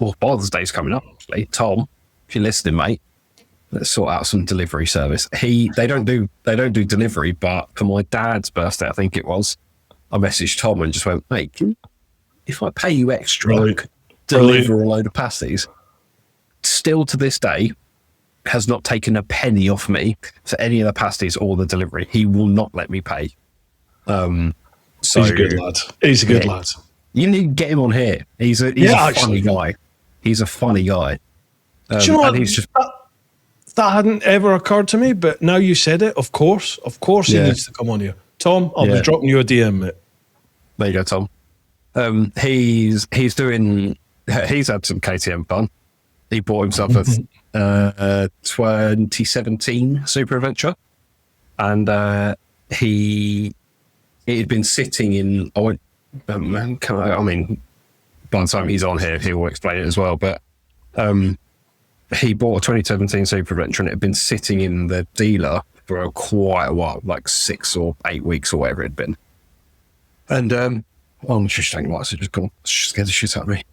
Speaker 1: Day's coming up, actually. Tom, if you're listening, mate, let's sort out some delivery service. They don't do delivery, but for my dad's birthday, I think it was, I messaged Tom and just went, mate, if I pay you extra,
Speaker 2: Brilliant.
Speaker 1: deliver a load of pasties. Still to this day, has not taken a penny off me for any of the pasties or the delivery. He will not let me pay. So
Speaker 2: He's a good lad. He's a good lad.
Speaker 1: You need to get him on here. He's a funny guy. He's a funny guy.
Speaker 2: Do you know what?
Speaker 1: And he's just
Speaker 2: That hadn't ever occurred to me, but now you said it, of course he
Speaker 1: Yeah.
Speaker 2: needs to come on here. Tom, I'll be
Speaker 1: Yeah.
Speaker 2: dropping you a DM, mate.
Speaker 1: there you go, Tom. He's had some KTM fun. He bought himself a 2017 Super Adventure, and it had been sitting in. I mean, by the time he's on here, he will explain it as well. But he bought a 2017 Super Adventure, and it had been sitting in the dealer for quite a while, like 6 or 8 weeks or whatever it had been. And I'm just saying, like, so just gone, scared the shit out of me.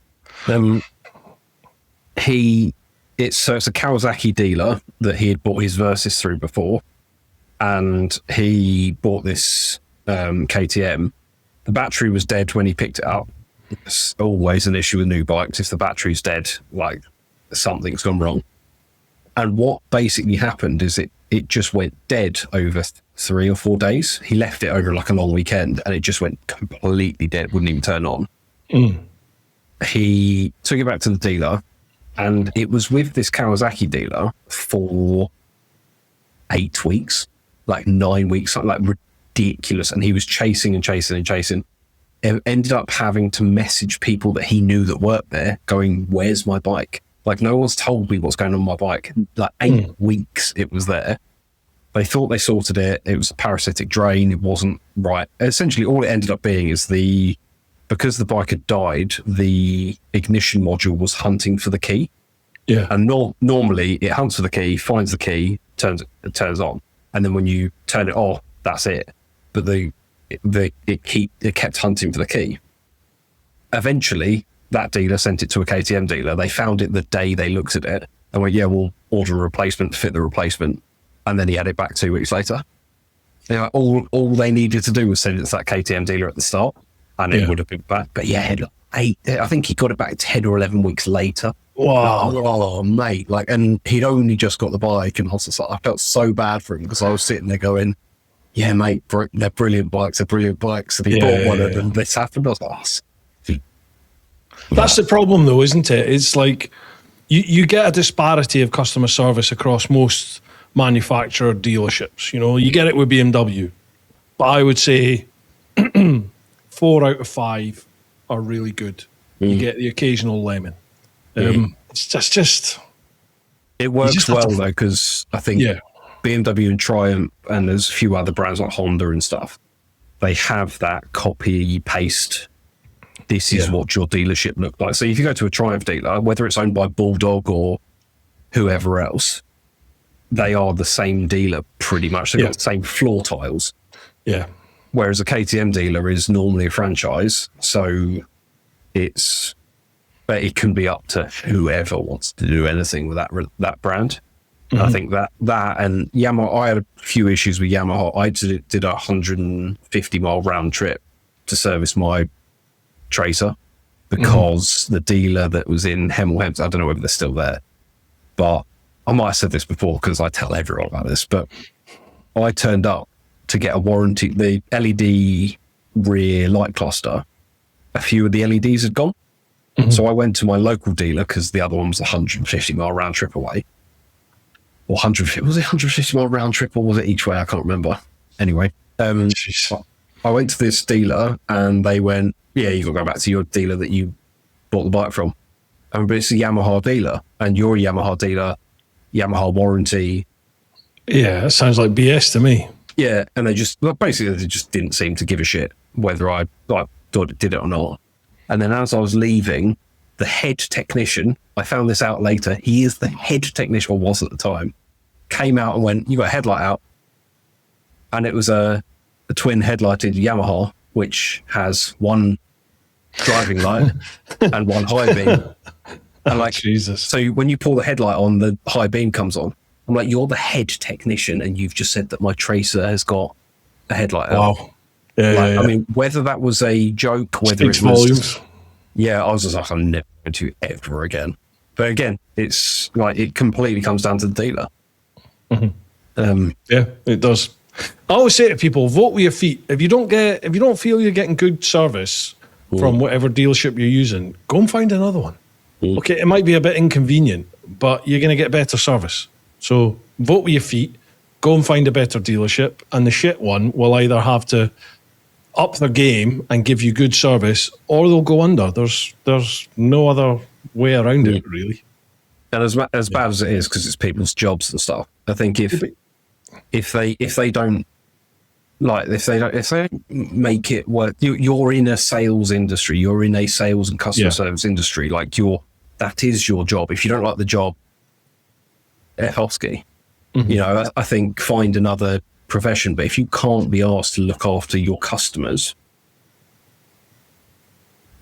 Speaker 1: It's a Kawasaki dealer that he had bought his Versys through before, and he bought this KTM. The battery was dead when he picked it up. It's always an issue with new bikes. If the battery's dead, like, something's gone wrong. And what basically happened is it just went dead over 3 or 4 days. He left it over like a long weekend, and it just went completely dead, wouldn't even turn on. He took it back to the dealer, and it was with this Kawasaki dealer for 8 weeks, like 9 weeks, something like ridiculous. And he was chasing and chasing and chasing. It ended up having to message people that he knew that worked there, going, "Where's my bike?" Like, no one's told me what's going on with my bike. Like 8 weeks it was there. They thought they sorted it. It was a parasitic drain. It wasn't right. Essentially, all it ended up being is because the bike had died, the ignition module was hunting for the key.
Speaker 2: Yeah.
Speaker 1: And normally it hunts for the key, finds the key, turns on. And then when you turn it off, that's it. But it kept hunting for the key. Eventually, that dealer sent it to a KTM dealer. They found it the day they looked at it and went, "Yeah, we'll order a replacement, fit the replacement." And then he had it back 2 weeks later. all they needed to do was send it to that KTM dealer at the start, and it would have been back. But yeah, I think he got it back 10 or 11 weeks later.
Speaker 2: Wow.
Speaker 1: Oh, mate. And he'd only just got the bike, and I was just like, I felt so bad for him because I was sitting there going, yeah, mate, they're brilliant bikes. They're brilliant bikes. And he bought one, and this happened. I was like,
Speaker 2: That's the problem, though, isn't it? It's like you get a disparity of customer service across most manufacturer dealerships. You get it with BMW, but I would say 4 out of 5 are really good. You get the occasional lemon. It's just
Speaker 1: it works well though, because I think BMW and Triumph, and there's a few other brands like Honda and stuff, they have that copy paste. This is what your dealership looked like. So if you go to a Triumph dealer, whether it's owned by Bulldog or whoever else, they are the same dealer pretty much. They've got the same floor tiles.
Speaker 2: Yeah.
Speaker 1: Whereas a KTM dealer is normally a franchise, so it can be up to whoever wants to do anything with that brand. I think that and Yamaha, I had a few issues with Yamaha. I did a 150-mile round trip to service my Tracer because the dealer that was in Hemel Hempstead, I don't know whether they're still there, but I might have said this before because I tell everyone about this, but I turned up to get a warranty. The LED rear light cluster, a few of the LEDs had gone. So I went to my local dealer because the other one was a 150-mile round trip away. Or 150, was it 150-mile round trip or was it each way? I can't remember. Anyway, I went to this dealer and they went, yeah, you got to go back to your dealer that you bought the bike from. But it's a Yamaha dealer and you're a Yamaha dealer, Yamaha warranty.
Speaker 2: Yeah, that sounds like BS to me.
Speaker 1: Yeah, and they just didn't seem to give a shit whether I thought it did it or not. And then as I was leaving, the head technician, I found this out later, he is the head technician, or was at the time, came out and went, you got a headlight out. And it was a twin headlighted Yamaha, which has one driving light and one high beam. And
Speaker 2: Jesus.
Speaker 1: So when you pull the headlight on, the high beam comes on. I'm like, you're the head technician and you've just said that my Tracer has got a headlight out.
Speaker 2: Wow. Yeah,
Speaker 1: I mean, whether that was a joke, whether
Speaker 2: Speaks
Speaker 1: it was
Speaker 2: volumes.
Speaker 1: Yeah, I was just like, I'm never going to ever again. But again, it's like it completely comes down to the dealer.
Speaker 2: Yeah, it does. I always say to people, vote with your feet. If you don't feel you're getting good service from whatever dealership you're using, go and find another one. Okay, it might be a bit inconvenient, but you're going to get better service. So vote with your feet. Go and find a better dealership, and the shit one will either have to up their game and give you good service, or they'll go under. There's no other way around it, really.
Speaker 1: And as bad as it is, because it's people's jobs and stuff, I think if they don't make it work, you're in a sales industry, you're in a sales and customer service industry, that is your job. If you don't like the job, Elsie, I think find another profession. But if you can't be asked to look after your customers,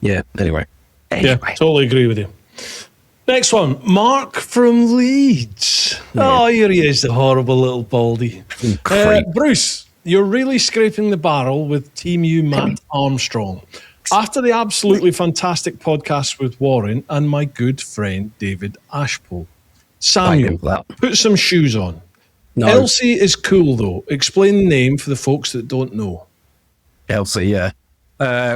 Speaker 1: anyway.
Speaker 2: Yeah, totally agree with you. Next one, Mark from Leeds. Oh, here he is, the horrible little baldy. Bruce, you're really scraping the barrel with Team U Matt Armstrong. After the absolutely fantastic podcast with Warren and my good friend David Ashpole. Samuel, put some shoes on. No. Elsie is cool, though. Explain the name for the folks that don't know.
Speaker 1: Elsie, yeah.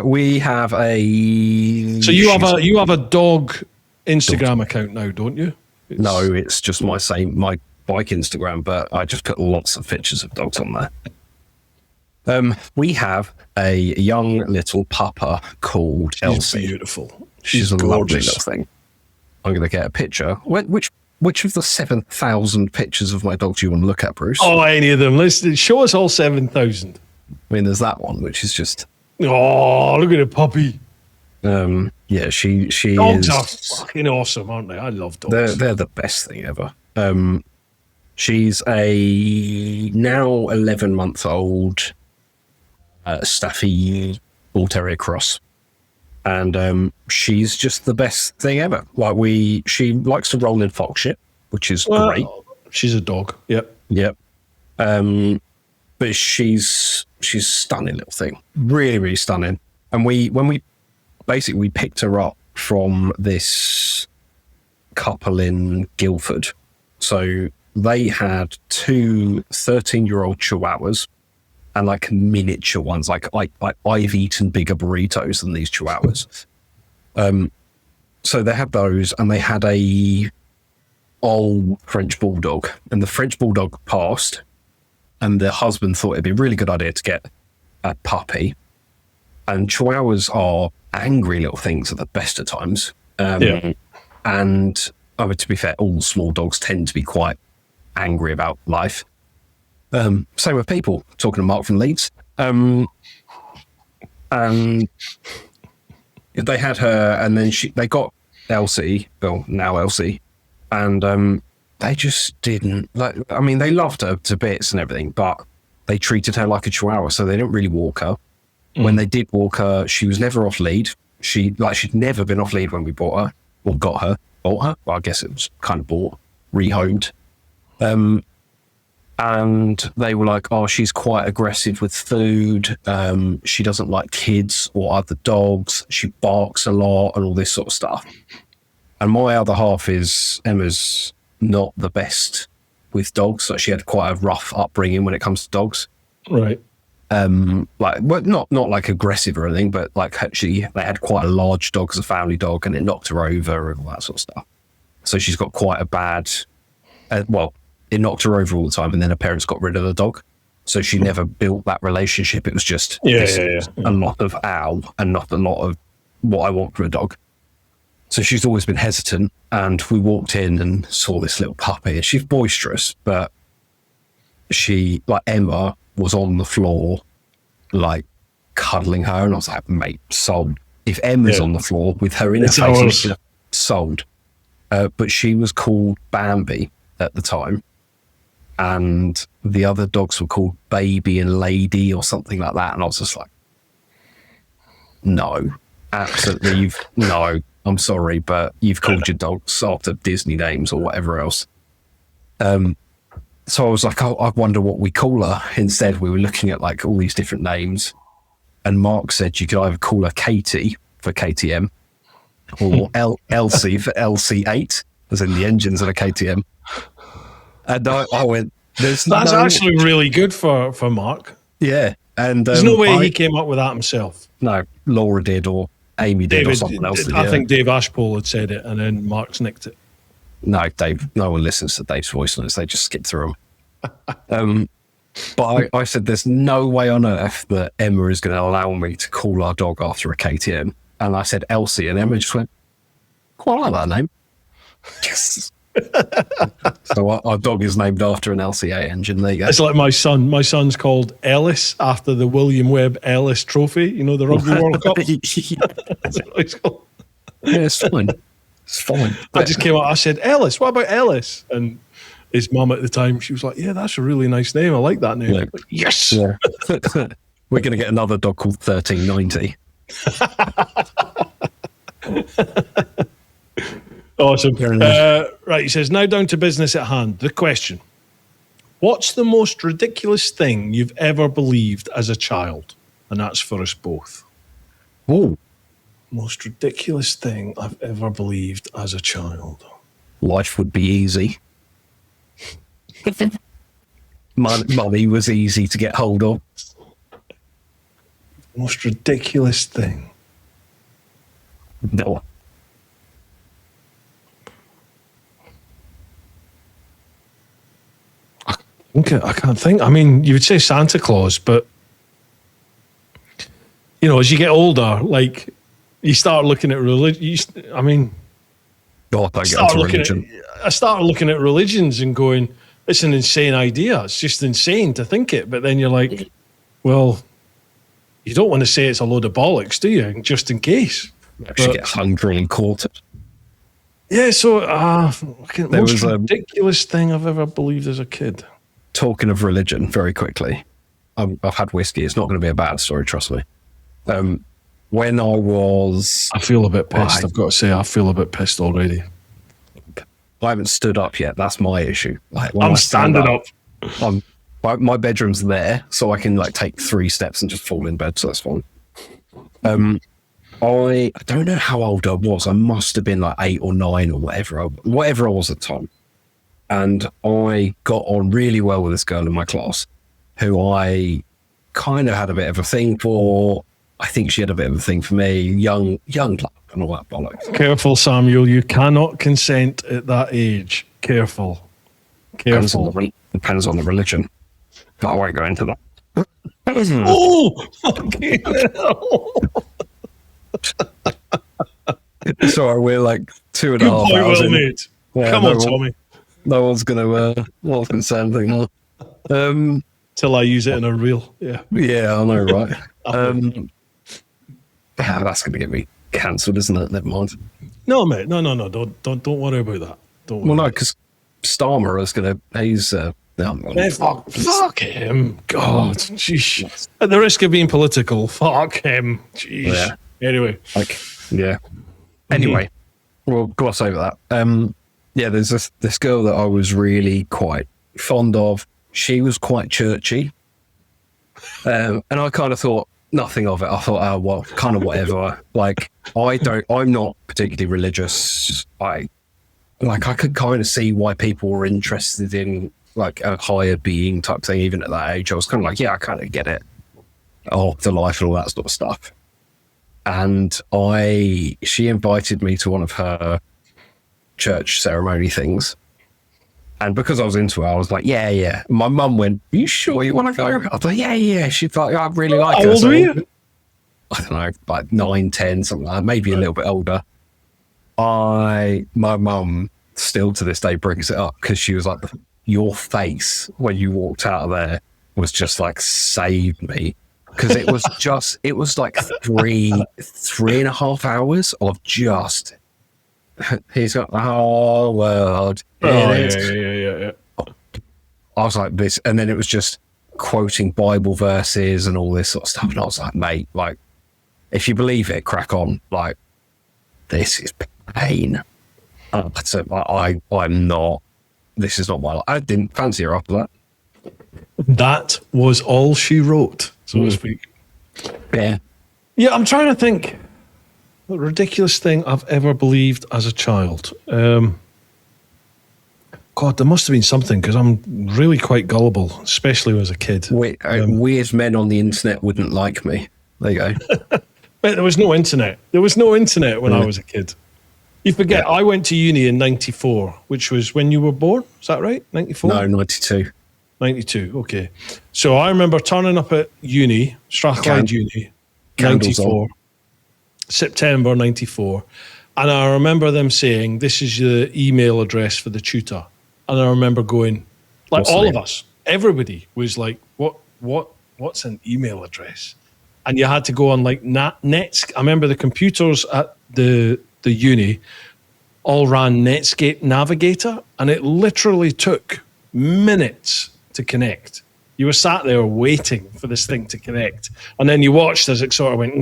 Speaker 1: We have a...
Speaker 2: So you have a dog Instagram account now, don't you?
Speaker 1: No, it's just my bike Instagram, but I just put lots of pictures of dogs on there. We have a young little pupper called Elsie.
Speaker 2: She's beautiful.
Speaker 1: She's a lovely little thing. I'm going to get a picture. Which of the 7,000 pictures of my dog do you want to look at, Bruce?
Speaker 2: Oh, any of them. Let's show us all 7,000.
Speaker 1: I mean, there's that one, which is just...
Speaker 2: Oh, look at the puppy.
Speaker 1: Yeah, she
Speaker 2: dogs
Speaker 1: is...
Speaker 2: are fucking awesome, aren't they? I love dogs.
Speaker 1: They're the best thing ever. She's a now 11-month-old Staffy Bull Terrier Cross. And she's just the best thing ever. She likes to roll in fox shit, which is great.
Speaker 2: She's a dog. Yep.
Speaker 1: But but she's a stunning little thing, really, really stunning. And when we picked her up from this couple in Guildford. So they had 2 13-year-old chihuahuas and like miniature ones. Like I've eaten bigger burritos than these chihuahuas. So they had those, and they had a old French bulldog, and the French bulldog passed, and the husband thought it'd be a really good idea to get a puppy. And chihuahuas are angry little things at the best of times. And to be fair, all small dogs tend to be quite angry about life. Same with people, talking to Mark from Leeds. And they had her, and then they got Elsie, well, now Elsie, and they just didn't, like, I mean, they loved her to bits and everything, but they treated her like a chihuahua, so they didn't really walk her. When they did walk her, she was never off lead. She'd never been off lead when we bought her, or bought her. Well, I guess it was kind of bought, rehomed. And they were like, oh, she's quite aggressive with food. She doesn't like kids or other dogs. She barks a lot and all this sort of stuff. And my other half is, Emma's not the best with dogs. So she had quite a rough upbringing when it comes to dogs.
Speaker 2: Right.
Speaker 1: Not like aggressive or anything, but like actually they had quite a large dog as a family dog, and it knocked her over and all that sort of stuff. So she's got quite a bad, it knocked her over all the time, and then her parents got rid of the dog. So she never built that relationship. It was just a lot of ow and not a lot of what I want from a dog. So she's always been hesitant, and we walked in and saw this little puppy. She's boisterous, but she, like Emma, was on the floor, like cuddling her, and I was like, mate, sold. If Emma's on the floor with her in her face, sold. But she was called Bambi at the time, and the other dogs were called Baby and Lady or something like that, and I was just like, no, absolutely, no, I'm sorry, but you've called your dogs after Disney names or whatever else. So I was like, oh, I wonder what we call her. Instead, we were looking at like all these different names, and Mark said you could either call her Katie for KTM or Elsie for LC8, as in the engines of a KTM. And I went, that's
Speaker 2: actually really good for Mark.
Speaker 1: Yeah. And
Speaker 2: there's no way he came up with that himself.
Speaker 1: No, Laura did, or Amy did, or someone else did.
Speaker 2: I think Dave Ashpole had said it, and then Mark's nicked it.
Speaker 1: No, Dave, no one listens to Dave's voice notes. They just skip through them. But I said, there's no way on earth that Emma is going to allow me to call our dog after a KTM. And I said, Elsie, and Emma just went, quite like that name. Yes. So our dog is named after an LCA engine. There you go.
Speaker 2: It's like my son. My son's called Ellis after the William Webb Ellis Trophy. You know, the Rugby World Cup. That's what he's called.
Speaker 1: Yeah, it's fine. It's fine.
Speaker 2: I just came out. I said, Ellis. What about Ellis? And his mum at the time, she was like, "Yeah, that's a really nice name. I like that name." Like, yes. Yeah.
Speaker 1: We're going to get another dog called 1390.
Speaker 2: Awesome. Right, he says, now down to business at hand. The question: what's the most ridiculous thing you've ever believed as a child? And that's for us both.
Speaker 1: Oh.
Speaker 2: Most ridiculous thing I've ever believed as a child.
Speaker 1: Life would be easy. Money was easy to get hold of.
Speaker 2: Most ridiculous thing.
Speaker 1: No.
Speaker 2: I can't think. I mean, you would say Santa Claus, but you know, as you get older, like you start looking at religion. I mean,
Speaker 1: God, I get into religion.
Speaker 2: I started looking at religions and going, "It's an insane idea. It's just insane to think it." But then you're like, "Well, you don't want to say it's a load of bollocks, do you? Just in case."
Speaker 1: Actually, get hungry and quartered.
Speaker 2: Yeah. So, most ridiculous thing I've ever believed as a kid.
Speaker 1: Talking of religion, very quickly, I've had whiskey. It's not going to be a bad story, trust me. When I
Speaker 2: feel a bit pissed. I've got to say, I feel a bit pissed already.
Speaker 1: I haven't stood up yet. That's my issue. Like,
Speaker 2: I'm standing up.
Speaker 1: my bedroom's there, so I can like take 3 steps and just fall in bed, so that's fine. I don't know how old I was. I must have been like 8 or 9 or whatever I was at the time. And I got on really well with this girl in my class, who I kind of had a bit of a thing for. I think she had a bit of a thing for me, young bloke and all that bollocks.
Speaker 2: Careful, Samuel. You cannot consent at that age. Careful.
Speaker 1: Depends on the religion. But I won't go into that.
Speaker 2: Oh, fucking hell.
Speaker 1: Sorry, we're like 2.5
Speaker 2: Good
Speaker 1: hours
Speaker 2: point, well
Speaker 1: in.
Speaker 2: made.
Speaker 1: Yeah,
Speaker 2: Come on, Tommy.
Speaker 1: No one's gonna say anything now.
Speaker 2: Till I use it in a reel. Yeah.
Speaker 1: Yeah, I know, right? That's gonna get me cancelled, isn't it? Never mind.
Speaker 2: No, mate. No. Don't worry about that. Don't worry.
Speaker 1: Well, no, because Starmer is gonna. He's.
Speaker 2: Fuck him. God. Jeez. At the risk of being political, fuck him. Jeez.
Speaker 1: Yeah.
Speaker 2: Anyway.
Speaker 1: Yeah. Anyway, we'll gloss over that. Yeah, there's this girl that I was really quite fond of. She was quite churchy. And I kind of thought nothing of it. I thought, oh, well, kind of whatever. Like, I'm not particularly religious. I could kind of see why people were interested in like a higher being type thing. Even at that age, I was kind of like, yeah, I kind of get it. Afterlife and all that sort of stuff. And she invited me to one of her church ceremony things. And because I was into it, I was like, yeah. My mum went, are you sure you want to go? I was like, yeah. She's like, I really like her.
Speaker 2: How old were you?
Speaker 1: I don't know, like 9, 10, something like that, maybe a little bit older. My mum still to this day brings it up because she was like, your face when you walked out of there was just like, saved me. Because it was like 3.5 hours of just, he's got the whole world.
Speaker 2: Yeah.
Speaker 1: I was like this, and then it was just quoting Bible verses and all this sort of stuff. And I was like, mate, like, if you believe it, crack on. Like, this is pain. So I'm not, this is not my life. I didn't fancy her after that.
Speaker 2: That was all she wrote, so to speak.
Speaker 1: Yeah.
Speaker 2: Yeah, I'm trying to think. The ridiculous thing I've ever believed as a child. God, there must have been something because I'm really quite gullible, especially as a kid.
Speaker 1: Weird men on the internet wouldn't like me. There you go.
Speaker 2: But there was no internet. There was no internet when I was a kid. You forget, I went to uni in 94, which was when you were born. Is that right? 94?
Speaker 1: No, 92.
Speaker 2: 92, okay. So I remember turning up at uni, Strathclyde Uni, 94, September 94. And I remember them saying, this is the email address for the tutor. And I remember going, like, what's all of us, everybody was like, what's an email address? And you had to go on like Netscape. I remember the computers at the uni all ran Netscape Navigator, and it literally took minutes to connect. You were sat there waiting for this thing to connect, and then you watched as it sort of went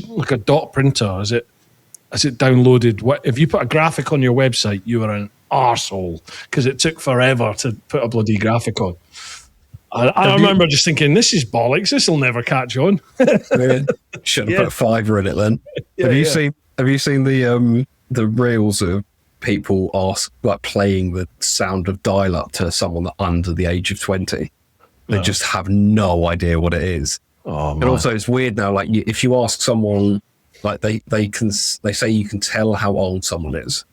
Speaker 2: like a dot printer as it downloaded. If you put a graphic on your website, you were an arsehole because it took forever to put a bloody graphic on. I remember just thinking, this is bollocks. This will never catch on.
Speaker 1: Should have put a fiver in it then. Have you seen the reels of people playing the sound of dial-up to someone that under the age of 20? They just have no idea what it is.
Speaker 2: Oh, man.
Speaker 1: And also, it's weird now. Like, if you ask someone, like they say you can tell how old someone is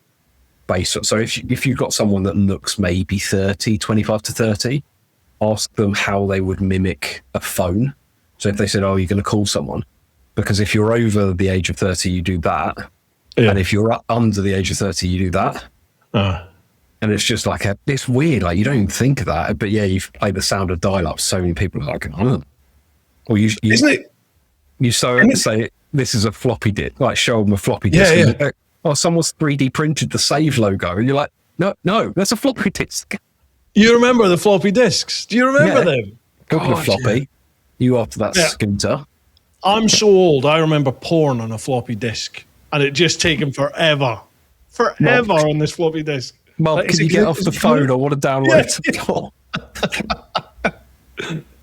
Speaker 1: based on. So if you've got someone that looks maybe 30, 25 to 30. Ask them how they would mimic a phone. So if they said, oh, you're going to call someone, because if you're over the age of 30, you do that. Yeah. And if you're under the age of 30, you do that. And it's just like, it's weird. Like, you don't even think of that. But yeah, you've played the sound of dial-up. So many people are like, oh. Or
Speaker 2: isn't it?
Speaker 1: You say, this is a floppy disk. Like, show them a floppy disk.
Speaker 2: Yeah.
Speaker 1: Like, oh, someone's 3D printed the save logo. And you're like, no, that's a floppy disk.
Speaker 2: You remember the floppy disks? Do you remember them?
Speaker 1: Talking of floppy, you after that scooter.
Speaker 2: I'm so old, I remember porn on a floppy disk, and it just taken forever on this floppy disk.
Speaker 1: Mum, can you get off the phone? I want to download it.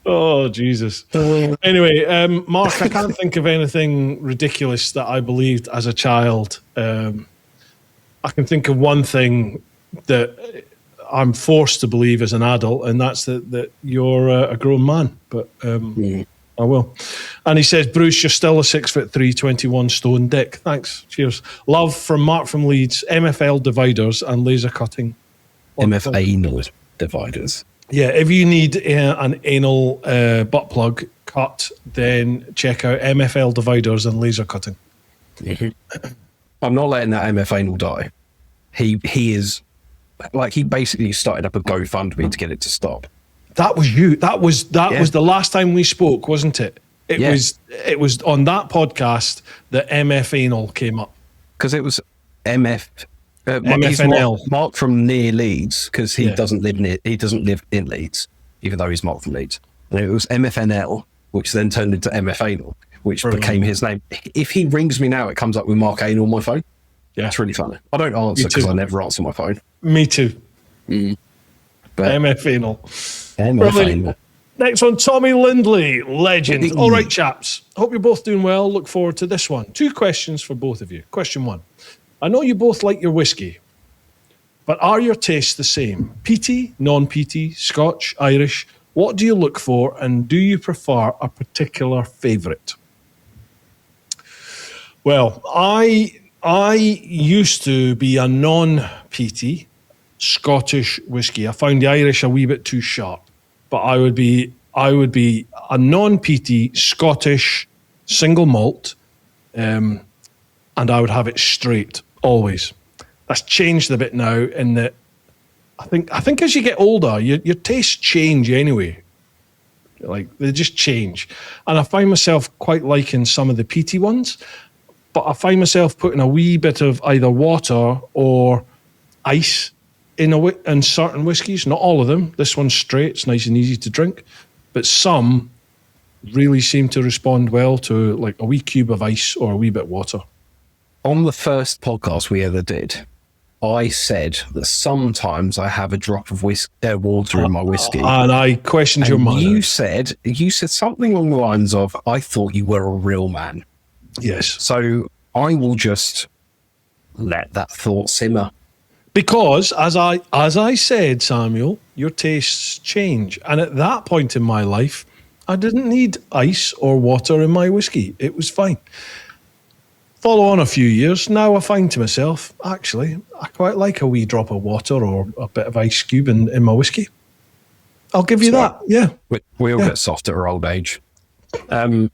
Speaker 2: Oh, Jesus. Anyway, Mark, I can't think of anything ridiculous that I believed as a child. I can think of one thing that I'm forced to believe as an adult, and that's that you're a grown man. But I will. And he says, Bruce, you're still a 6'3", 21 stone dick. Thanks. Cheers. Love from Mark from Leeds. MFL dividers and laser cutting.
Speaker 1: MF anal dividers.
Speaker 2: Yeah, if you need an anal butt plug cut, then check out MFL dividers and laser cutting.
Speaker 1: I'm not letting that MF anal die. He is like, he basically started up a GoFundMe to get it to stop.
Speaker 2: That was you. That was the last time we spoke, wasn't it? It was on that podcast that MF anal came up.
Speaker 1: Because it was MF.
Speaker 2: MFNL.
Speaker 1: Mark from near Leeds, because he doesn't live in Leeds, even though he's Mark from Leeds. And it was MFNL, which then turned into MF Anal, which became his name. If he rings me now, it comes up with Mark Anal on my phone. Yeah, it's really funny. I don't answer because I never answer my phone.
Speaker 2: Me too.
Speaker 1: But
Speaker 2: MF Anal.
Speaker 1: MF Anal.
Speaker 2: Next one, Tommy Lindley, legend. All right, chaps. Hope you're both doing well. Look forward to this one. 2 questions for both of you. Question 1. I know you both like your whiskey, but are your tastes the same? peaty, non-peaty, Scotch, Irish? What do you look for, and do you prefer a particular favourite? Well, I used to be a non-peaty Scottish whiskey. I found the Irish a wee bit too sharp, but I would be a non-peaty Scottish single malt, and I would have it straight. Always. That's changed a bit now in that I think as you get older, your tastes change anyway. Like, they just change. And I find myself quite liking some of the peaty ones, but I find myself putting a wee bit of either water or ice in certain whiskies. Not all of them. This one's straight. It's nice and easy to drink. But some really seem to respond well to like a wee cube of ice or a wee bit of water.
Speaker 1: On the first podcast we ever did, I said that sometimes I have a drop of water in my whiskey.
Speaker 2: And I questioned your mind.
Speaker 1: You said something along the lines of, I thought you were a real man.
Speaker 2: Yes.
Speaker 1: So I will just let that thought simmer.
Speaker 2: Because as I said, Samuel, your tastes change. And at that point in my life, I didn't need ice or water in my whiskey. It was fine. Follow on a few years, now I find to myself, actually, I quite like a wee drop of water or a bit of ice cube in my whiskey. I'll give you that, yeah.
Speaker 1: We all get soft at our old age. Hi,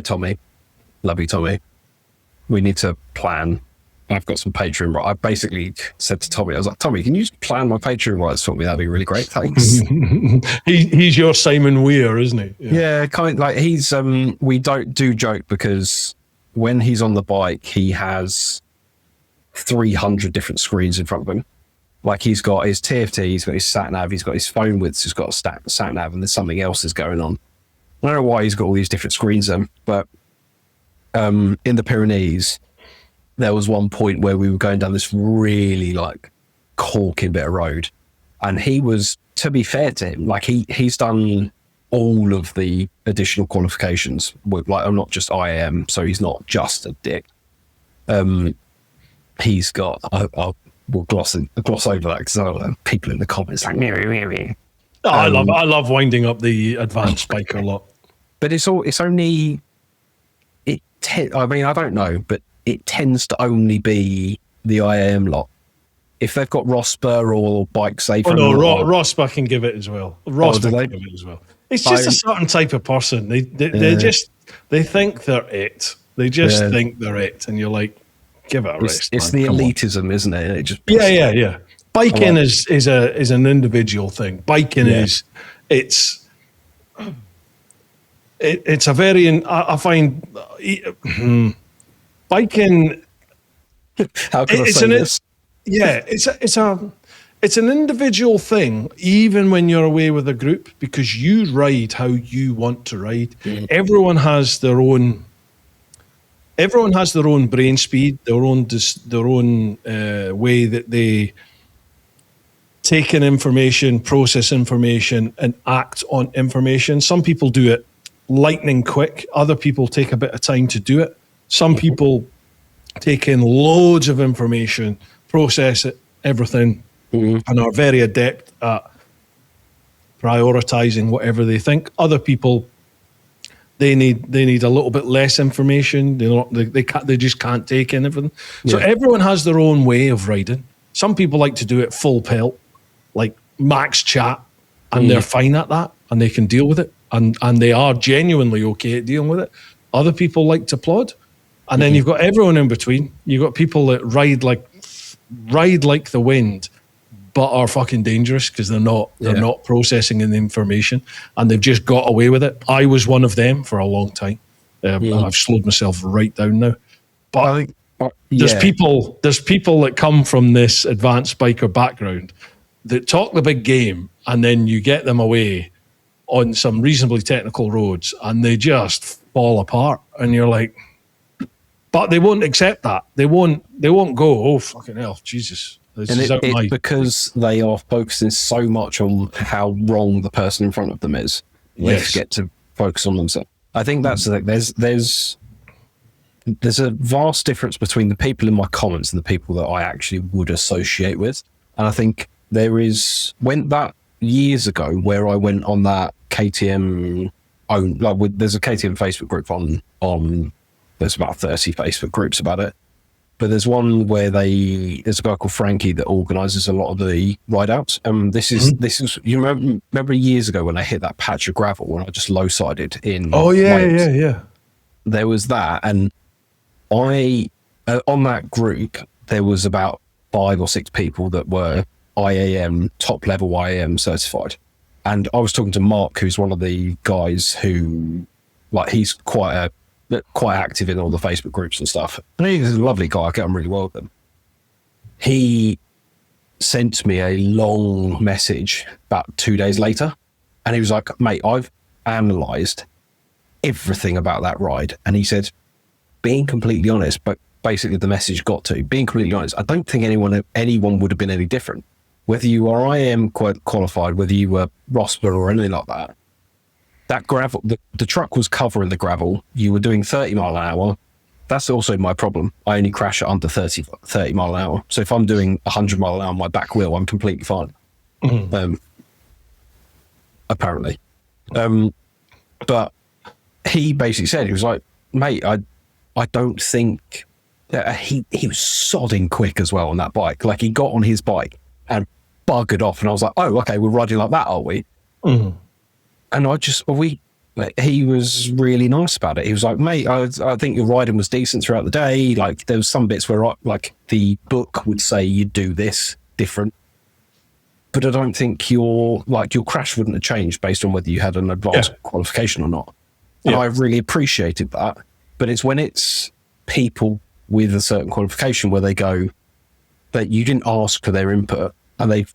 Speaker 1: Tommy. Love you, Tommy. We need to plan. I've got some Patreon rights. I basically said to Tommy, I was like, Tommy, can you just plan my Patreon rights for me? That'd be really great, thanks.
Speaker 2: He's your Simon Weir, isn't he?
Speaker 1: Yeah, kind of like he's, we don't do joke because when he's on the bike, he has 300 different screens in front of him. Like, he's got his TFT, he's got his sat nav, he's got his phone with, he's got a sat nav, and there's something else is going on. I don't know why he's got all these different screens then, but in the Pyrenees, there was one point where we were going down this really like corking bit of road, and he was, to be fair to him, like he's done all of the additional qualifications with, like, I'm not just IAM, so he's not just a dick. He's got, we'll gloss over that because people in the comments like,
Speaker 2: I love winding up the advanced biker lot.
Speaker 1: But I mean, I don't know, but it tends to only be the IAM lot. If they've got Rosper or Bike Safe.
Speaker 2: Oh no, Rosper can give it as well. Rosper can give it as well. It's just a certain type of person. They think they're it. They just think they're it, and you're like, give it a rest.
Speaker 1: It's the elitism, isn't it? It just
Speaker 2: yeah. Biking is an individual thing. Biking is it's a very, I find biking.
Speaker 1: How can I say this?
Speaker 2: Yeah, it's an individual thing, even when you're away with a group, because you ride how you want to ride. Everyone has their own brain speed, their own way that they take in information, process information, and act on information. Some people do it lightning quick. Other people take a bit of time to do it. Some people take in loads of information, process it, everything, and are very adept at prioritizing whatever they think. Other people, they need a little bit less information. They just can't take in everything. So everyone has their own way of riding. Some people like to do it full pelt, like max chat, and they're fine at that, and they can deal with it, and they are genuinely okay at dealing with it. Other people like to plod, and then you've got everyone in between. You've got people that ride like the wind, but are fucking dangerous because they're not processing in the information, and they've just got away with it. I was one of them for a long time. I've slowed myself right down now. But I think there's people that come from this advanced biker background that talk the big game, and then you get them away on some reasonably technical roads, and they just fall apart. And you're like, but they won't accept that. They won't go, oh fucking hell, Jesus.
Speaker 1: It's because they are focusing so much on how wrong the person in front of them is. They forget to focus on themselves. I think that's the thing. There's a vast difference between the people in my comments and the people that I actually would associate with. And I think there's that years ago where I went on that KTM there's a KTM Facebook group on there's about 30 Facebook groups about it. But there's one where there's a guy called Frankie that organises a lot of the ride outs. This is you remember years ago when I hit that patch of gravel when I just low sided in.
Speaker 2: Oh yeah.
Speaker 1: There was that, and I on that group there was about 5 or 6 people that were IAM, top level IAM certified. And I was talking to Mark, who's one of the guys who, like, he's quite active in all the Facebook groups and stuff. And he's a lovely guy. I get on really well with him. He sent me a long message about 2 days later. And he was like, mate, I've analysed everything about that ride. And he said, being completely honest, but basically the message got to, being completely honest, I don't think anyone would have been any different. Whether you are IAM qualified, whether you were Rosper or anything like that, that gravel, the truck was covering the gravel. You were doing 30 mile an hour. That's also my problem. I only crash at under 30 mile an hour. So if I'm doing 100 mile an hour on my back wheel, I'm completely fine. Apparently. But he basically said, he was like, mate, I don't think he was sodding quick as well on that bike. Like, he got on his bike and buggered off, and I was like, oh, okay, we're riding like that, are we? And he was really nice about it. He was like, mate, I think your riding was decent throughout the day. Like, there was some bits where like the book would say you'd do this different, but I don't think your crash wouldn't have changed based on whether you had an advanced qualification or not. And I really appreciated that. But it's when it's people with a certain qualification where they go that you didn't ask for their input and they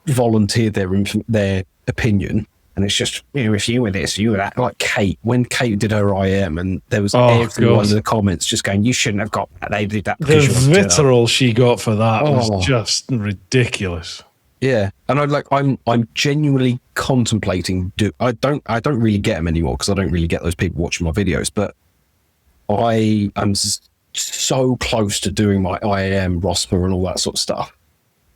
Speaker 1: volunteered their opinion, and it's just, if you were this, you were that. Like Kate, when Kate did her IM, and there was everyone in the comments just going, you shouldn't have got that. They did that.
Speaker 2: The vitriol she got for that was just ridiculous.
Speaker 1: Yeah, and I'm genuinely contemplating. I don't really get them anymore because I don't really get those people watching my videos, but I am so close to doing my IAM, Rosper, and all that sort of stuff,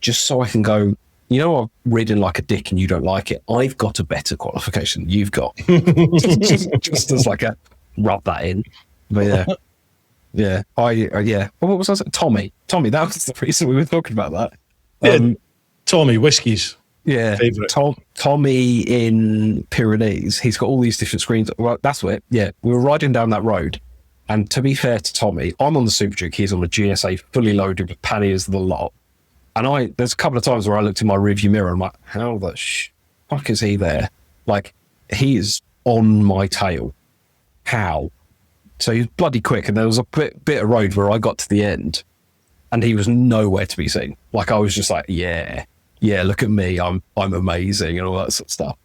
Speaker 1: just so I can go, I've ridden like a dick and you don't like it. I've got a better qualification than you've got. just as like a rub that in. But yeah. Well, what was I saying? Tommy, that was the reason we were talking about that.
Speaker 2: Tommy, whiskies.
Speaker 1: Yeah.
Speaker 2: Favorite.
Speaker 1: Tommy in Pyrenees, he's got all these different screens. Well, that's it. Yeah. We were riding down that road. And to be fair to Tommy, I'm on the Super Duke, he's on the GSA, fully loaded with panniers the lot. And there's a couple of times where I looked in my rearview mirror and I'm like, how the fuck is he there? Like, he is on my tail. How? So he's bloody quick. And there was a bit of road where I got to the end and he was nowhere to be seen. Like, I was just like, yeah, look at me. I'm amazing and all that sort of stuff.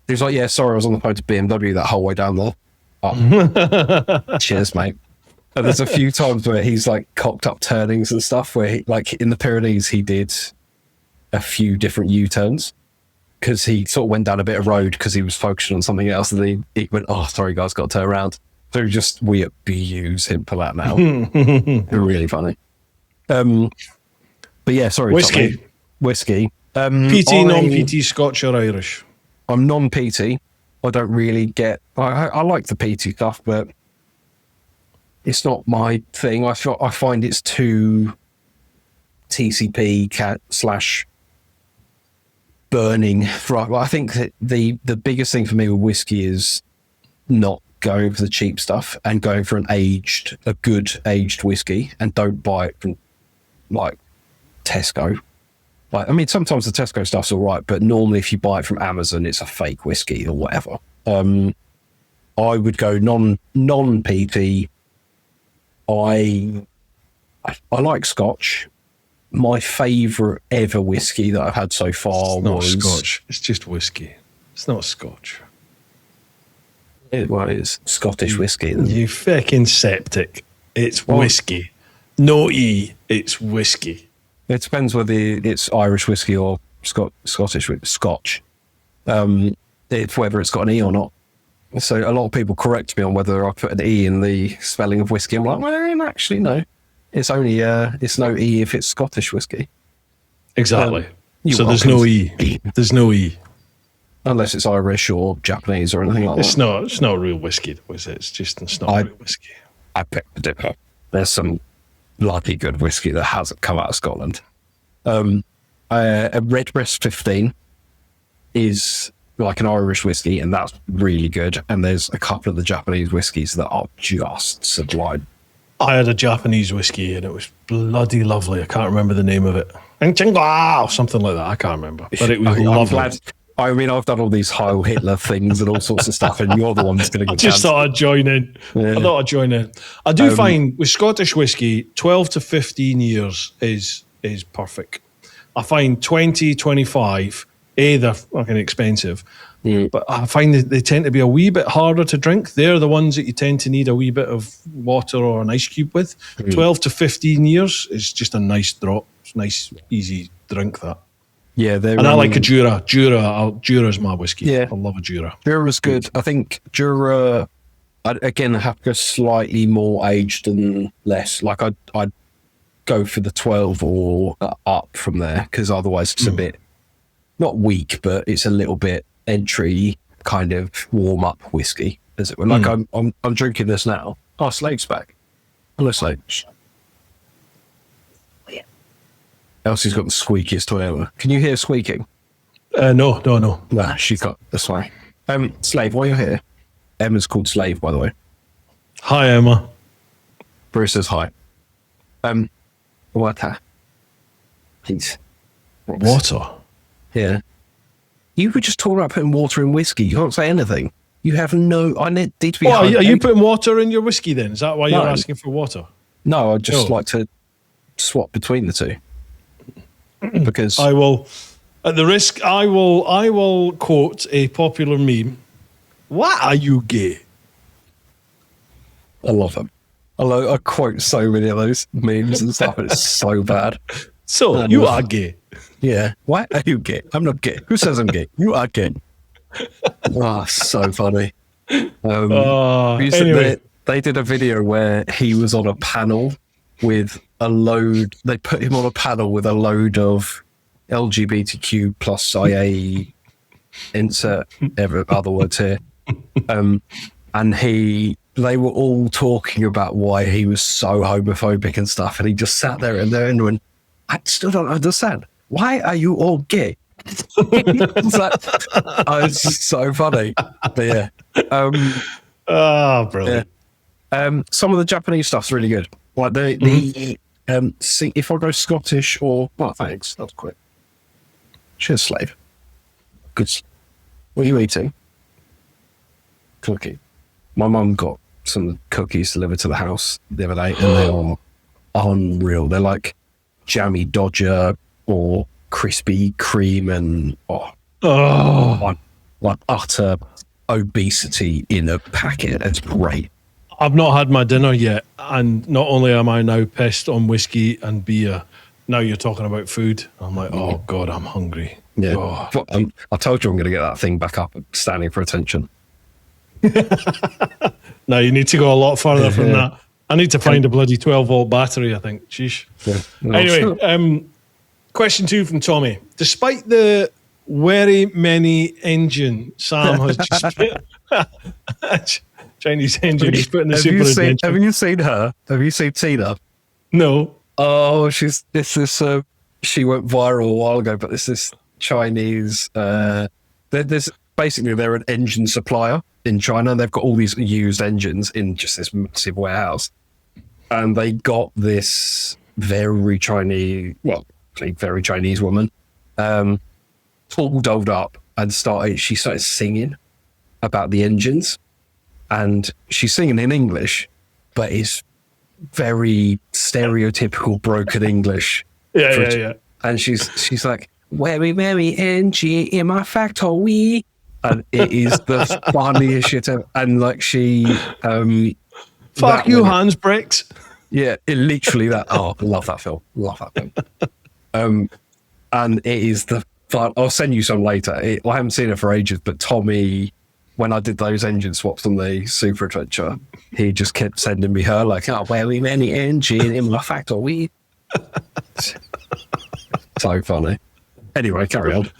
Speaker 1: He was like, yeah, sorry, I was on the phone to BMW that whole way down there. Oh, cheers, mate. And there's a few times where he's like cocked up turnings and stuff where he, like in the Pyrenees, he did a few different U-turns because he sort of went down a bit of road because he was focusing on something else, and he went, "Oh, sorry guys, got to turn around." So we abuse him for that now. Really funny. But yeah, sorry.
Speaker 2: Whiskey.
Speaker 1: Whiskey.
Speaker 2: PT, non-PT, Scotch or Irish?
Speaker 1: I'm non-PT. I don't really get... I like the PT stuff, but it's not my thing. I find it's too TCP slash burning. Right. Well, I think that the biggest thing for me with whiskey is not going for the cheap stuff and going for a good aged whiskey, and don't buy it from like Tesco. Like, I mean, sometimes the Tesco stuff's all right, but normally if you buy it from Amazon, it's a fake whiskey or whatever. I would go non-PT. I like Scotch. My favourite ever whiskey that I've had so far was
Speaker 2: Scotch. It's just whiskey. It's not Scotch.
Speaker 1: It's Scottish whiskey.
Speaker 2: You fucking septic. It's whiskey. No E. It's whiskey.
Speaker 1: It depends whether it's Irish whiskey or Scottish Scotch. Whether it's got an E or not. So a lot of people correct me on whether I put an E in the spelling of whiskey. I'm like, well, actually, no. It's only it's no E if it's Scottish whiskey.
Speaker 2: Exactly. So there's no E. There's no E.
Speaker 1: Unless it's Irish or Japanese or anything like that.
Speaker 2: It's not real whiskey, is it? It's not real whiskey.
Speaker 1: I pick the dipper. There's some bloody good whiskey that hasn't come out of Scotland. A Redbreast 15 is like an Irish whiskey, and that's really good. And there's a couple of the Japanese whiskies that are just sublime.
Speaker 2: I had a Japanese whiskey and it was bloody lovely. I can't remember the name of it. Something like that. I can't remember. But it was lovely.
Speaker 1: I mean, I've done all these Heil Hitler things and all sorts of stuff, and you're the one that's going to get
Speaker 2: just thought I'd join in.
Speaker 1: Yeah.
Speaker 2: I thought I'd join in. I do find with Scottish whiskey, 12 to 15 years is perfect. I find 20, 25, they're fucking expensive, but I find that they tend to be a wee bit harder to drink. They're the ones that you tend to need a wee bit of water or an ice cube with. 12 to 15 years is just a nice drop. It's a nice, easy drink, that.
Speaker 1: Yeah,
Speaker 2: and I like a Jura. Jura's my whiskey.
Speaker 1: Yeah,
Speaker 2: I love a Jura.
Speaker 1: Jura's good. I think Jura, again, I have to go slightly more aged and less. Like I'd go for the 12 or up from there, because otherwise it's a bit not weak, but it's a little bit entry kind of warm up whiskey, as it were. Like I'm drinking this now. Oh, Slave's back. Hello, Slave. Elsie's got the squeakiest toy ever. Can you hear squeaking?
Speaker 2: No.
Speaker 1: Nah, she got this way. Slave, while you're here, Emma's called Slave, by the way.
Speaker 2: Hi, Emma.
Speaker 1: Bruce says hi. Water. Please.
Speaker 2: Water?
Speaker 1: Yeah. You were just talking about putting water in whiskey. You can't say anything. You have no... I need to be...
Speaker 2: Are you putting water in your whiskey then? Is that why you're asking for water?
Speaker 1: No, I'd just like to swap between the two. Because
Speaker 2: I will, at the risk, I will quote a popular meme. What are you gay?
Speaker 1: I love them. I quote so many of those memes and stuff, and it's so bad.
Speaker 2: So, you are gay.
Speaker 1: Yeah. Why are you gay? I'm not gay. Who says I'm gay? You are gay. So funny.
Speaker 2: Anyway.
Speaker 1: They did a video where he was on a panel with a load. They put him on a panel with a load of LGBTQ plus IA insert other words here. And they were all talking about why he was so homophobic and stuff. And he just sat there and went, I still don't understand. Why are you all gay? It's so funny. But yeah.
Speaker 2: Brilliant.
Speaker 1: Yeah. Some of the Japanese stuff's really good. Like if I go Scottish or... Well, thanks. That was quick. Cheers, Slave. Good. What are you eating? Cookie. My mum got some cookies delivered to the house the other day, and they are unreal. They're like jammy Dodger or Krispy Kreme and like utter obesity in a packet. It's great.
Speaker 2: I've not had my dinner yet, and not only am I now pissed on whiskey and beer, now you're talking about food. I'm like, oh God, I'm hungry.
Speaker 1: Yeah.
Speaker 2: Oh.
Speaker 1: But, I told you I'm going to get that thing back up, standing for attention.
Speaker 2: No, you need to go a lot further from that. I need to find a bloody 12-volt battery, I think. Sheesh.
Speaker 1: Yeah. No,
Speaker 2: Anyway, question 2 from Tommy. Despite the very many engine Sam has just Chinese engine just put in the Super Adventure.
Speaker 1: Have you seen her? Have you seen Tina?
Speaker 2: No.
Speaker 1: Oh, she went viral a while ago, but this Chinese, there's basically, they're an engine supplier in China. They've got all these used engines in just this massive warehouse. And they got this very Chinese woman, all dolled up and she started singing about the engines. And she's singing in English, but it's very stereotypical broken English.
Speaker 2: Yeah.
Speaker 1: And she's like, very, very engine in my factory. And it is the funniest shit ever. And like she...
Speaker 2: fuck you, handbrakes.
Speaker 1: Yeah, literally that. Oh, love that film. And it is the fun. I'll send you some later. I haven't seen it for ages, but Tommy, when I did those engine swaps on the Super Adventure, he just kept sending me her like, oh, very many engine in my factory. So funny. Anyway, carry on.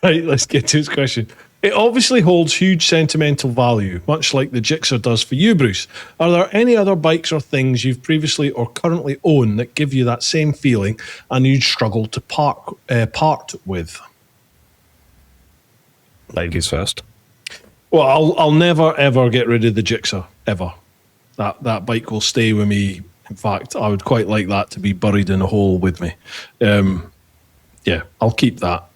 Speaker 2: Right, let's get to his question. It obviously holds huge sentimental value, much like the Gixxer does for you, Bruce. Are there any other bikes or things you've previously or currently own that give you that same feeling and you'd struggle to part with?
Speaker 1: Ladies first.
Speaker 2: Well, I'll never ever get rid of the Gixxer ever. That bike will stay with me. In fact, I would quite like that to be buried in a hole with me. Yeah, I'll keep that.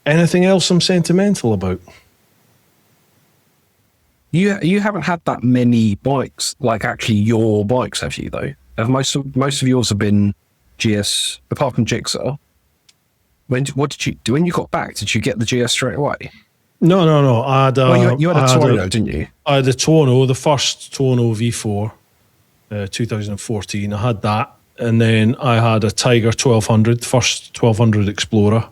Speaker 2: Anything else I'm sentimental about?
Speaker 1: You haven't had that many bikes, like actually your bikes, have you? Though, have most of yours have been GS, apart from Gixxer. What did you do when you got back? Did you get the GS straight away?
Speaker 2: No. I had
Speaker 1: you had a Tuono, didn't you?
Speaker 2: I had a Tuono, the first Tuono V4, 2014. I had that, and then I had a Tiger 1200, first 1200 Explorer.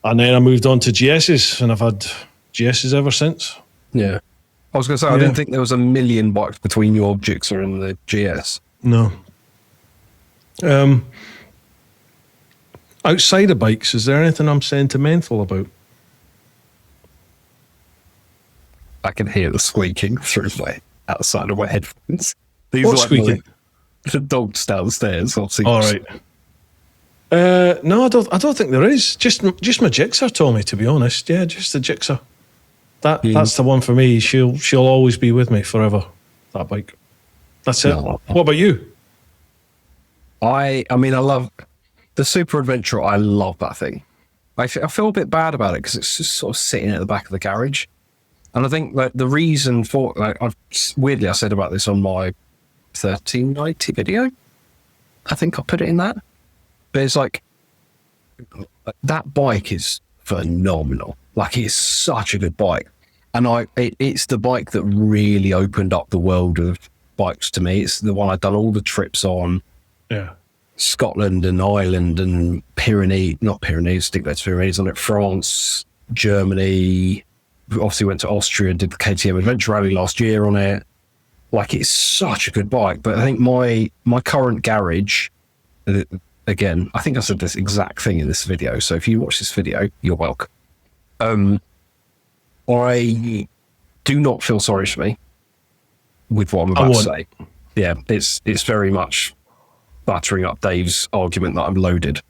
Speaker 2: And then I moved on to GSs, and I've had GSs ever since.
Speaker 1: Yeah. I was going to say, I didn't think there was a million bikes between your Gixxer and the GS.
Speaker 2: No. Outside of bikes, is there anything I'm sentimental about?
Speaker 1: I can hear the squeaking through outside of my headphones. These
Speaker 2: What's
Speaker 1: are like
Speaker 2: squeaking?
Speaker 1: the dogs downstairs. Obviously.
Speaker 2: All right. No, I don't think there is. Just my Gixxer, Tommy. To be honest, yeah, just the Gixxer. That's the one for me. She'll always be with me forever. That bike. That's it.
Speaker 1: No.
Speaker 2: What about you?
Speaker 1: I mean, I love the Super Adventure. I love that thing. I feel a bit bad about it because it's just sort of sitting at the back of the garage. And I think like the reason for weirdly, I said about this on my 1390 video. I think I put it in that. But it's like that bike is phenomenal. Like it's such a good bike, and it's the bike that really opened up the world of bikes to me. It's the one I've done all the trips on.
Speaker 2: Yeah,
Speaker 1: Scotland and Ireland and Pyrenees, stick that's Pyrenees on it. France, Germany. We obviously went to Austria and did the KTM Adventure Rally last year on it. Like it's such a good bike. But I think my current garage. Again, I think I said this exact thing in this video. So if you watch this video, you're welcome. I do not feel sorry for me with what I'm about to say. Yeah, it's very much buttering up Dave's argument that I'm loaded.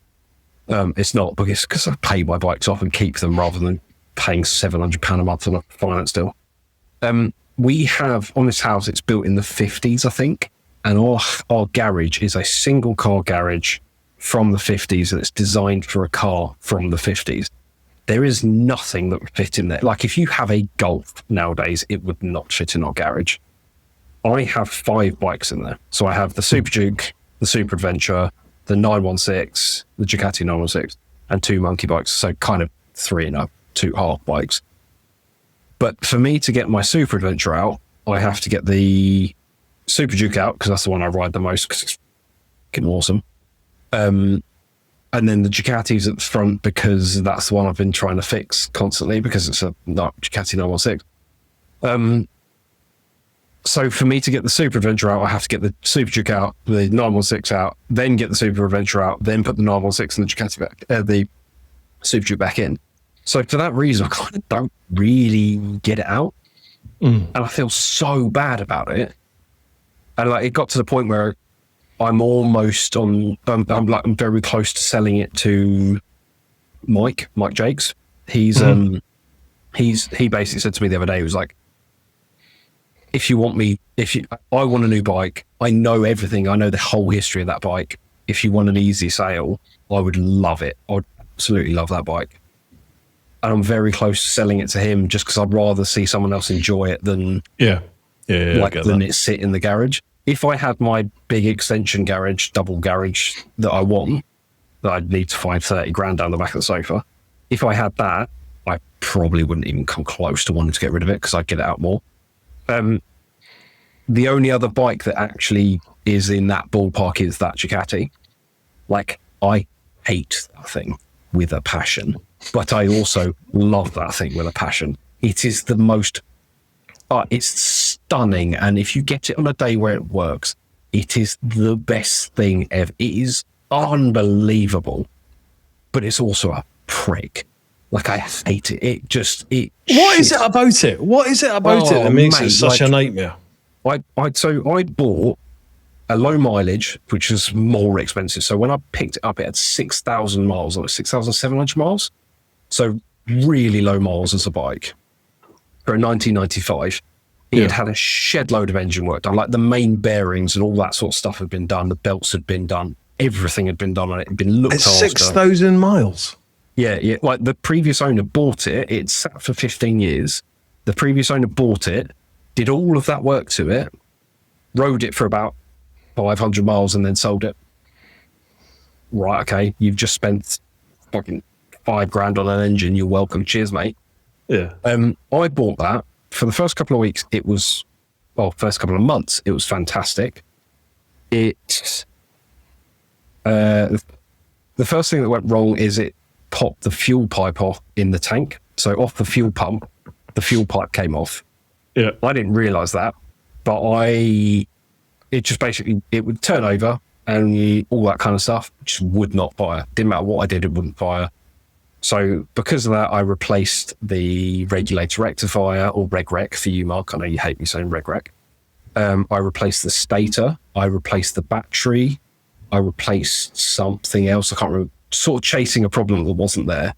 Speaker 1: It's not because I pay my bikes off and keep them rather than paying £700 a month on a finance deal. We have on this house, it's built in the 50s, I think, and our garage is a single car garage from the 50s, and it's designed for a car from the 50s. There is nothing that would fit in there. Like if you have a Golf nowadays, it would not fit in our garage. I have 5 bikes in there. So I have the Super Duke, the Super Adventure, the 916, the Ducati 916, and 2 monkey bikes. So kind of 3 and 2 half bikes. But for me to get my Super Adventure out, I have to get the Super Duke out because that's the one I ride the most because it's fucking awesome. And then the Ducati's at the front because that's the one I've been trying to fix constantly because it's a Ducati 916. So for me to get the Super Adventure out, I have to get the Super Duke out, the 916 out, then get the Super Adventure out, then put the 916 and the Ducati back, the Super Duke back in. So for that reason, I kind of don't really get it out. And I feel so bad about it. And like it got to the point where I'm almost on, I'm very close to selling it to Mike Jakes. He basically said to me the other day, he was like, I want a new bike. I know everything. I know the whole history of that bike. If you want an easy sale, I would love it. I would absolutely love that bike. And I'm very close to selling it to him just because I'd rather see someone else enjoy it than than it sit in the garage. If I had my big extension garage, double garage that I want, that I'd need to find 30 grand down the back of the sofa. If I had that, I probably wouldn't even come close to wanting to get rid of it because I'd get it out more. The only other bike that actually is in that ballpark is that Ducati. Like, I hate that thing with a passion, but I also love that thing with a passion. It is the most, it's stunning. And if you get it on a day where it works, it is the best thing ever. It is unbelievable, but it's also a prick. Like, I hate it. What
Speaker 2: is it about it? What is it about it that makes it such a nightmare?
Speaker 1: I bought a low mileage, which is more expensive. So when I picked it up, it had 6,000 miles, or 6,700 miles. So really low miles as a bike. For a 1995, it had a shed load of engine work done. Like the main bearings and all that sort of stuff had been done. The belts had been done. Everything had been done on it. It had been looked after.
Speaker 2: 6,000 miles?
Speaker 1: Yeah. Like the previous owner bought it. It sat for 15 years. The previous owner bought it, did all of that work to it, rode it for about 500 miles and then sold it. Right, okay, you've just spent fucking $5,000 on an engine. You're welcome. Cheers, mate.
Speaker 2: Yeah.
Speaker 1: I bought that. For the first couple of weeks, first couple of months, it was fantastic. The first thing that went wrong is it popped the fuel pipe off in the tank. So off the fuel pump, the fuel pipe came off. Yeah. I didn't realize that, but it just basically, it would turn over and all that kind of stuff just would not fire. Didn't matter what I did, it wouldn't fire. So because of that, I replaced the regulator rectifier, or reg-rec for you, Mark. I know you hate me saying reg-rec. I replaced the stator. I replaced the battery. I replaced something else. I can't remember. Sort of chasing a problem that wasn't there.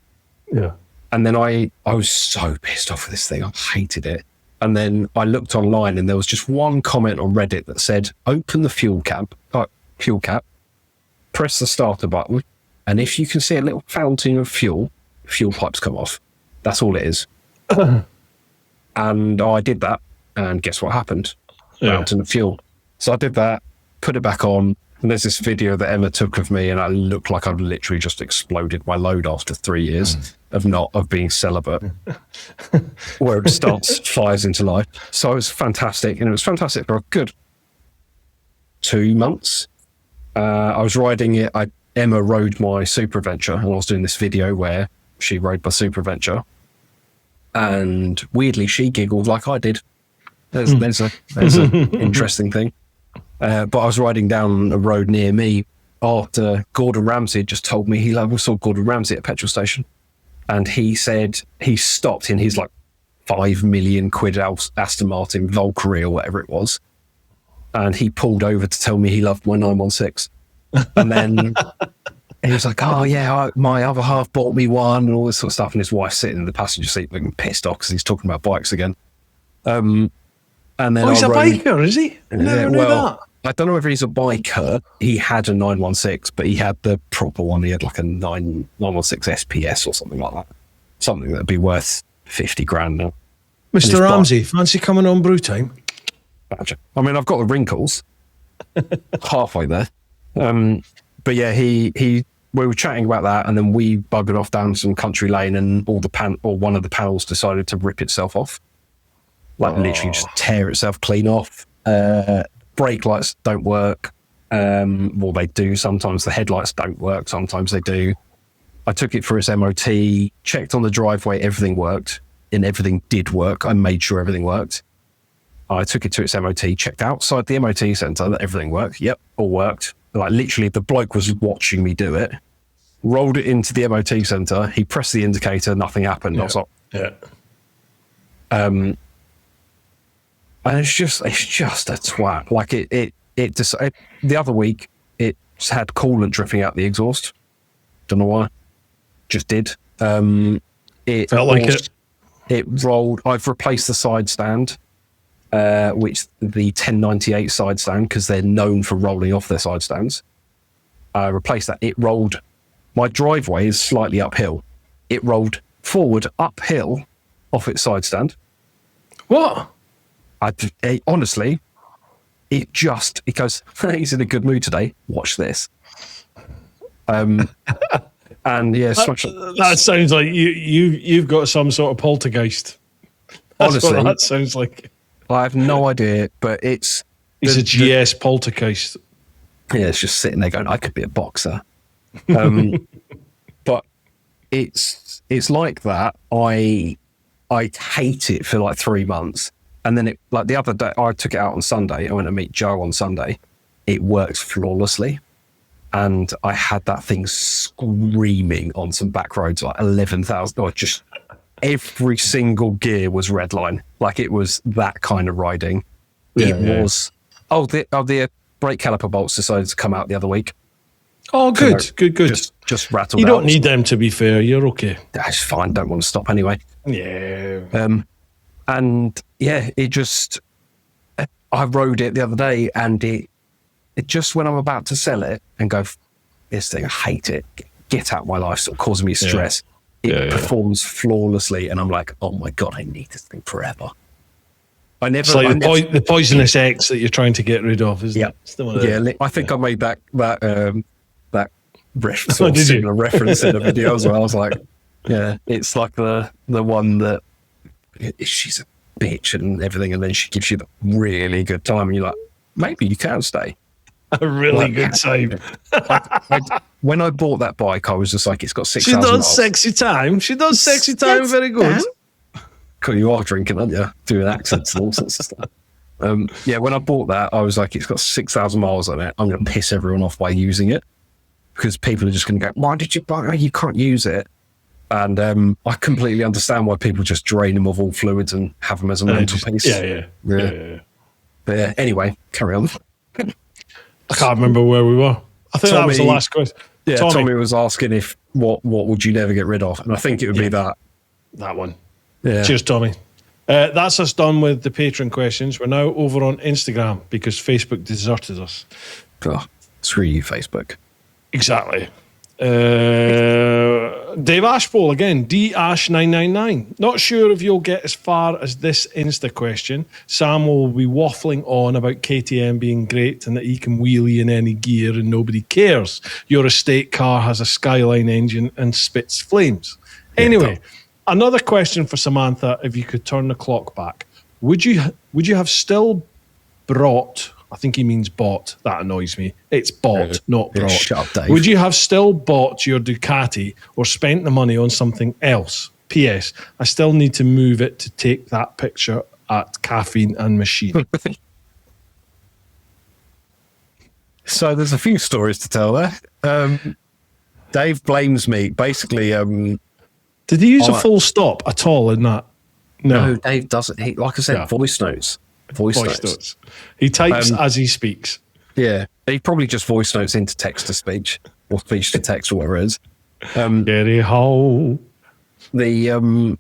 Speaker 2: Yeah.
Speaker 1: And then I was so pissed off with this thing. I hated it. And then I looked online and there was just one comment on Reddit that said, open the fuel cap, press the starter button, and if you can see a little fountain of fuel pipes come off. That's all it is. And I did that, and guess what happened? Fountain of fuel. So I did that, put it back on, and there's this video that Emma took of me, and I looked like I'd literally just exploded my load after 3 years of being celibate, where it fires into life. So it was fantastic, and it was fantastic for a good 2 months. I was riding it. Emma rode my Super Adventure, and I was doing this video where she rode my Super Adventure, and weirdly she giggled like I did. There's an interesting thing. But I was riding down a road near me after Gordon Ramsay just told me we saw Gordon Ramsay at a petrol station, and he said he stopped in his like £5 million Aston Martin Valkyrie or whatever it was, and he pulled over to tell me he loved my 916. And then he was like, oh yeah, my other half bought me one and all this sort of stuff, and his wife's sitting in the passenger seat looking pissed off because he's talking about bikes again. And then
Speaker 2: he's a biker, is he? I never knew that.
Speaker 1: I don't know whether he's a biker. He had a 916, but he had the proper one. He had like a 916 SPS or something like that. Something that'd be worth 50 grand now.
Speaker 2: Mr. Ramsey, fancy coming on Brew Time?
Speaker 1: I mean, I've got the wrinkles halfway there. But yeah, we were chatting about that, and then we buggered off down some country lane, and one of the panels decided to rip itself off. Like literally just tear itself clean off. Brake lights don't work. Well, they do. Sometimes the headlights don't work. Sometimes they do. I took it for its MOT, checked on the driveway, everything worked, and everything did work. I made sure everything worked. I took it to its MOT, checked outside the MOT centre that everything worked. Yep, all worked. Like literally the bloke was watching me do it. Rolled it into the MOT centre. He pressed the indicator, nothing happened. I was like, and it's just a twat. Like it just, the other week, it had coolant dripping out the exhaust. Don't know why. Just did. It
Speaker 2: felt like it.
Speaker 1: It rolled. I've replaced the side stand, which the 1098 side stand, because they're known for rolling off their side stands. I replaced that. It rolled. My driveway is slightly uphill. It rolled forward uphill off its side stand.
Speaker 2: What?
Speaker 1: Honestly, it goes, he's in a good mood today. Watch this. And yeah,
Speaker 2: that sounds like you've got some sort of poltergeist. That's
Speaker 1: honestly,
Speaker 2: what that sounds like.
Speaker 1: I have no idea, but it's
Speaker 2: a GS poltergeist.
Speaker 1: Yeah, it's just sitting there going, I could be a boxer. But it's like that. I hate it for like 3 months, and then like the other day, I took it out on Sunday. I went to meet Joe on Sunday. It works flawlessly. And I had that thing screaming on some back roads, like 11,000, or just every single gear was red line. Like it was that kind of riding. Was. Oh, the brake caliper bolts decided to come out the other week.
Speaker 2: Oh, good.
Speaker 1: Just rattled out.
Speaker 2: You don't need them, to be fair. You're okay.
Speaker 1: That's fine. Don't want to stop anyway.
Speaker 2: Yeah.
Speaker 1: And yeah, I rode it the other day, and it just, when I'm about to sell it and go, this thing, I hate it, get out of my life, stop causing me stress. It performs flawlessly, and I'm like, oh my God, I need this thing forever.
Speaker 2: It's like the poisonous X that you're trying to get rid of, isn't it?
Speaker 1: I think I made that similar reference in a video as well. I was like, yeah, it's like the one that she's a bitch and everything, and then she gives you the really good time, and you're like, maybe you can stay.
Speaker 2: A really good time.
Speaker 1: When I bought that bike, I was just like, it's got 6,000
Speaker 2: miles. She does sexy time very good.
Speaker 1: Cool, you are drinking, aren't you? Doing accents and all sorts of stuff. When I bought that, I was like, it's got 6,000 miles on it. I'm going to piss everyone off by using it, because people are just going to go, why did you buy it? You can't use it. And I completely understand why people just drain them of all fluids and have them as a mental piece.
Speaker 2: Yeah.
Speaker 1: But yeah, anyway, carry on.
Speaker 2: I can't remember where we were. I think that was the last question.
Speaker 1: Yeah, Tommy was asking if what would you never get rid of, and I think it would be that
Speaker 2: one.
Speaker 1: Yeah.
Speaker 2: Cheers, Tommy. That's us done with the Patreon questions. We're now over on Instagram because Facebook deserted us.
Speaker 1: Oh, screw you, Facebook.
Speaker 2: Exactly. Dave Ashpole again, DAsh999. Not sure if you'll get as far as this Insta question. Sam will be waffling on about KTM being great and that he can wheelie in any gear and nobody cares. Your estate car has a Skyline engine and spits flames. Anyway, another question for Samantha. If you could turn the clock back, would you have still brought? I think he means bought. That annoys me. It's bought, not brought.
Speaker 1: Shut up, Dave.
Speaker 2: Would you have still bought your Ducati or spent the money on something else? P.S. I still need to move it to take that picture at Caffeine and Machine.
Speaker 1: So there's a few stories to tell there. Dave blames me. Basically,
Speaker 2: did he use a full stop at all in that?
Speaker 1: No, Dave doesn't. He, like I said, voice notes. Voice notes.
Speaker 2: He types as he speaks.
Speaker 1: Yeah, he probably just voice notes into text to speech or speech to text or whatever it is.
Speaker 2: Gary Hole.
Speaker 1: The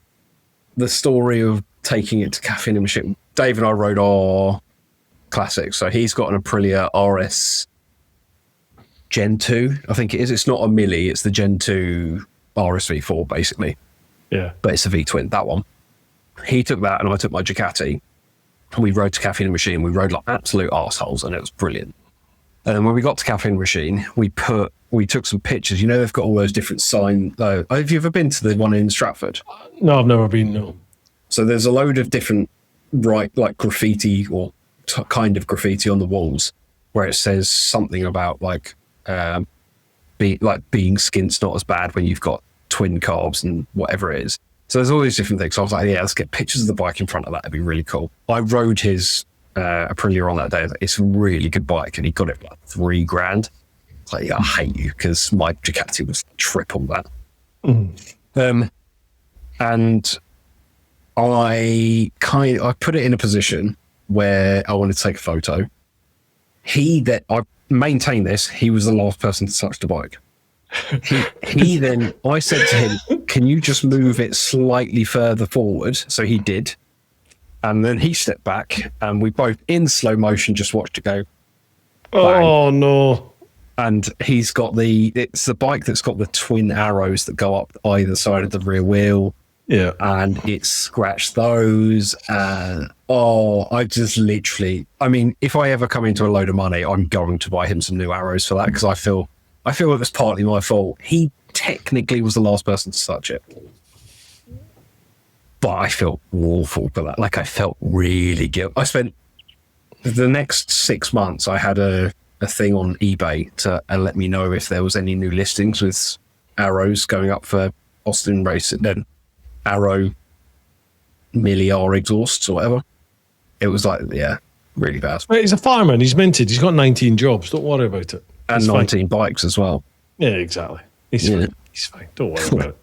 Speaker 1: story of taking it to Caffeine Machine. Dave and I rode our classic. So he's got an Aprilia RS Gen 2, I think it is. It's not a Milli, it's the Gen 2 RS V4 basically.
Speaker 2: Yeah.
Speaker 1: But it's a V-twin, that one. He took that and I took my Ducati. We rode to Caffeine Machine. We rode like absolute arseholes, and it was brilliant. And then when we got to Caffeine Machine, we took some pictures. You know, they've got all those different signs. Have you ever been to the one in Stratford?
Speaker 2: No, I've never been, no.
Speaker 1: So there's a load of different, like graffiti or kind of graffiti on the walls. where it says something about like being skint's not as bad when you've got twin carbs and whatever it is. So there's all these different things. So I was like, yeah, let's get pictures of the bike in front of that. That'd be really cool. I rode his Aprilia on that day. It's a really good bike, and he got it for like $3,000. It's like, yeah, I hate you, because my Ducati was triple that. And I put it in a position where I wanted to take a photo. I maintain this. He was the last person to touch the bike. I said to him, can you just move it slightly further forward? So he did. And then he stepped back, and we both in slow motion just watched it go. Bang.
Speaker 2: Oh no.
Speaker 1: And it's the bike that's got the twin arrows that go up either side of the rear wheel.
Speaker 2: Yeah.
Speaker 1: And it scratched those. And I just literally, I mean, if I ever come into a load of money, I'm going to buy him some new arrows for that, because I feel it was partly my fault. He technically was the last person to touch it. But I felt awful for that. Like, I felt really guilty. I spent the next 6 months, I had a thing on eBay to let me know if there was any new listings with arrows going up for Austin racing, then Arrow Milli R exhausts or whatever. It was like, yeah, really bad.
Speaker 2: Well, he's a fireman. He's minted. He's got 19 jobs. Don't worry about it.
Speaker 1: And
Speaker 2: He's
Speaker 1: 19 bikes as well.
Speaker 2: Yeah, exactly. He's fine. He's fine. Don't worry about it.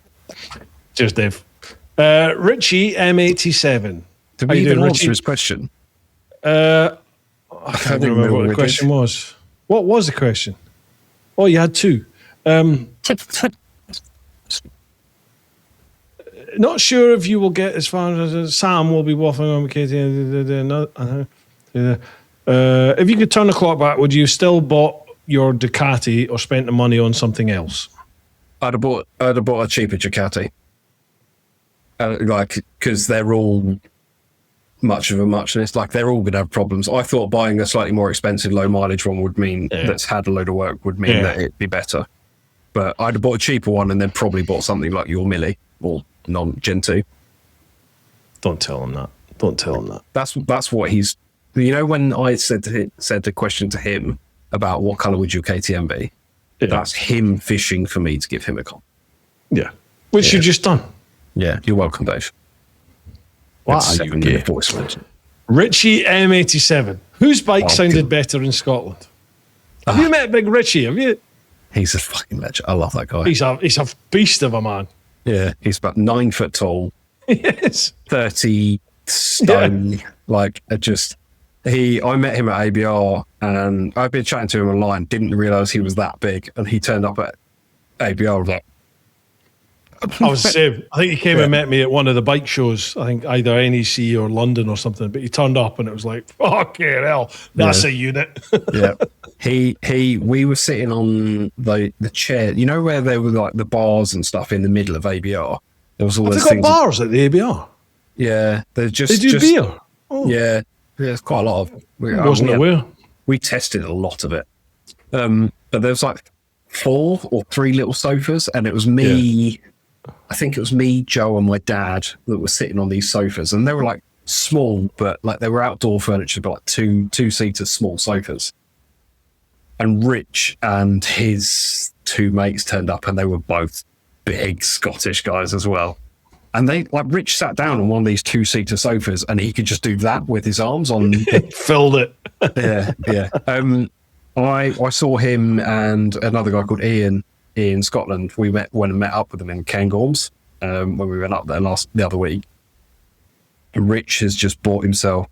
Speaker 2: Cheers, Dave. Richie M87.
Speaker 1: Did we even answer his question?
Speaker 2: I can't remember what the question was. What was the question? Oh, you had two. Not sure if you will get as far as Sam will be waffling on with KTM. If you could turn the clock back, would you still bought your Ducati or spent the money on something else?
Speaker 1: I'd have bought a cheaper Ducati. Because they're all much of a muchness. Like, they're all going to have problems. I thought buying a slightly more expensive low mileage one would mean that's had a load of work would mean that it'd be better. But I'd have bought a cheaper one and then probably bought something like your Milli or non-Gen 2.
Speaker 2: Don't tell him that. Don't tell him that.
Speaker 1: That's what he's... You know, when I said the question to him about what colour would your KTM be, that's him fishing for me to give him a call.
Speaker 2: Yeah. Which you just done.
Speaker 1: Yeah, you're welcome, Dave.
Speaker 2: What are you gay? Richie M87. Whose bike sounded better in Scotland? Have you met Big Richie? Have you?
Speaker 1: He's a fucking legend. I love that guy.
Speaker 2: He's a beast of a man.
Speaker 1: Yeah, he's about 9 foot tall.
Speaker 2: Yes.
Speaker 1: 30 stone. Yeah. Like, I met him at ABR, and I've been chatting to him online, didn't realise he was that big, and he turned up at ABR. I was like,
Speaker 2: I was the same. I think he came and met me at one of the bike shows, I think either NEC or London or something, but he turned up and it was like, fucking hell, that's a unit.
Speaker 1: Yeah. We were sitting on the chair, you know, where there were like the bars and stuff in the middle of ABR. There was all those things.
Speaker 2: Got bars at the ABR?
Speaker 1: Yeah. They
Speaker 2: do beer? Oh.
Speaker 1: Yeah. There's quite a lot of.
Speaker 2: I wasn't aware.
Speaker 1: We tested a lot of it. But there was like 4 or 3 little sofas, and it was me. Yeah. I think it was me, Joe, and my dad that were sitting on these sofas, and they were like small, but like they were outdoor furniture, but like two-seater small sofas. And Rich and his 2 mates turned up, and they were both big Scottish guys as well. And Rich sat down on one of these 2-seater sofas, and he could just do that with his arms on.
Speaker 2: Filled it.
Speaker 1: Yeah. I saw him and another guy called Ian in Scotland. We met up with them in Cairngorms when we went up there the other week. Rich has just bought himself.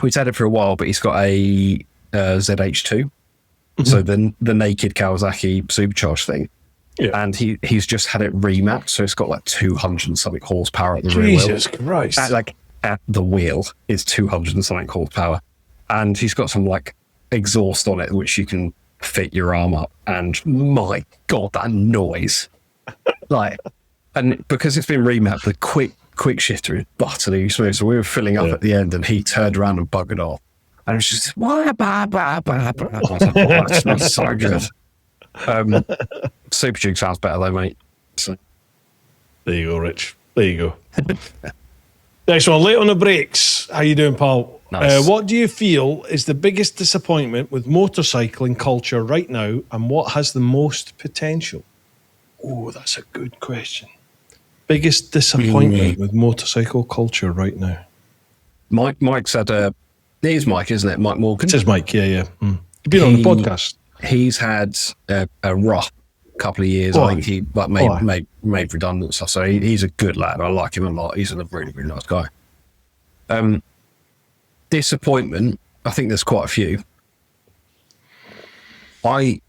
Speaker 1: He's had it for a while, but he's got a ZH2, so the naked Kawasaki supercharged thing. Yeah. And he's just had it remapped, so it's got like 200 and something horsepower at the rear wheel.
Speaker 2: Jesus Christ!
Speaker 1: At the wheel is 200 and something horsepower, and he's got some like exhaust on it which you can fit your arm up, and my god, that noise! And because it's been remapped, the quick shifter is buttery smooth. So we were filling up at the end, and he turned around and buggered off, and it was just I was like, oh, that smells so good. Super Duke sounds better though, mate. So
Speaker 2: there you go, Rich. There you go. Next one, late on the brakes. How you doing, pal?
Speaker 1: Nice.
Speaker 2: What do you feel is the biggest disappointment with motorcycling culture right now, and what has the most potential? Oh, that's a good question. Biggest disappointment with motorcycle culture right now.
Speaker 1: Mike's had a. It is Mike, isn't it? Mike Morgan.
Speaker 2: It says Mike, yeah. You've been on the podcast.
Speaker 1: He's had a rough couple of years. I think he made redundant stuff. So he's a good lad. I like him a lot. He's a really, really nice guy. Disappointment. I think there's quite a few. My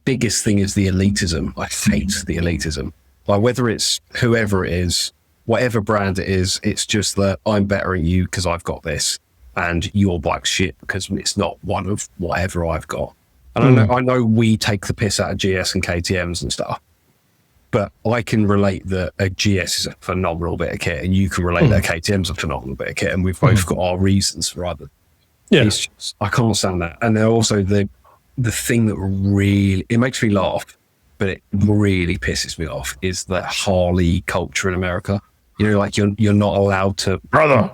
Speaker 1: biggest thing is the elitism. I hate the elitism. Like whether it's whoever it is, whatever brand it is, it's just that I'm better at you because I've got this, and your bike's shit because it's not one of whatever I've got. And I know we take the piss out of GS and KTMs and stuff, but I can relate that a GS is a phenomenal bit of kit, and you can relate that a KTM's a phenomenal bit of kit, and we've both got our reasons for either. Yeah, it's just, I can't stand that. And then also the thing that really it makes me laugh, but it really pisses me off is the Harley culture in America. You know, like you're not allowed to brother.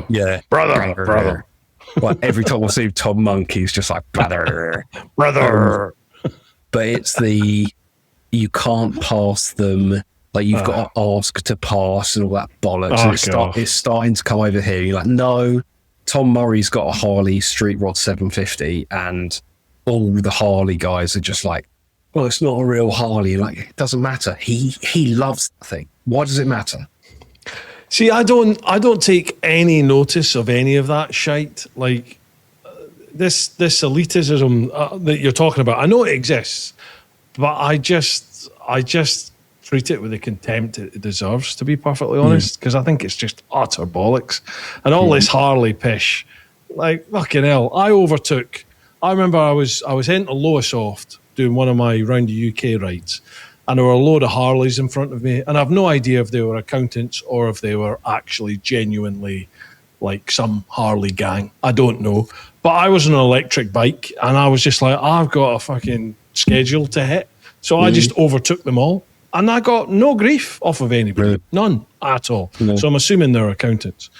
Speaker 1: Yeah, brother. Like every time I see Tom Monk, he's just like brother. But it's you can't pass them. Like you've got to ask to pass and all that bollocks. And it's starting to come over here. You're like, no, Tom Murray's got a Harley Street Rod 750, and all the Harley guys are just like, well, it's not a real Harley. Like it doesn't matter. He loves the thing. Why does it matter?
Speaker 2: See, I don't take any notice of any of that shite. Like this elitism that you're talking about. I know it exists, but I just treat it with the contempt it deserves, to be perfectly honest, because I think it's just utter bollocks. And all this Harley pish, like fucking hell. I remember I was into Lowesoft doing one of my round the UK rides, and there were a load of Harleys in front of me, and I've no idea if they were accountants or if they were actually genuinely like some Harley gang. I don't know. But I was on an electric bike, and I was just like, I've got a fucking schedule to hit. So I just overtook them all, and I got no grief off of anybody. Really? None at all. No. So I'm assuming they're accountants.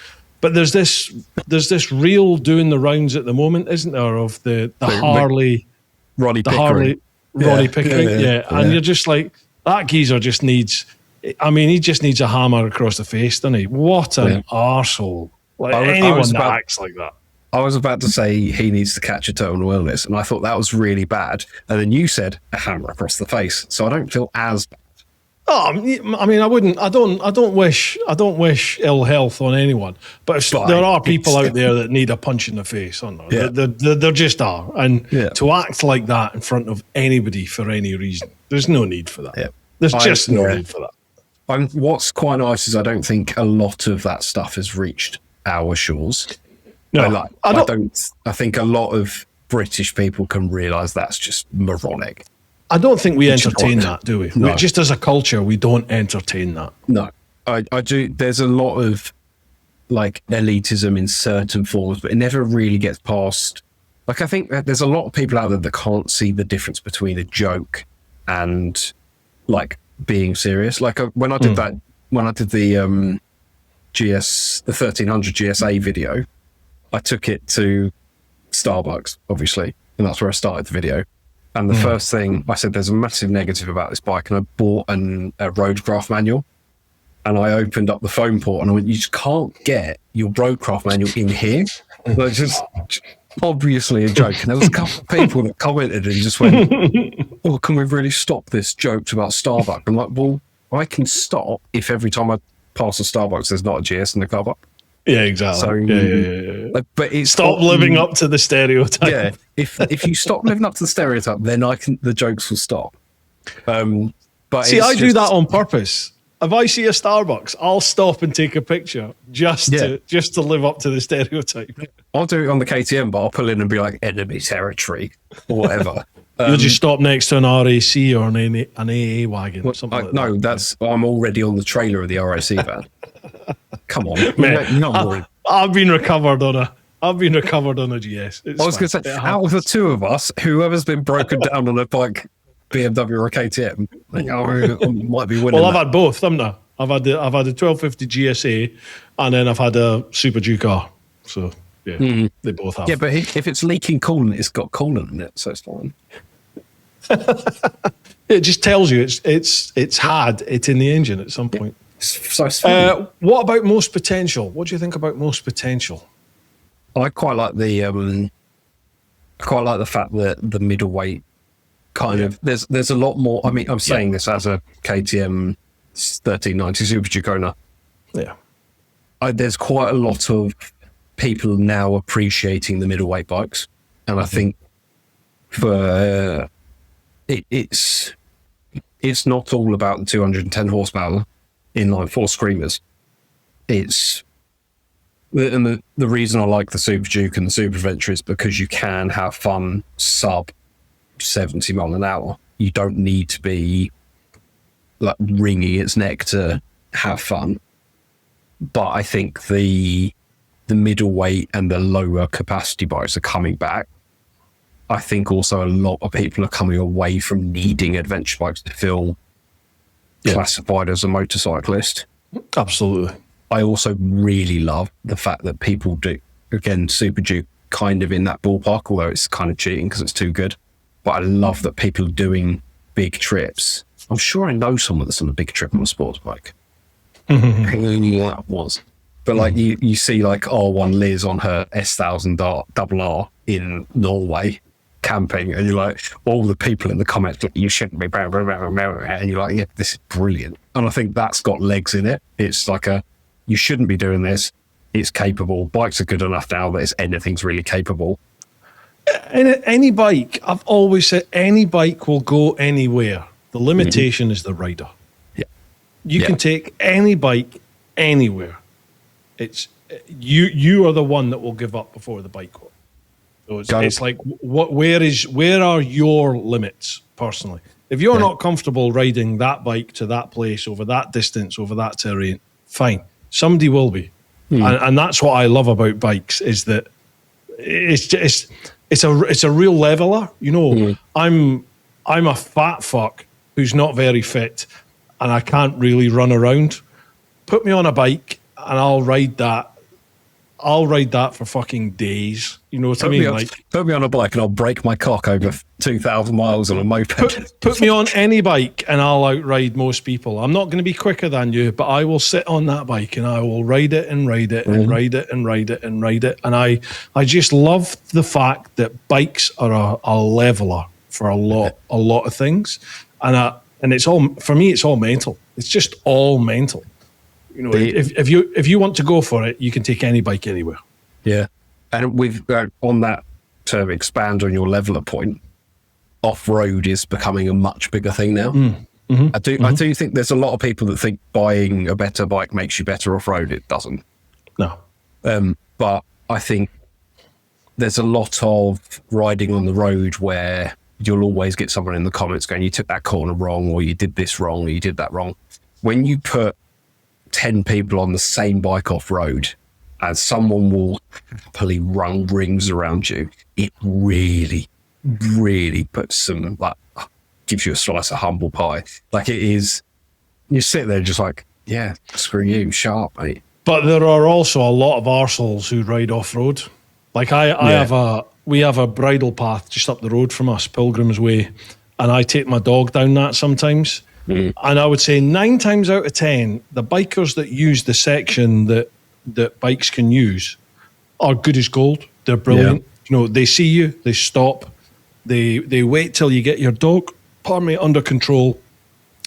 Speaker 2: But there's this reel doing the rounds at the moment, isn't there, of the Harley...
Speaker 1: Roddy Pickering.
Speaker 2: Roddy Pickering, yeah. And you're just like, that geezer just needs... I mean, he just needs a hammer across the face, doesn't he? What an arsehole. Like, anyone that acts like that.
Speaker 1: I was about to say he needs to catch a terminal illness, and I thought that was really bad. And then you said a hammer across the face, so I don't feel as bad.
Speaker 2: Oh, I mean, I don't wish ill health on anyone. But there are people out there that need a punch in the face, aren't there? Yeah. There just are. And to act like that in front of anybody for any reason, there's no need for that. Yeah. There's just no need for that.
Speaker 1: What's quite nice is I don't think a lot of that stuff has reached our shores. No, I think a lot of British people can realise that's just moronic.
Speaker 2: I don't think we entertain that, do we? No. Just as a culture, we don't entertain that.
Speaker 1: No, I do. There's a lot of like elitism in certain forms, but it never really gets past. Like I think that there's a lot of people out there that can't see the difference between a joke and like being serious. Like when I did the GS, the 1300 GSA video, I took it to Starbucks, obviously, and that's where I started the video. And the first thing I said, there's a massive negative about this bike, and I bought a roadcraft manual, and I opened up the phone port, and I went, you just can't get your roadcraft manual in here. Like, just obviously a joke. And there was a couple of people that commented and just went, oh, can we really stop this joke about Starbucks? I'm like, well, I can stop if every time I pass a Starbucks, there's not a GS in the car park.
Speaker 2: Yeah, exactly. So, yeah.
Speaker 1: But it's
Speaker 2: stop living up to the stereotype.
Speaker 1: Yeah, if you stop living up to the stereotype, then the jokes will stop. But
Speaker 2: see, I do that on purpose. If I see a Starbucks, I'll stop and take a picture just to live up to the stereotype.
Speaker 1: I'll do it on the KTM, but I'll pull in and be like enemy territory or whatever.
Speaker 2: You'll just stop next to an RAC or an AA wagon.
Speaker 1: Well,
Speaker 2: something like
Speaker 1: no,
Speaker 2: that.
Speaker 1: I'm already on the trailer of the RAC van. Come on,
Speaker 2: man, I've been recovered on a GS.
Speaker 1: I was going to say, out of the two of us, whoever's been broken down on a bike, BMW or a KTM, might be winning.
Speaker 2: Well, I've had both, haven't I? I've had the 1250 GSA, and then I've had a Super Duke R. So yeah, they both have.
Speaker 1: Yeah, but if it's leaking coolant, it's got coolant in it, so it's fine.
Speaker 2: It just tells you it's had it in the engine at some point.
Speaker 1: So it's fine.
Speaker 2: What about most potential? What do you think about most potential?
Speaker 1: I quite like the fact that the middleweight kind of there's a lot more. I mean, I'm saying this as a KTM 1390 Super Duke owner.
Speaker 2: Yeah,
Speaker 1: there's quite a lot of people now appreciating the middleweight bikes, and I think for it's not all about the 210 horsepower inline four screamers. It's and the reason I like the Super Duke and the Super Adventure is because you can have fun sub 70 mile an hour. You don't need to be like wringing its neck to have fun. But I think the middleweight and the lower capacity bikes are coming back. I think also a lot of people are coming away from needing adventure bikes to feel classified as a motorcyclist.
Speaker 2: Absolutely.
Speaker 1: I also really love the fact that people do, again, Super Duke kind of in that ballpark, although it's kind of cheating because it's too good. But I love that people are doing big trips. I'm sure I know someone that's on a big trip on a sports bike. Who knew that was? But like you see like R1 Liz on her S1000 RR in Norway camping, and you're like, all the people in the comments, you shouldn't be, blah, blah, blah, blah, and you're like, yeah, this is brilliant. And I think that's got legs in it. It's like you shouldn't be doing this. It's capable. Bikes are good enough now that anything's really capable.
Speaker 2: Any bike, I've always said, any bike will go anywhere. The limitation is the rider.
Speaker 1: Yeah.
Speaker 2: You can take any bike anywhere. It's you are the one that will give up before the bike will. So it's like, where are your limits personally? If you're not comfortable riding that bike to that place over that distance, over that terrain, fine. Somebody will be. And that's what I love about bikes, is that it's a real leveler. You know, I'm a fat fuck who's not very fit and I can't really run around. Put me on a bike and I'll ride that for fucking days. You know what I mean?
Speaker 1: Put me on a bike and I'll break my cock over 2,000 miles on a moped.
Speaker 2: Put me on any bike and I'll outride most people. I'm not going to be quicker than you, but I will sit on that bike and I will ride it and ride it and ride it and ride it and ride it. And I just love the fact that bikes are a leveler for a lot of things. And it's all, for me, it's all mental. It's just all mental. You know, if you want to go for it, you can take any bike anywhere.
Speaker 1: Yeah. And we've on that, to expand on your leveler point, off-road is becoming a much bigger thing now. I do think there's a lot of people that think buying a better bike makes you better off-road. It doesn't.
Speaker 2: No.
Speaker 1: But I think there's a lot of riding on the road where you'll always get someone in the comments going, you took that corner wrong, or you did this wrong, or you did that wrong. When you put 10 people on the same bike off-road and someone will happily run rings around you, it really, really puts some, like, gives you a slice of humble pie. Like, it is, you sit there just like, yeah, screw you, sharp, mate.
Speaker 2: But there are also a lot of arseholes who ride off-road. Like we have a bridle path just up the road from us, Pilgrim's Way, and I take my dog down that sometimes. And I would say 9 times out of 10, the bikers that use the section that bikes can use are good as gold. They're brilliant. Yeah. You know, they see you, they stop, they wait till you get your dog, under control,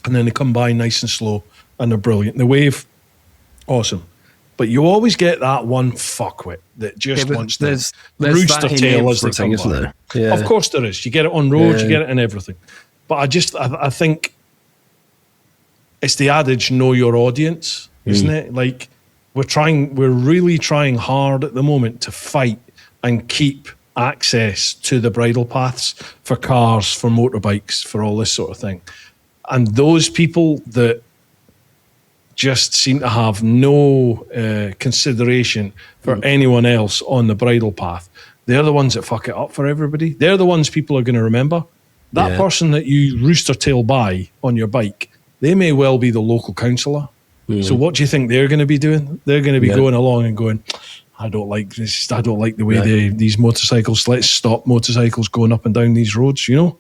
Speaker 2: and then they come by nice and slow, and they're brilliant. They wave, awesome. But you always get that one fuckwit that just wants the rooster tail as they come by. There? Yeah. Of course there is. You get it on road, you get it in everything. But I think it's the adage, know your audience, isn't it? Like, we're really trying hard at the moment to fight and keep access to the bridle paths for cars, for motorbikes, for all this sort of thing. And those people that just seem to have no consideration for anyone else on the bridle path, they're the ones that fuck it up for everybody. They're the ones people are going to remember. That person that you rooster tail by on your bike, they may well be the local councillor. So what do you think they're going to be doing? They're going to be going along and going, I don't like this. I don't like the way these motorcycles. Let's stop motorcycles going up and down these roads. You know.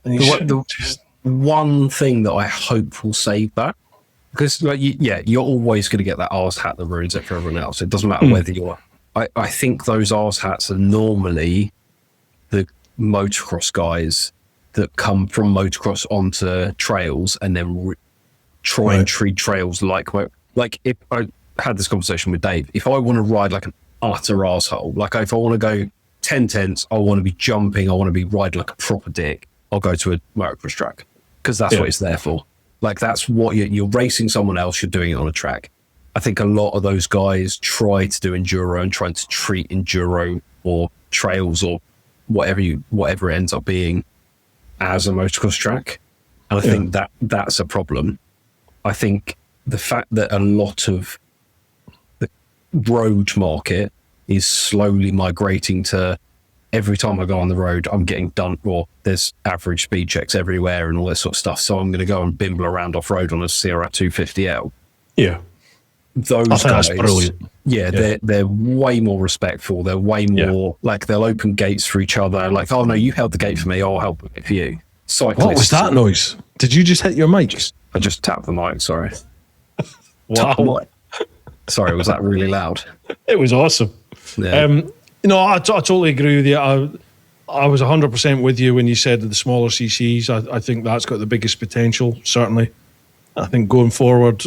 Speaker 2: And
Speaker 1: The one thing that I hope will save that, because you're always going to get that arse hat that ruins it for everyone else. It doesn't matter whether you're. I think those arse hats are normally the motocross guys that come from motocross onto trails and then try and treat trails like if I had this conversation with Dave, if I want to ride like an utter arsehole, like if I want to go 10 tenths, I want to be jumping, I want to be riding like a proper dick, I'll go to a motocross track because that's what it's there for. Like that's what you're racing someone else, you're doing it on a track. I think a lot of those guys try to do enduro and trying to treat enduro or trails or whatever it ends up being as a motocross track. And I think that's a problem. I think the fact that a lot of the road market is slowly migrating to every time I go on the road, I'm getting done, or there's average speed checks everywhere and all this sort of stuff. So I'm going to go and bimble around off road on a CRF 250L.
Speaker 2: Yeah.
Speaker 1: Those guys,
Speaker 2: that's brilliant.
Speaker 1: They're way more respectful. They're way more like they'll open gates for each other. Like, oh no, you held the gate for me, I'll help it for you. Cyclists,
Speaker 2: what was that noise? Did you just hit your mic?
Speaker 1: I just tapped the mic. Sorry.
Speaker 2: Wow.
Speaker 1: Sorry, was that really loud?
Speaker 2: It was awesome.
Speaker 1: Yeah.
Speaker 2: I totally agree with you. I was 100% with you when you said the smaller CCs. I think that's got the biggest potential, certainly. I think going forward,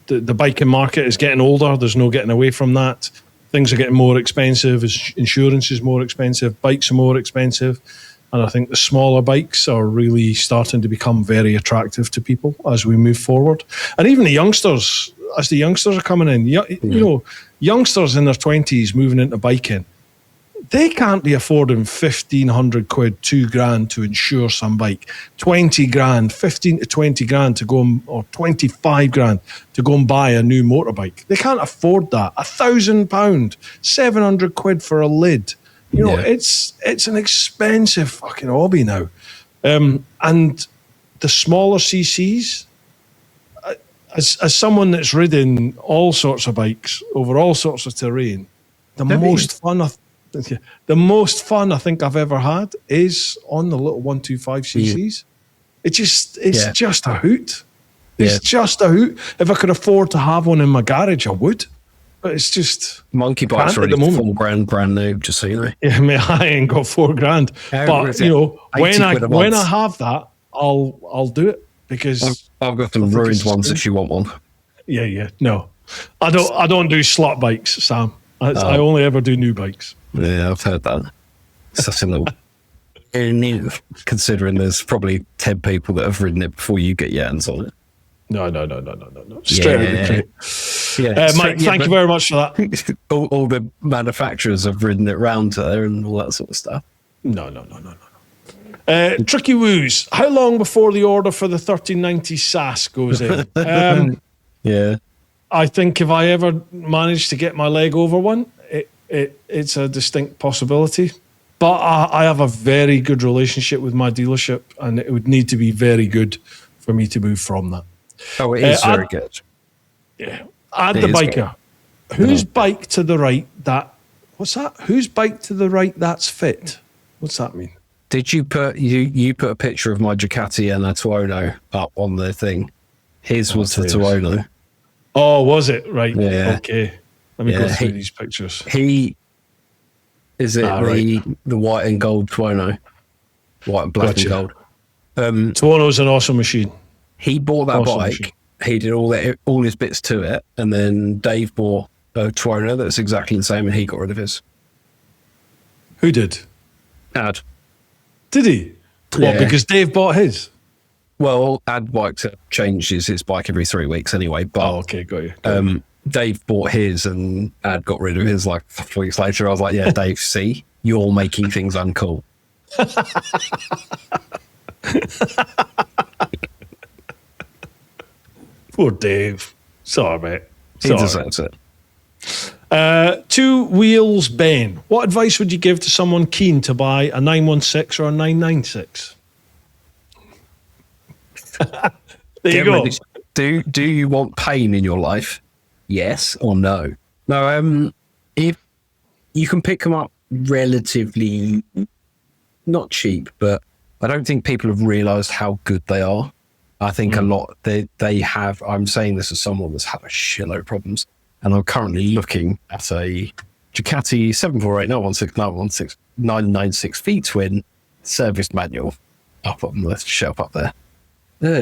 Speaker 2: the biking market is getting older. There's no getting away from that. Things are getting more expensive. Insurance is more expensive. Bikes are more expensive. And I think the smaller bikes are really starting to become very attractive to people as we move forward. And even the youngsters, as the youngsters are coming in, you know, youngsters in their 20s moving into biking, they can't be affording 1,500 quid, £2,000 to insure some bike, 20 grand, 15 to 20 grand to go or 25 grand to go and buy a new motorbike. They can't afford that. £1,000, 700 quid for a lid. You know, it's an expensive fucking hobby now. And the smaller CCs, as someone that's ridden all sorts of bikes over all sorts of terrain, the most fun I think I've ever had is on the little 125 cc's. It's just a hoot. It's just a hoot. If I could afford to have one in my garage, I would. But it's just
Speaker 1: monkey bikes are already £4,000 brand new, just so you know.
Speaker 2: Yeah, I mean, I ain't got £4,000. But you know, when I have that, I'll do it because
Speaker 1: I've got some ruined ones if you want one.
Speaker 2: Yeah. No. I don't do slot bikes, Sam. I only ever do new bikes.
Speaker 1: Yeah, I've heard that. Such a little considering there's probably 10 people that have ridden it before you get your hands on it.
Speaker 2: No. Straight out of the crate. Yeah, Mike, thank you very much for that.
Speaker 1: all the manufacturers have ridden it round there and all that sort of stuff.
Speaker 2: No. Tricky Woos, how long before the order for the 1390 SAS goes in? I think if I ever manage to get my leg over one, it's a distinct possibility. But I have a very good relationship with my dealership, and it would need to be very good for me to move from that.
Speaker 1: Oh, it is very good.
Speaker 2: Yeah. Add the biker. Whose bike to the right what's that? Whose bike to the right that's fit? What's that mean?
Speaker 1: Did you put you put a picture of my Ducati and a Tuono up on the thing? His was the Tuono.
Speaker 2: Oh, was it? Right.
Speaker 1: Yeah.
Speaker 2: Okay. Let me go through these pictures.
Speaker 1: The white and gold Tuono? White and black and gold.
Speaker 2: Tuono's an awesome machine.
Speaker 1: He bought that bike. He did all his bits to it, and then Dave bought a Tuono that's exactly the same, and he got rid of his.
Speaker 2: Who did?
Speaker 1: Ad.
Speaker 2: Did he?
Speaker 1: Yeah.
Speaker 2: What, because Dave bought his?
Speaker 1: Well, Ad changes his bike every 3 weeks anyway. But
Speaker 2: okay, got you.
Speaker 1: Dave bought his, and Ad got rid of his like 4 weeks later. I was like, yeah, Dave, see, you're making things uncool.
Speaker 2: Poor Dave. Sorry, mate.
Speaker 1: He deserves it.
Speaker 2: Two Wheels Ben. What advice would you give to someone keen to buy a 916 or a 996? There you go.
Speaker 1: Do you want pain in your life? Yes or no? No. If you can pick them up relatively not cheap, but I don't think people have realised how good they are. I think a lot they have. I'm saying this as someone that's had a shitload of problems, and I'm currently looking at a Ducati 748 996 V twin service manual up on the shelf up there.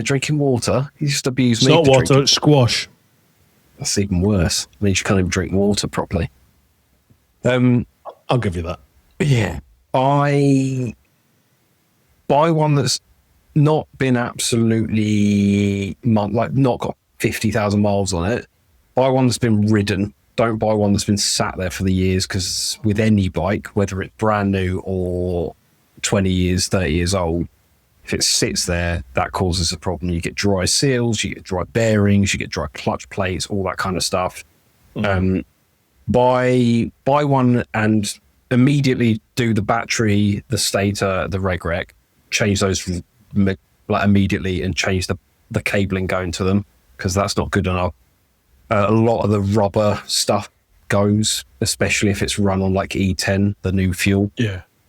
Speaker 1: Drinking water. He just abused me.
Speaker 2: It's not water, it's squash.
Speaker 1: That's even worse. I mean, you can't even drink water properly.
Speaker 2: I'll give you that.
Speaker 1: Yeah. I buy one that's not been absolutely, not got 50,000 miles on it. Buy one that's been ridden. Don't buy one that's been sat there for the years, because with any bike, whether it's brand new or 20 years, 30 years old, if it sits there, that causes a problem. You get dry seals, you get dry bearings, you get dry clutch plates, all that kind of stuff. Buy one and immediately do the battery, the stator, the reg rec, change those immediately, and change the cabling going to them, because that's not good enough. A lot of the rubber stuff goes, especially if it's run on like E10, the new fuel.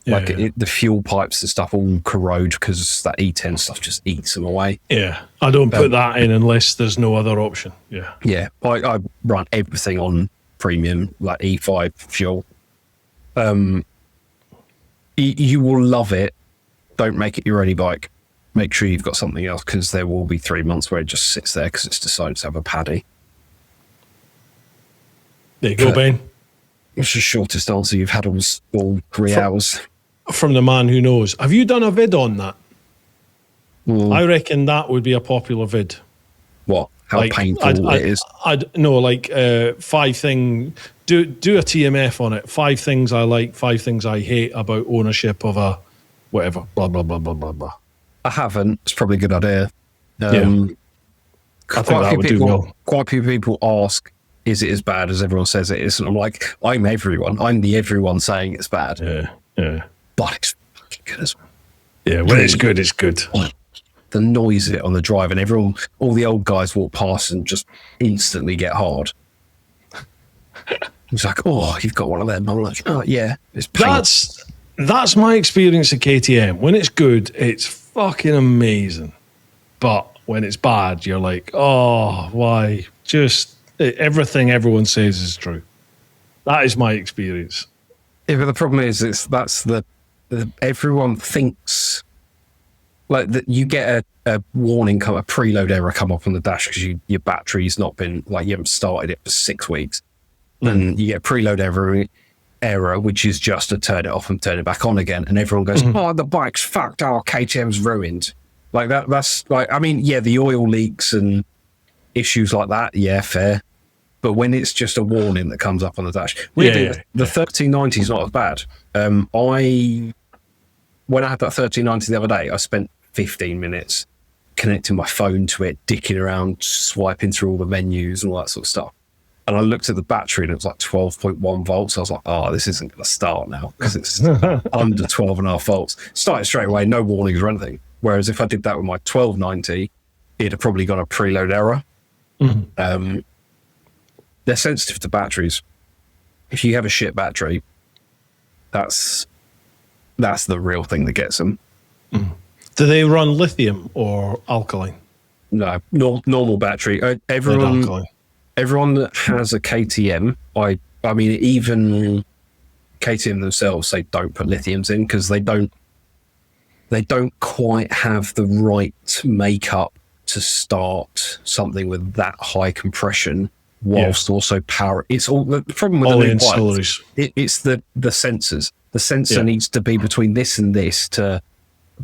Speaker 1: The fuel pipes and stuff all corrode because that E10 stuff just eats them away.
Speaker 2: Yeah, I don't put that in unless there's no other option.
Speaker 1: Yeah. I run everything on premium, like E5 fuel. You will love it. Don't make it your only bike. Make sure you've got something else, because there will be 3 months where it just sits there because it's decided to have a paddy.
Speaker 2: There you go, Ben.
Speaker 1: It's the shortest answer you've had all 3 hours.
Speaker 2: From the man who knows. Have you done a vid on that? I reckon that would be a popular vid.
Speaker 1: What? How painful it is?
Speaker 2: No, like 5 things. Do a TMF on it. 5 things I like, 5 things I hate about ownership of a whatever. Blah, blah, blah, blah, blah, blah.
Speaker 1: I haven't. It's probably a good idea.
Speaker 2: I think that would do well.
Speaker 1: Quite a few people ask, is it as bad as everyone says it is? And I'm like, I'm everyone. I'm the everyone saying it's bad.
Speaker 2: Yeah.
Speaker 1: But it's fucking good as well.
Speaker 2: Yeah, when it's good, it's good.
Speaker 1: The noise of it on the drive, and everyone, all the old guys walk past and just instantly get hard. It's like, oh, you've got one of them. I'm like, oh, yeah. It's paint.
Speaker 2: That's my experience at KTM. When it's good, it's fucking amazing. But when it's bad, you're like, oh, why? Just everything everyone says is true. That is my experience.
Speaker 1: Yeah, but the problem is, everyone thinks like that. You get a warning, a preload error come up on the dash because your battery's not been, like, you haven't started it for 6 weeks, and you get a preload error, which is just to turn it off and turn it back on again, and everyone goes, oh, the bike's fucked, oh, KTM's ruined. Like that's like, I mean, yeah, the oil leaks and issues like that, yeah, fair. But when it's just a warning that comes up on the dash, the 1390 is not as bad. When I had that 1390 the other day, I spent 15 minutes connecting my phone to it, dicking around, swiping through all the menus and all that sort of stuff. And I looked at the battery and it was like 12.1 volts. I was like, oh, this isn't going to start now because it's under 12.5 volts. Started straight away, no warnings or anything. Whereas if I did that with my 1290, it'd have probably got a preload error. They're sensitive to batteries. If you have a shit battery, that's the real thing that gets them.
Speaker 2: Do they run lithium or alkaline?
Speaker 1: No, normal battery. Everyone that has a KTM, I mean, even KTM themselves say don't put lithiums in because they don't quite have the right makeup to start something with that high compression whilst also power. It's all the problem with
Speaker 2: all
Speaker 1: the new
Speaker 2: ancillaries.
Speaker 1: It's the sensors. The sensor needs to be between this and this to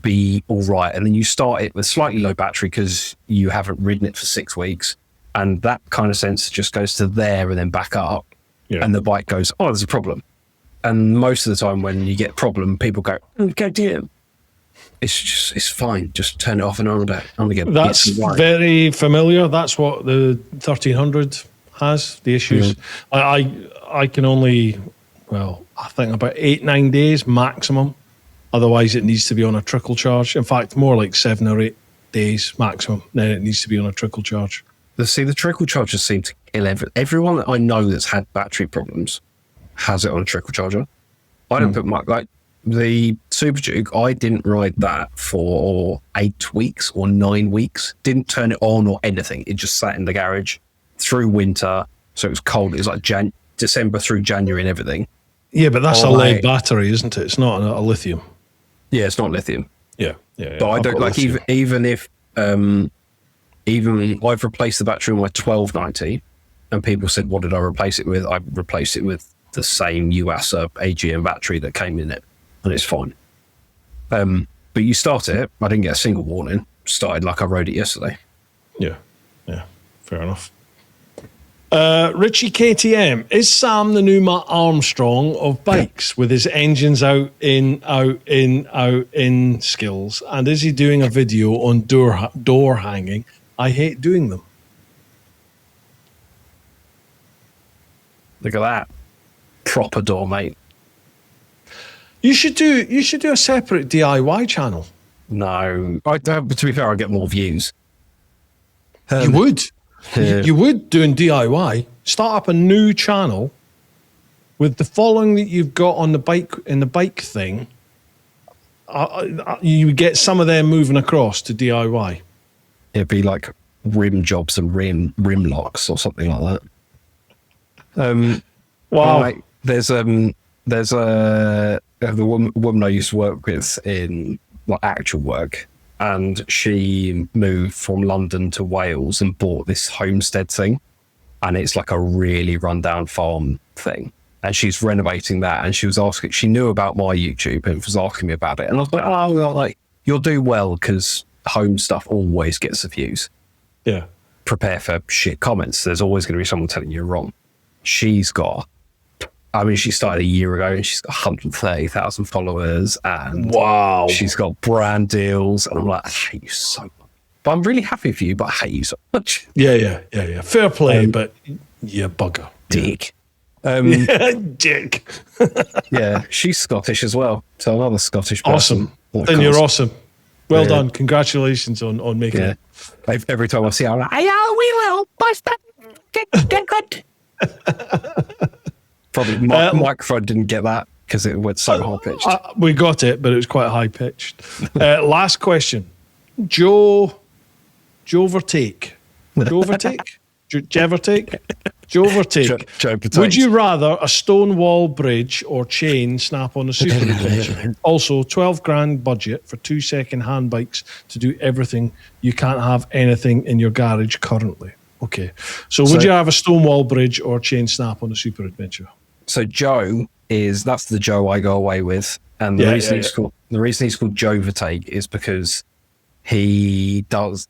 Speaker 1: be all right, and then you start it with slightly low battery because you haven't ridden it for 6 weeks, and that kind of sensor just goes to there and then back up, and the bike goes, oh, there's a problem. And most of the time when you get a problem, people go, KTM. It's fine. Just turn it off and on again.
Speaker 2: That's very familiar. That's what the 1300 has, the issues. I can only, I think about 8-9 days maximum. Otherwise, it needs to be on a trickle charge. In fact, more like 7 or 8 days maximum. Then it needs to be on a trickle charge.
Speaker 1: the trickle chargers seem to kill everyone that I know that's had battery problems has it on a trickle charger. I don't put my, like, the Super Duke, I didn't ride that for 8 weeks or 9 weeks. Didn't turn it on or anything. It just sat in the garage through winter. So it was cold. It was like December through January and everything.
Speaker 2: Yeah, but that's a lead battery, isn't it? It's not a lithium.
Speaker 1: Yeah, it's not lithium.
Speaker 2: Yeah.
Speaker 1: But I don't like, even if I've replaced the battery on my 1290 and people said, what did I replace it with? I replaced it with the same UASA AGM battery that came in it, and it's fine. But you start it, I didn't get a single warning. Started like I rode it yesterday.
Speaker 2: Yeah, fair enough. Richie KTM, is Sam the new Matt Armstrong of bikes with his engines out in skills? And is he doing a video on door hanging? I hate doing them.
Speaker 1: Look at that. Proper door, mate.
Speaker 2: You should do a separate DIY channel.
Speaker 1: No, to be fair, I get more views.
Speaker 2: You would. You would doing DIY. Start up a new channel with the following that you've got on the bike thing. You get some of them moving across to DIY.
Speaker 1: It'd be like rim jobs and rim locks or something like that.
Speaker 2: Wow.
Speaker 1: Like, there's the woman I used to work with in like actual work, and she moved from London to Wales and bought this homestead thing, and it's like a really rundown farm thing, and she's renovating that, and she knew about my YouTube and was asking me about it, and I was like, oh, well, like, you'll do well because home stuff always gets the views.
Speaker 2: Yeah.
Speaker 1: Prepare for shit comments. There's always going to be someone telling you wrong. She started a year ago and she's got 130,000 followers, and
Speaker 2: wow,
Speaker 1: she's got brand deals, and I'm like, I hate you so much. But I'm really happy for you, but I hate you so much.
Speaker 2: Yeah. Fair play, but you bugger.
Speaker 1: Dick.
Speaker 2: Dick.
Speaker 1: Yeah, she's Scottish as well. So another Scottish person.
Speaker 2: Awesome. Then you're awesome. Well done. Congratulations on making it.
Speaker 1: Every time I see her, I'm like, yeah, we will. Bust that. Get good. Probably microphone didn't get that because it went so high pitched.
Speaker 2: We got it, but it was quite high pitched. Last question. Joe Overtake. Would you rather a stone wall bridge or chain snap on a super adventure? Also, 12 grand budget for 2 second-hand bikes to do everything. You can't have anything in your garage currently. Okay. So would you have a stone wall bridge or chain snap on a super adventure?
Speaker 1: So that's the Joe I go away with. And the reason he's called Joe Overtake is because he does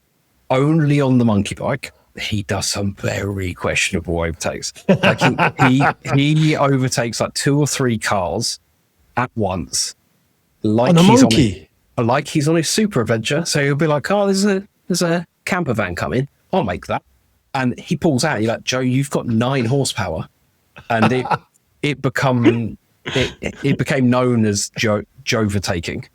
Speaker 1: only on the monkey bike. He does some very questionable overtakes. Like he overtakes like 2 or 3 cars at once, like
Speaker 2: on a monkey,
Speaker 1: like he's on his super adventure. So he'll be like, "Oh, there's a camper van coming. I'll make that." And he pulls out. You're like, "Joe, you've got 9 horsepower," and it became known as Joe Overtaking.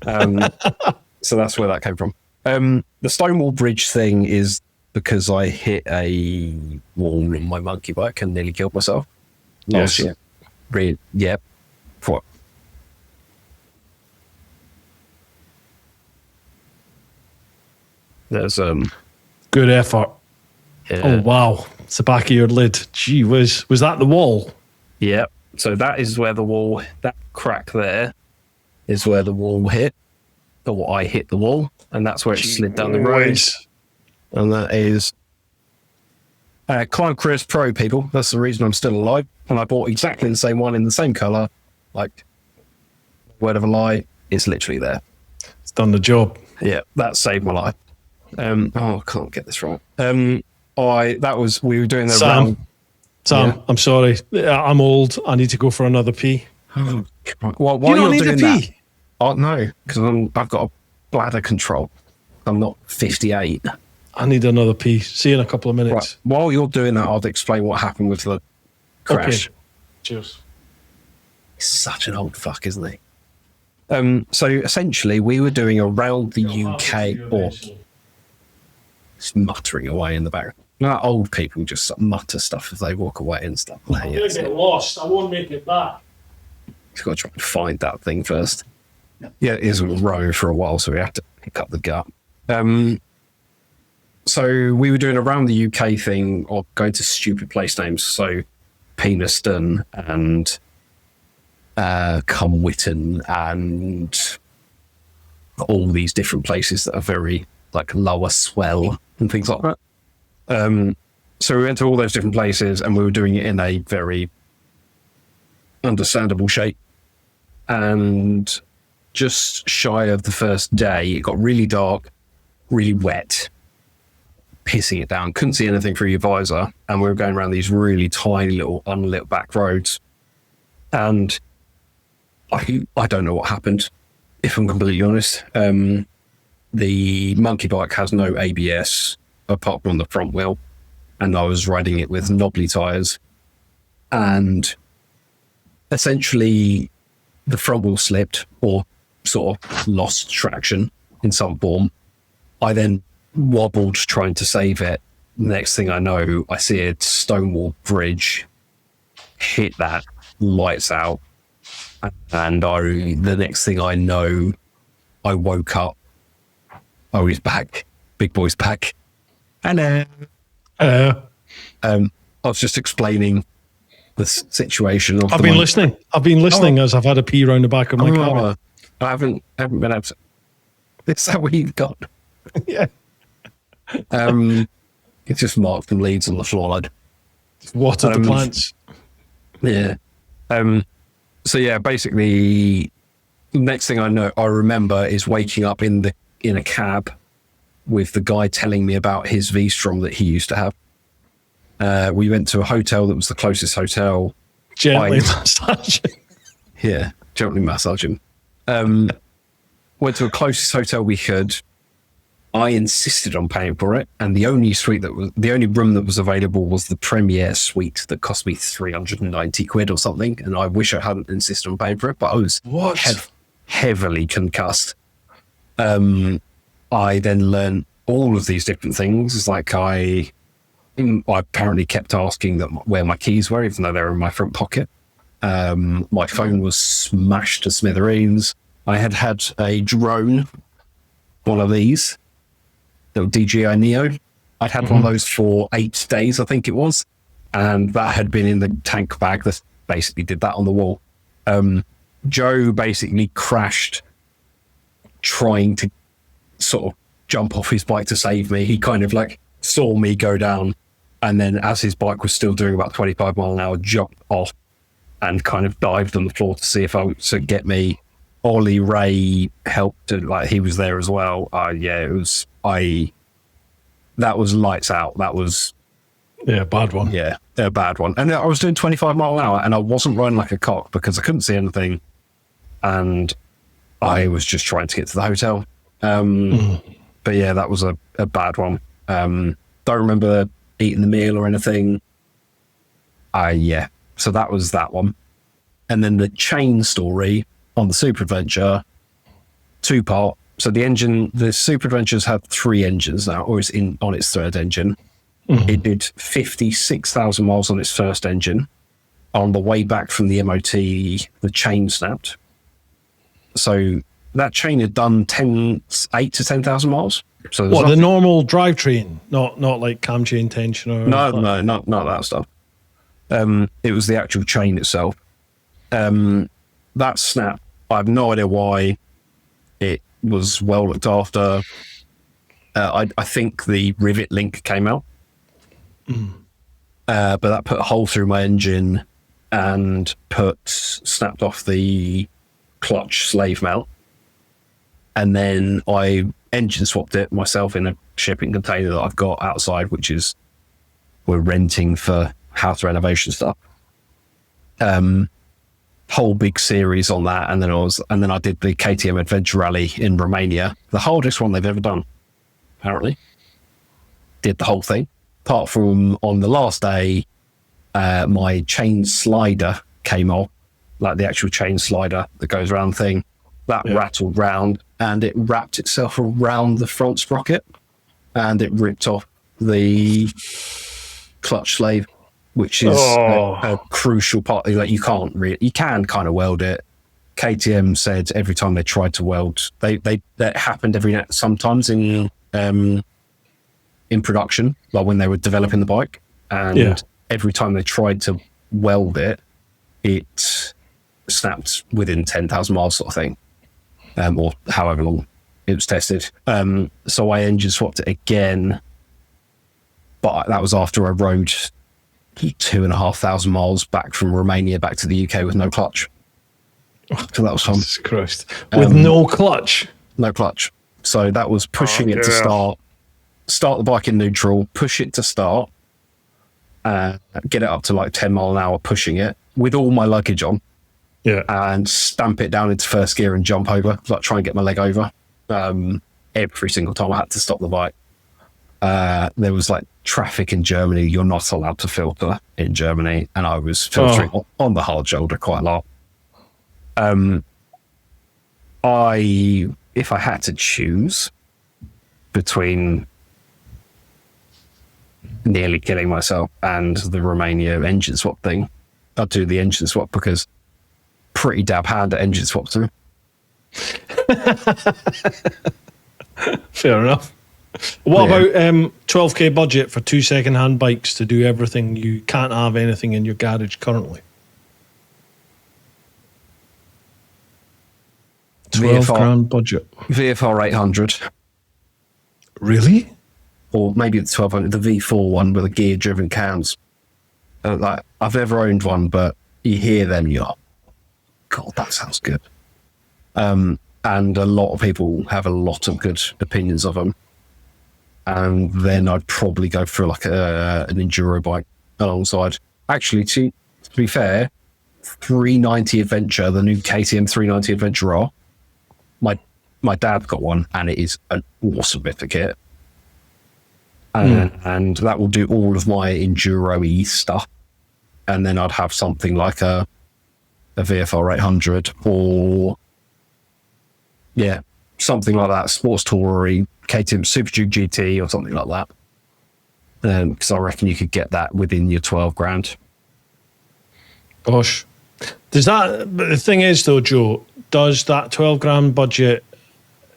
Speaker 1: So that's where that came from. The Stonewall Bridge thing is because I hit a wall on my monkey bike and nearly killed myself last year. What? There's
Speaker 2: good effort. Yeah. Oh wow, it's the back of your lid. Gee whiz, was that the wall?
Speaker 1: Yeah. So that is where that crack there is where the wall hit, or I hit the wall, and that's where it slid down the road. And that is Climb Chris Pro, people. That's the reason I'm still alive. And I bought exactly the same one in the same colour. Like, word of a lie, it's literally there.
Speaker 2: It's done the job.
Speaker 1: Yeah, that saved my life. I can't get this right. We were doing the
Speaker 2: Sam,
Speaker 1: yeah.
Speaker 2: I'm sorry. I'm old. I need to go for another pee.
Speaker 1: Oh, well,
Speaker 2: you don't need to pee.
Speaker 1: Oh, no, because I've got a bladder control. I'm not 58.
Speaker 2: I need another pee. See you in a couple of minutes.
Speaker 1: Right. While you're doing that, I'll explain what happened with the crash.
Speaker 2: Okay. Cheers.
Speaker 1: He's such an old fuck, isn't he? So essentially, we were doing around the UK, or just muttering away in the back. No, old people just sort of mutter stuff as they walk away and stuff.
Speaker 2: I'm going to get lost. I won't make it back.
Speaker 1: You've got to try and find that thing first. Yeah, it is rowing for a while, so we have to pick up the gut. So we were doing around the UK thing of going to stupid place names. So Penistone and Cumwhitton and all these different places that are very like lower swell and things like that. So we went to all those different places and we were doing it in a very understandable shape. And just shy of the first day, it got really dark, really wet, pissing it down. Couldn't see anything through your visor. And we were going around these really tiny little unlit back roads. And I don't know what happened, if I'm completely honest. The monkey bike has no ABS apart from the front wheel. And I was riding it with knobbly tyres. And essentially the front wheel slipped or sort of lost traction in some form. I then wobbled trying to save it. Next thing I know, I see a Stonewall bridge hit that, lights out. And the next thing I know, I woke up. Oh, he's back. Big boy's back. Hello. I was just explaining the situation.
Speaker 2: I've been listening. I've been listening as I've had a pee around the back of my car.
Speaker 1: I haven't been able to. Is that what you've got?
Speaker 2: Yeah.
Speaker 1: It's just marked some leads on the floor. I'd
Speaker 2: watered the plants.
Speaker 1: Yeah. So yeah, basically, next thing I remember is waking up in a cab with the guy telling me about his V-Strom that he used to have. We went to a hotel that was the closest hotel.
Speaker 2: Gently massaging.
Speaker 1: Yeah, gently massaging. Went to a closest hotel we could. I insisted on paying for it, and the only room that was available was the Premier Suite that cost me 390 quid or something. And I wish I hadn't insisted on paying for it, but I was heavily concussed. I then learned all of these different things. It's like I apparently kept asking where my keys were, even though they were in my front pocket. My phone was smashed to smithereens. I had a drone, one of these, the DJI Neo. I'd had one of those for 8 days, I think it was. And that had been in the tank bag that basically did that on the wall. Joe basically crashed trying to sort of jump off his bike to save me. He kind of like saw me go down, and then as his bike was still doing about 25 mile an hour, jumped off and kind of dived on the floor to see if I could get me. Ollie Ray helped, like he was there as well. That was lights out. That was
Speaker 2: bad one.
Speaker 1: Yeah, a bad one. And I was doing 25 mile an hour and I wasn't running like a cock because I couldn't see anything. And I was just trying to get to the hotel. But yeah, that was a bad one. Don't remember eating the meal or anything. So that was that one. And then the chain story on the Super Adventure, 2-part. So the Super Adventure's had 3 engines now, or it's on its 3rd engine. It did 56,000 miles on its first engine. On the way back from the MOT, the chain snapped. So that chain had done 8 to 10,000 miles. So
Speaker 2: the normal drivetrain, not like cam chain tension or
Speaker 1: not that stuff. It was the actual chain itself. That snap, I have no idea why. It was well looked after. I think the rivet link came out, but that put a hole through my engine and snapped off the clutch slave mount. And then I engine swapped it myself in a shipping container that I've got outside, which is we're renting for house renovation stuff. Whole big series on that, and then I did the KTM Adventure Rally in Romania, the hardest one they've ever done. Apparently, did the whole thing. Apart from on the last day, my chain slider came off, like the actual chain slider that goes around thing. That rattled round, and it wrapped itself around the front sprocket, and it ripped off the clutch slave, which is a crucial part. Like you can kind of weld it. KTM said every time they tried to weld, that happened sometimes in production, like when they were developing the bike, and every time they tried to weld it, it snapped within 10,000 miles, sort of thing, or however long it was tested. So I engine swapped it again, but that was after I rode 2,500 miles back from Romania back to the UK with no clutch. So that was fun.
Speaker 2: Jesus Christ. With no clutch?
Speaker 1: No clutch. So that was pushing it to start the bike in neutral, push it to start, get it up to like 10 mile an hour, pushing it with all my luggage on, and stamp it down into first gear and jump over, like try and get my leg over. Every single time I had to stop the bike. There was like traffic in Germany. You're not allowed to filter in Germany, and I was filtering on the hard shoulder quite a lot. If I had to choose between nearly killing myself and the Romania engine swap thing, I'd do the engine swap, because pretty dab hand at engine swaps too.
Speaker 2: Fair enough. What about 12k budget for 2 second-hand bikes to do everything? You can't have anything in your garage currently. 12 grand budget.
Speaker 1: VFR 800.
Speaker 2: Really?
Speaker 1: Or maybe the 1200, the V4 one with the gear-driven cams. Like, I've never owned one, but you hear them, you're like, God, that sounds good. And a lot of people have a lot of good opinions of them. And then I'd probably go for like an enduro bike alongside. Actually, to be fair, 390 Adventure, the new KTM 390 Adventure R, my dad got one, and it is an awesome bit of kit. And that will do all of my enduro-y stuff. And then I'd have something like a VFR 800 or something like that, Sports Tourer, KTM Super Duke GT or something like that. Because I reckon you could get that within your 12 grand.
Speaker 2: Gosh. But the thing is though, Joe, does that 12 grand budget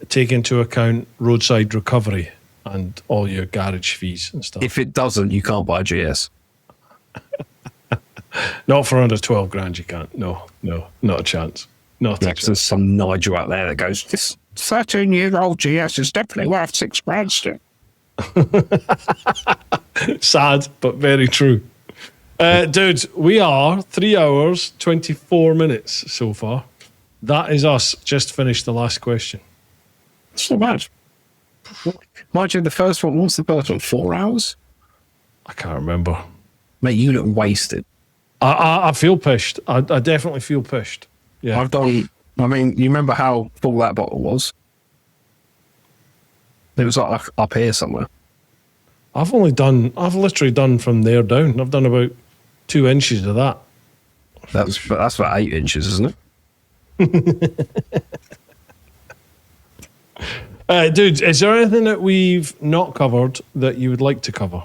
Speaker 2: take into account roadside recovery and all your garage fees and stuff?
Speaker 1: If it doesn't, you can't buy a GS.
Speaker 2: Not for under 12 grand, you can't. No, not a chance. Not a chance.
Speaker 1: There's some Nigel out there that goes, this 13-year-old GS is definitely worth 6 grand still.
Speaker 2: Sad, but very true. Dude, we are 3 hours, 24 minutes so far. That is us. Just finished the last question.
Speaker 1: It's not bad. Mind you, the first one, what's the first one? 4 hours?
Speaker 2: I can't remember.
Speaker 1: Mate, you look wasted.
Speaker 2: I feel pished. I definitely feel pished. Yeah.
Speaker 1: You remember how full that bottle was? It was like up here somewhere.
Speaker 2: I've literally done from there down. I've done about 2 inches of that.
Speaker 1: That's about 8 inches, isn't it?
Speaker 2: Dude, is there anything that we've not covered that you would like to cover?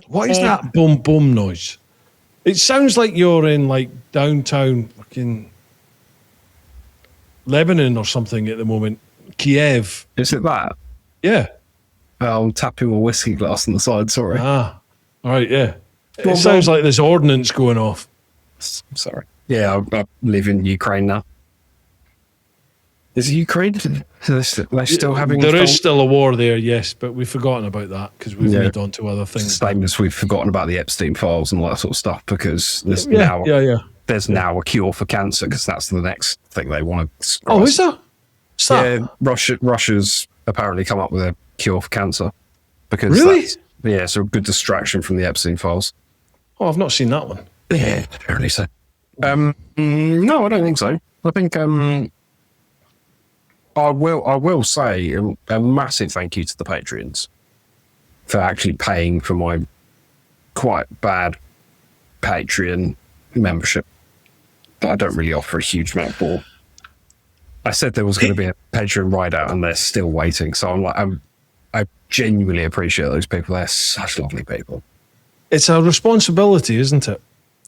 Speaker 2: What is that boom boom noise? It sounds like you're in like downtown fucking Lebanon or something at the moment. Kiev.
Speaker 1: Is it that?
Speaker 2: Yeah.
Speaker 1: I'm tapping a whiskey glass on the side, sorry.
Speaker 2: All right, yeah. It sounds like there's ordnance going off.
Speaker 1: Sorry. Yeah, I live in Ukraine now. Is it Ukraine? They're still having...
Speaker 2: There is still a war there, yes, but we've forgotten about that because we've moved on to other things.
Speaker 1: Same as we've forgotten about the Epstein files and all that sort of stuff, because there's now a cure for cancer, because that's the next thing they want to...
Speaker 2: Oh, is there?
Speaker 1: Yeah, Russia's apparently come up with a cure for cancer. Because
Speaker 2: really?
Speaker 1: So a good distraction from the Epstein files.
Speaker 2: Oh, I've not seen that one.
Speaker 1: Yeah, apparently so. No, I don't think so. I think... I will say a massive thank you to the Patreons for actually paying for my quite bad Patreon membership that I don't really offer a huge amount for. I said there was going to be a Patreon ride out and they're still waiting. So I'm I genuinely appreciate those people. They're such lovely people.
Speaker 2: It's a responsibility, isn't it?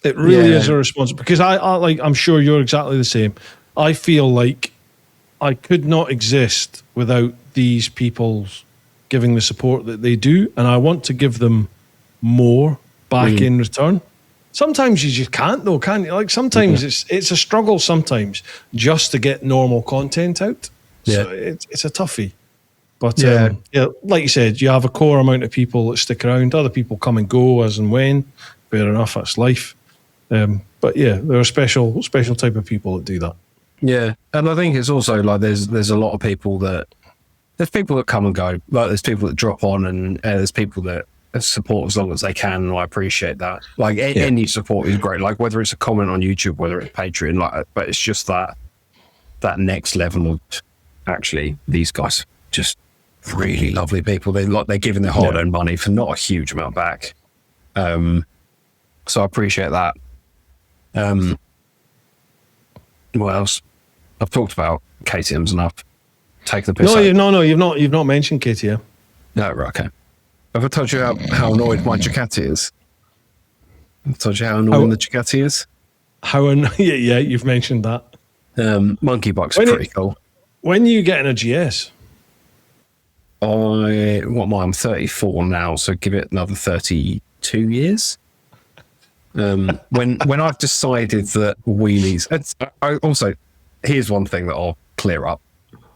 Speaker 2: It really is a responsibility, because I like, I'm sure you're exactly the same. I feel like I could not exist without these people giving the support that they do, and I want to give them more back in return. Sometimes you just can't, though, can you? Like, sometimes it's a struggle sometimes just to get normal content out. So it's a toughie. But like you said, you have a core amount of people that stick around. Other people come and go as and when. Fair enough, that's life. But yeah, there are special type of people that do that.
Speaker 1: Yeah, and I think it's also like there's a lot of people that come and go. Like, there's people that drop on, and there's people that support as long as they can, and I appreciate that. Like, any support is great. Like, whether it's a comment on YouTube, whether it's Patreon, like, but it's just that next level of, actually, these guys just really lovely people. They're giving their hard-earned money for not a huge amount back. So I appreciate that. What else? I've talked about KTM's enough. Take the piss.
Speaker 2: No, you've not mentioned KTM.
Speaker 1: No, right, okay. Have I told you how annoyed my Ducati is? I've told you how annoying the Ducati is?
Speaker 2: Yeah, you've mentioned that.
Speaker 1: Monkey bike's pretty cool.
Speaker 2: When are you getting a GS?
Speaker 1: I'm 34 now, so give it another 32 years. When I've decided that wheelies, also, here's one thing that I'll clear up.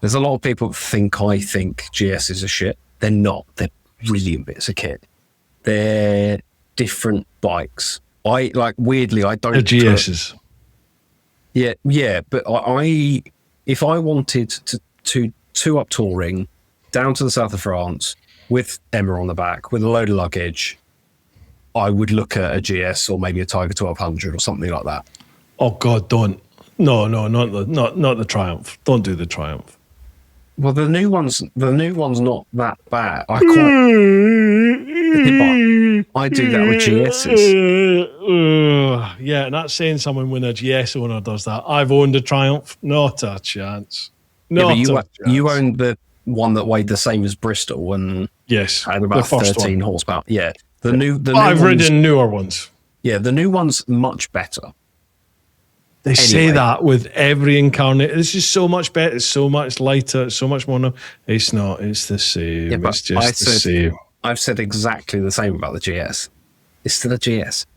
Speaker 1: There's a lot of people that I think GS is a shit. They're not. They're brilliant bits of kit. They're different bikes. Weirdly, I don't.
Speaker 2: The GSs.
Speaker 1: Yeah, but if I wanted to up touring down to the south of France with Emma on the back with a load of luggage, I would look at a GS or maybe a Tiger 1200 or something like that.
Speaker 2: Oh God, don't. No, not the Triumph. Don't do the Triumph.
Speaker 1: Well, the new one's not that bad. I do that with GSs.
Speaker 2: Yeah, and that's saying someone when a GS owner does that. I've owned a Triumph. Not a chance.
Speaker 1: You owned the one that weighed the same as Bristol and had about 13 horsepower. Yeah.
Speaker 2: I've ridden newer ones.
Speaker 1: Yeah, the new one's much better.
Speaker 2: They say that with every incarnate. It's just so much better. It's so much lighter. It's so much more. It's not. It's the same.
Speaker 1: Yeah,
Speaker 2: it's just the same.
Speaker 1: I've said exactly the same about the GS. It's still a GS.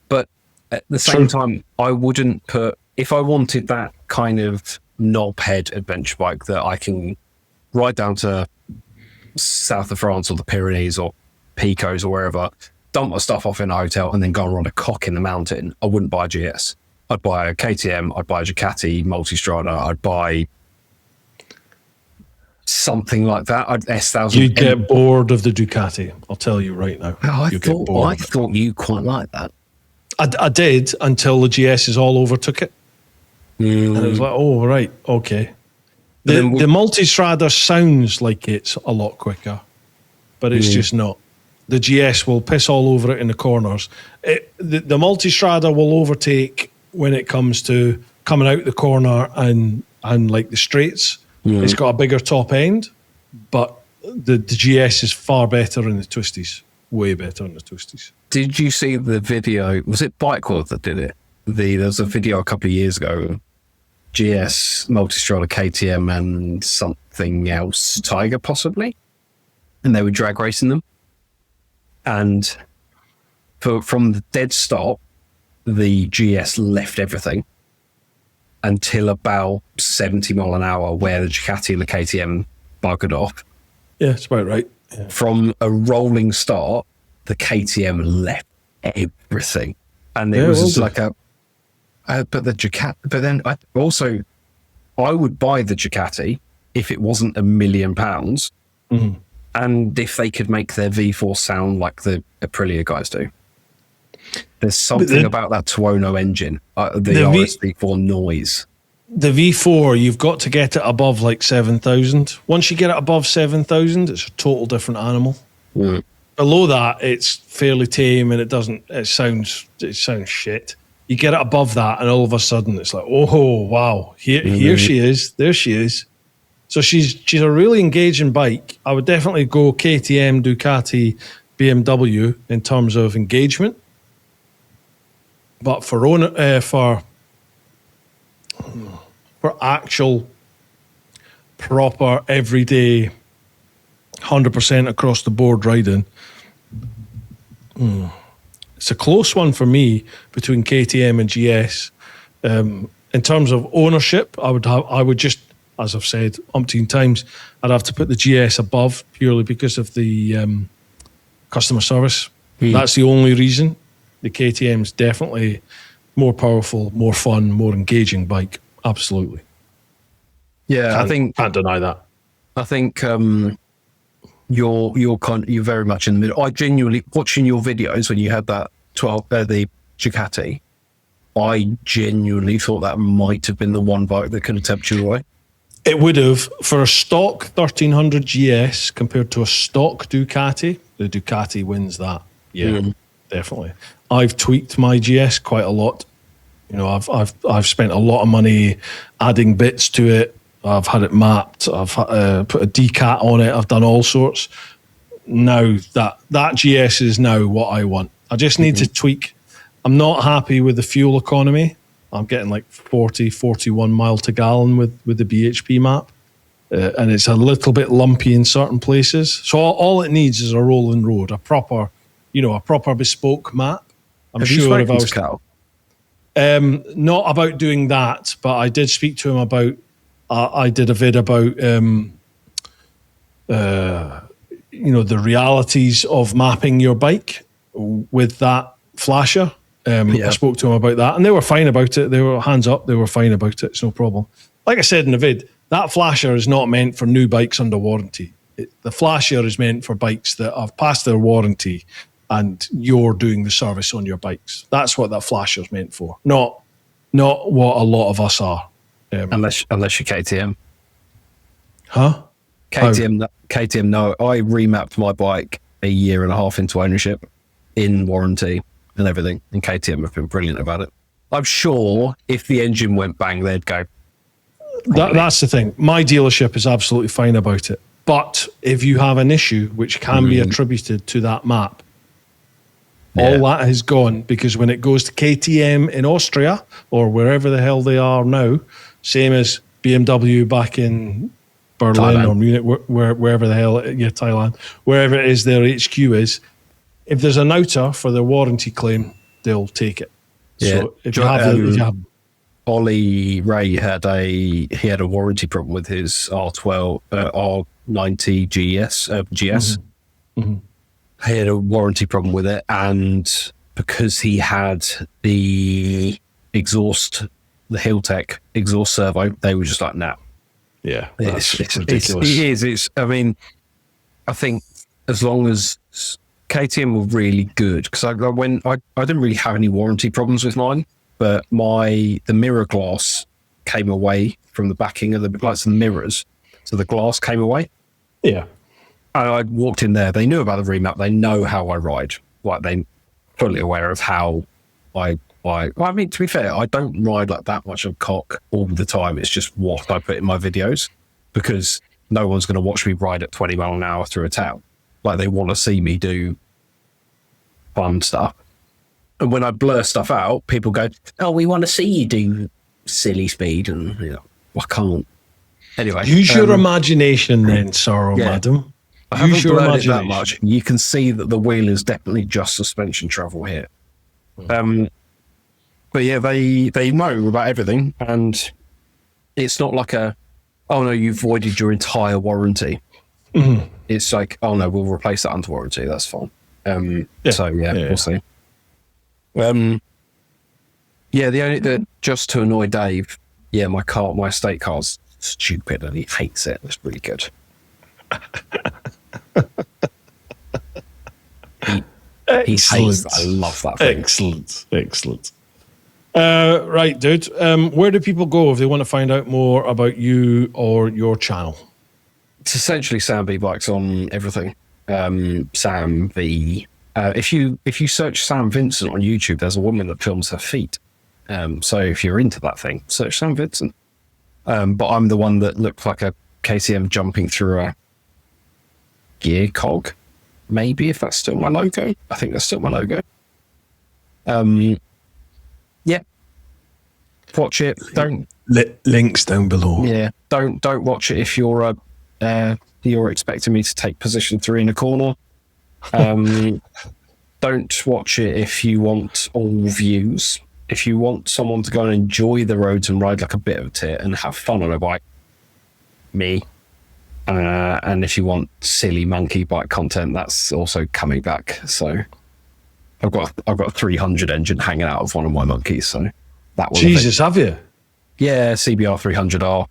Speaker 1: But at the same time, I wouldn't put... If I wanted that kind of knobhead adventure bike that I can ride down to south of France or the Pyrenees or Picos or wherever, dump my stuff off in a hotel and then go and run a cock in the mountain, I wouldn't buy a GS. I'd buy a KTM, I'd buy a Ducati Multistrada, I'd buy something like that. I'd S1000.
Speaker 2: You'd get bored of the Ducati, I'll tell you right now.
Speaker 1: I thought you quite liked that.
Speaker 2: I did until the GSs all overtook it. And it was like, oh, right, okay. The Multistrada sounds like it's a lot quicker, but it's just not. The GS will piss all over it in the corners. The Multistrada will overtake when it comes to coming out the corner and like the straights. It's got a bigger top end, but the GS is far better in the twisties. Way better in the twisties.
Speaker 1: Did you see the video? Was it Bike World that did it? There was a video a couple of years ago. GS, Multistrada, KTM, and something else, Tiger possibly, and they were drag racing them. And from the dead stop, the GS left everything until about 70 mile an hour, where the Ducati and the KTM buggered off.
Speaker 2: Yeah, it's about right. Yeah.
Speaker 1: From a rolling start, the KTM left everything, and it was just like but the Ducati. But then I would buy the Ducati if it wasn't £1 million, and if they could make their V4 sound like the Aprilia guys do. There's something about that Tuono engine, the RSV4 noise.
Speaker 2: The V4, you've got to get it above like 7,000. Once you get it above 7,000, it's a total different animal. Below that, it's fairly tame and it sounds shit. You get it above that, and all of a sudden, it's like, oh wow, here she is, there she is. So she's a really engaging bike. I would definitely go KTM, Ducati, BMW in terms of engagement. But for actual proper everyday 100% across the board riding, it's a close one for me between KTM and GS. In terms of ownership, I would just, as I've said umpteen times, I'd have to put the GS above purely because of the customer service. That's the only reason. The KTM's definitely more powerful, more fun, more engaging bike. Absolutely.
Speaker 1: Yeah,
Speaker 2: Can't deny that.
Speaker 1: I think you're very much in the middle. I genuinely, watching your videos when you had that the Ducati, I genuinely thought that might have been the one bike that could have tempted you away.
Speaker 2: It would have. For a stock 1300 GS compared to a stock Ducati, the Ducati wins that. Yeah, definitely. I've tweaked my GS quite a lot. You know, I've spent a lot of money adding bits to it. I've had it mapped. I've put a decat on it. I've done all sorts. Now that GS is now what I want. I just need to tweak. I'm not happy with the fuel economy. I'm getting like 40, 41 mile to gallon with the BHP map. And it's a little bit lumpy in certain places. So all it needs is a rolling road, a proper bespoke map.
Speaker 1: Have you spoken to Cal?
Speaker 2: Not about doing that, but I did speak to him about, I did a vid about, the realities of mapping your bike with that flasher. I spoke to him about that and they were fine about it. They were hands up. They were fine about it. It's no problem. Like I said in the vid, that flasher is not meant for new bikes under warranty. The flasher is meant for bikes that have passed their warranty and you're doing the service on your bikes. That's what that flasher is meant for. Not what a lot of us are.
Speaker 1: Unless you're KTM.
Speaker 2: Huh?
Speaker 1: KTM, no. I remapped my bike a year and a half into ownership in warranty and everything. And KTM have been brilliant about it. I'm sure if the engine went bang, they'd go.
Speaker 2: That's the thing. My dealership is absolutely fine about it. But if you have an issue which can be attributed to that map, all that is gone, because when it goes to KTM in Austria or wherever the hell they are now, same as BMW back in Berlin
Speaker 1: Thailand.
Speaker 2: or Munich, wherever the hell, Thailand, wherever it is their HQ is, if there's an outer for their warranty claim, they'll take it.
Speaker 1: Yeah.
Speaker 2: So if you have
Speaker 1: Ollie Ray had a warranty problem with his R12 R90 GS. He had a warranty problem with it, and because he had the Hilltech exhaust servo, they were just like, nah.
Speaker 2: Yeah,
Speaker 1: It's
Speaker 2: ridiculous.
Speaker 1: It is. I mean, I think as long as KTM were really good, because I didn't really have any warranty problems with mine, but the mirror glass came away from the backing of the lights and mirrors, so the glass came away.
Speaker 2: Yeah.
Speaker 1: And I walked in there. They knew about the remap. They know how I ride. Like, they're fully aware of how I. Well, I mean, to be fair, I don't ride like that much of cock all the time. It's just what I put in my videos, because no one's going to watch me ride at 20 mile an hour through a town. Like, they want to see me do fun stuff. And when I blur stuff out, people go, "Oh, we want to see you do silly speed," and I can't. Anyway,
Speaker 2: Use your imagination then, sir or madam.
Speaker 1: I haven't blurred it that much. You can see that the wheel is definitely just suspension travel here. But yeah, they know about everything, and it's not like oh no, you've voided your entire warranty. It's like, oh no, we'll replace that under warranty. That's fine. So we'll see. The just to annoy Dave, my estate car's stupid and he hates it. It's really good. He hates it. I love that thing.
Speaker 2: Excellent. Right, dude. Where do people go if they want to find out more about you or your channel?
Speaker 1: It's essentially Sam V Bikes on everything. Sam V. If you search Sam Vincent on YouTube, there's a woman that films her feet. So if you're into that thing, search Sam Vincent. But I'm the one that looks like a KTM jumping through a gear cog, maybe, if that's still my logo. I think that's still my logo. Yeah. Watch it. Don't
Speaker 2: links down below.
Speaker 1: Yeah. Don't watch it if you're expecting me to take position 3 in a corner. Don't watch it if you want all views. If you want someone to go and enjoy the roads and ride like a bit of a tit and have fun on a bike, me. And if you want silly monkey bike content, that's also coming back. So I've got a 300 engine hanging out of one of my monkeys. So that will
Speaker 2: Jesus, have you?
Speaker 1: Yeah, CBR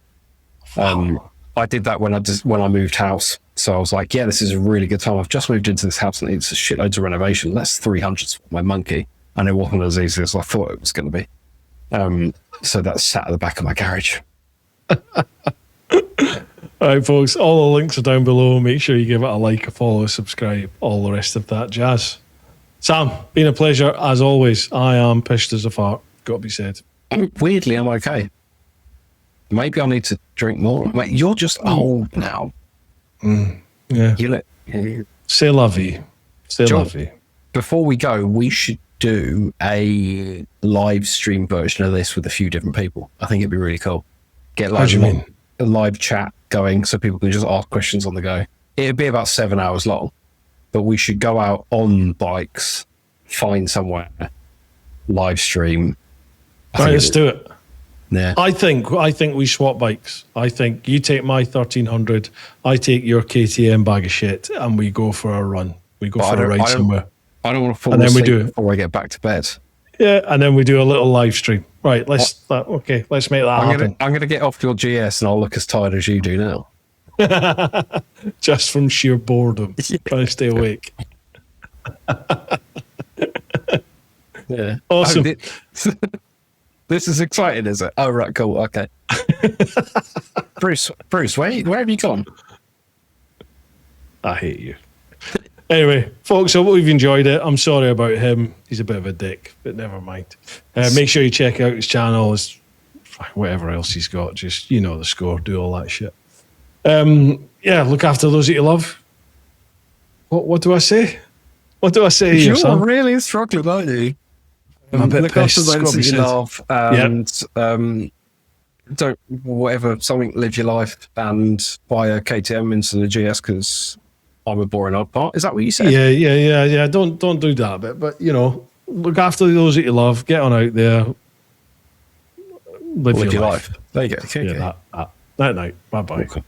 Speaker 1: 300R. I did that when I moved house. So I was like, yeah, this is a really good time. I've just moved into this house and it's a shitloads of renovation. Let's 300s for my monkey. And it wasn't as easy as I thought it was going to be. So that's sat at the back of my garage.
Speaker 2: All right, folks, all the links are down below. Make sure you give it a like, a follow, subscribe, all the rest of that jazz. Sam, been a pleasure as always. I am pissed as a fart, got to be said.
Speaker 1: Weirdly, I'm okay. Maybe I need to drink more. Mate, you're just old now.
Speaker 2: Yeah.
Speaker 1: You look.
Speaker 2: C'est la vie. C'est la vie.
Speaker 1: Before we go, we should do a live stream version of this with a few different people. I think it'd be really cool. Get like a live chat going so people can just ask questions on the go. It'd be about 7 hours long, but we should go out on bikes, find somewhere, live stream.
Speaker 2: Right, let's do it.
Speaker 1: Yeah.
Speaker 2: I think we swap bikes. I think you take my 1300, I take your KTM bag of shit, and we go for a run. We go for a ride somewhere.
Speaker 1: I don't want to fall asleep before I get back to bed.
Speaker 2: Yeah, and then we do a little live stream. Right, let's make that happen.
Speaker 1: I'm gonna get off your GS and I'll look as tired as you do now.
Speaker 2: Just from sheer boredom, trying to stay awake.
Speaker 1: Yeah.
Speaker 2: Awesome.
Speaker 1: This is exciting, is it? Oh, right, cool. Okay. Bruce, where have you gone?
Speaker 2: I hate you. Anyway, folks, I hope you've enjoyed it. I'm sorry about him. He's a bit of a dick, but never mind. Make sure you check out his channel, his whatever else he's got. Just, you know the score, do all that shit. Yeah, look after those that you love. What do I say? What do I say here, Sam?
Speaker 1: You're really struggling, aren't you?
Speaker 2: I'm a bit
Speaker 1: look after
Speaker 2: pissed.
Speaker 1: those that you love, and don't something, live your life and buy a KTM instead of GS because I'm a boring odd part. Is that what you said?
Speaker 2: Yeah. Don't do that bit, but you know, look after those that you love. Get on out there, live your life.
Speaker 1: There you go. Okay.
Speaker 2: Yeah, that night. Bye bye.
Speaker 1: Okay.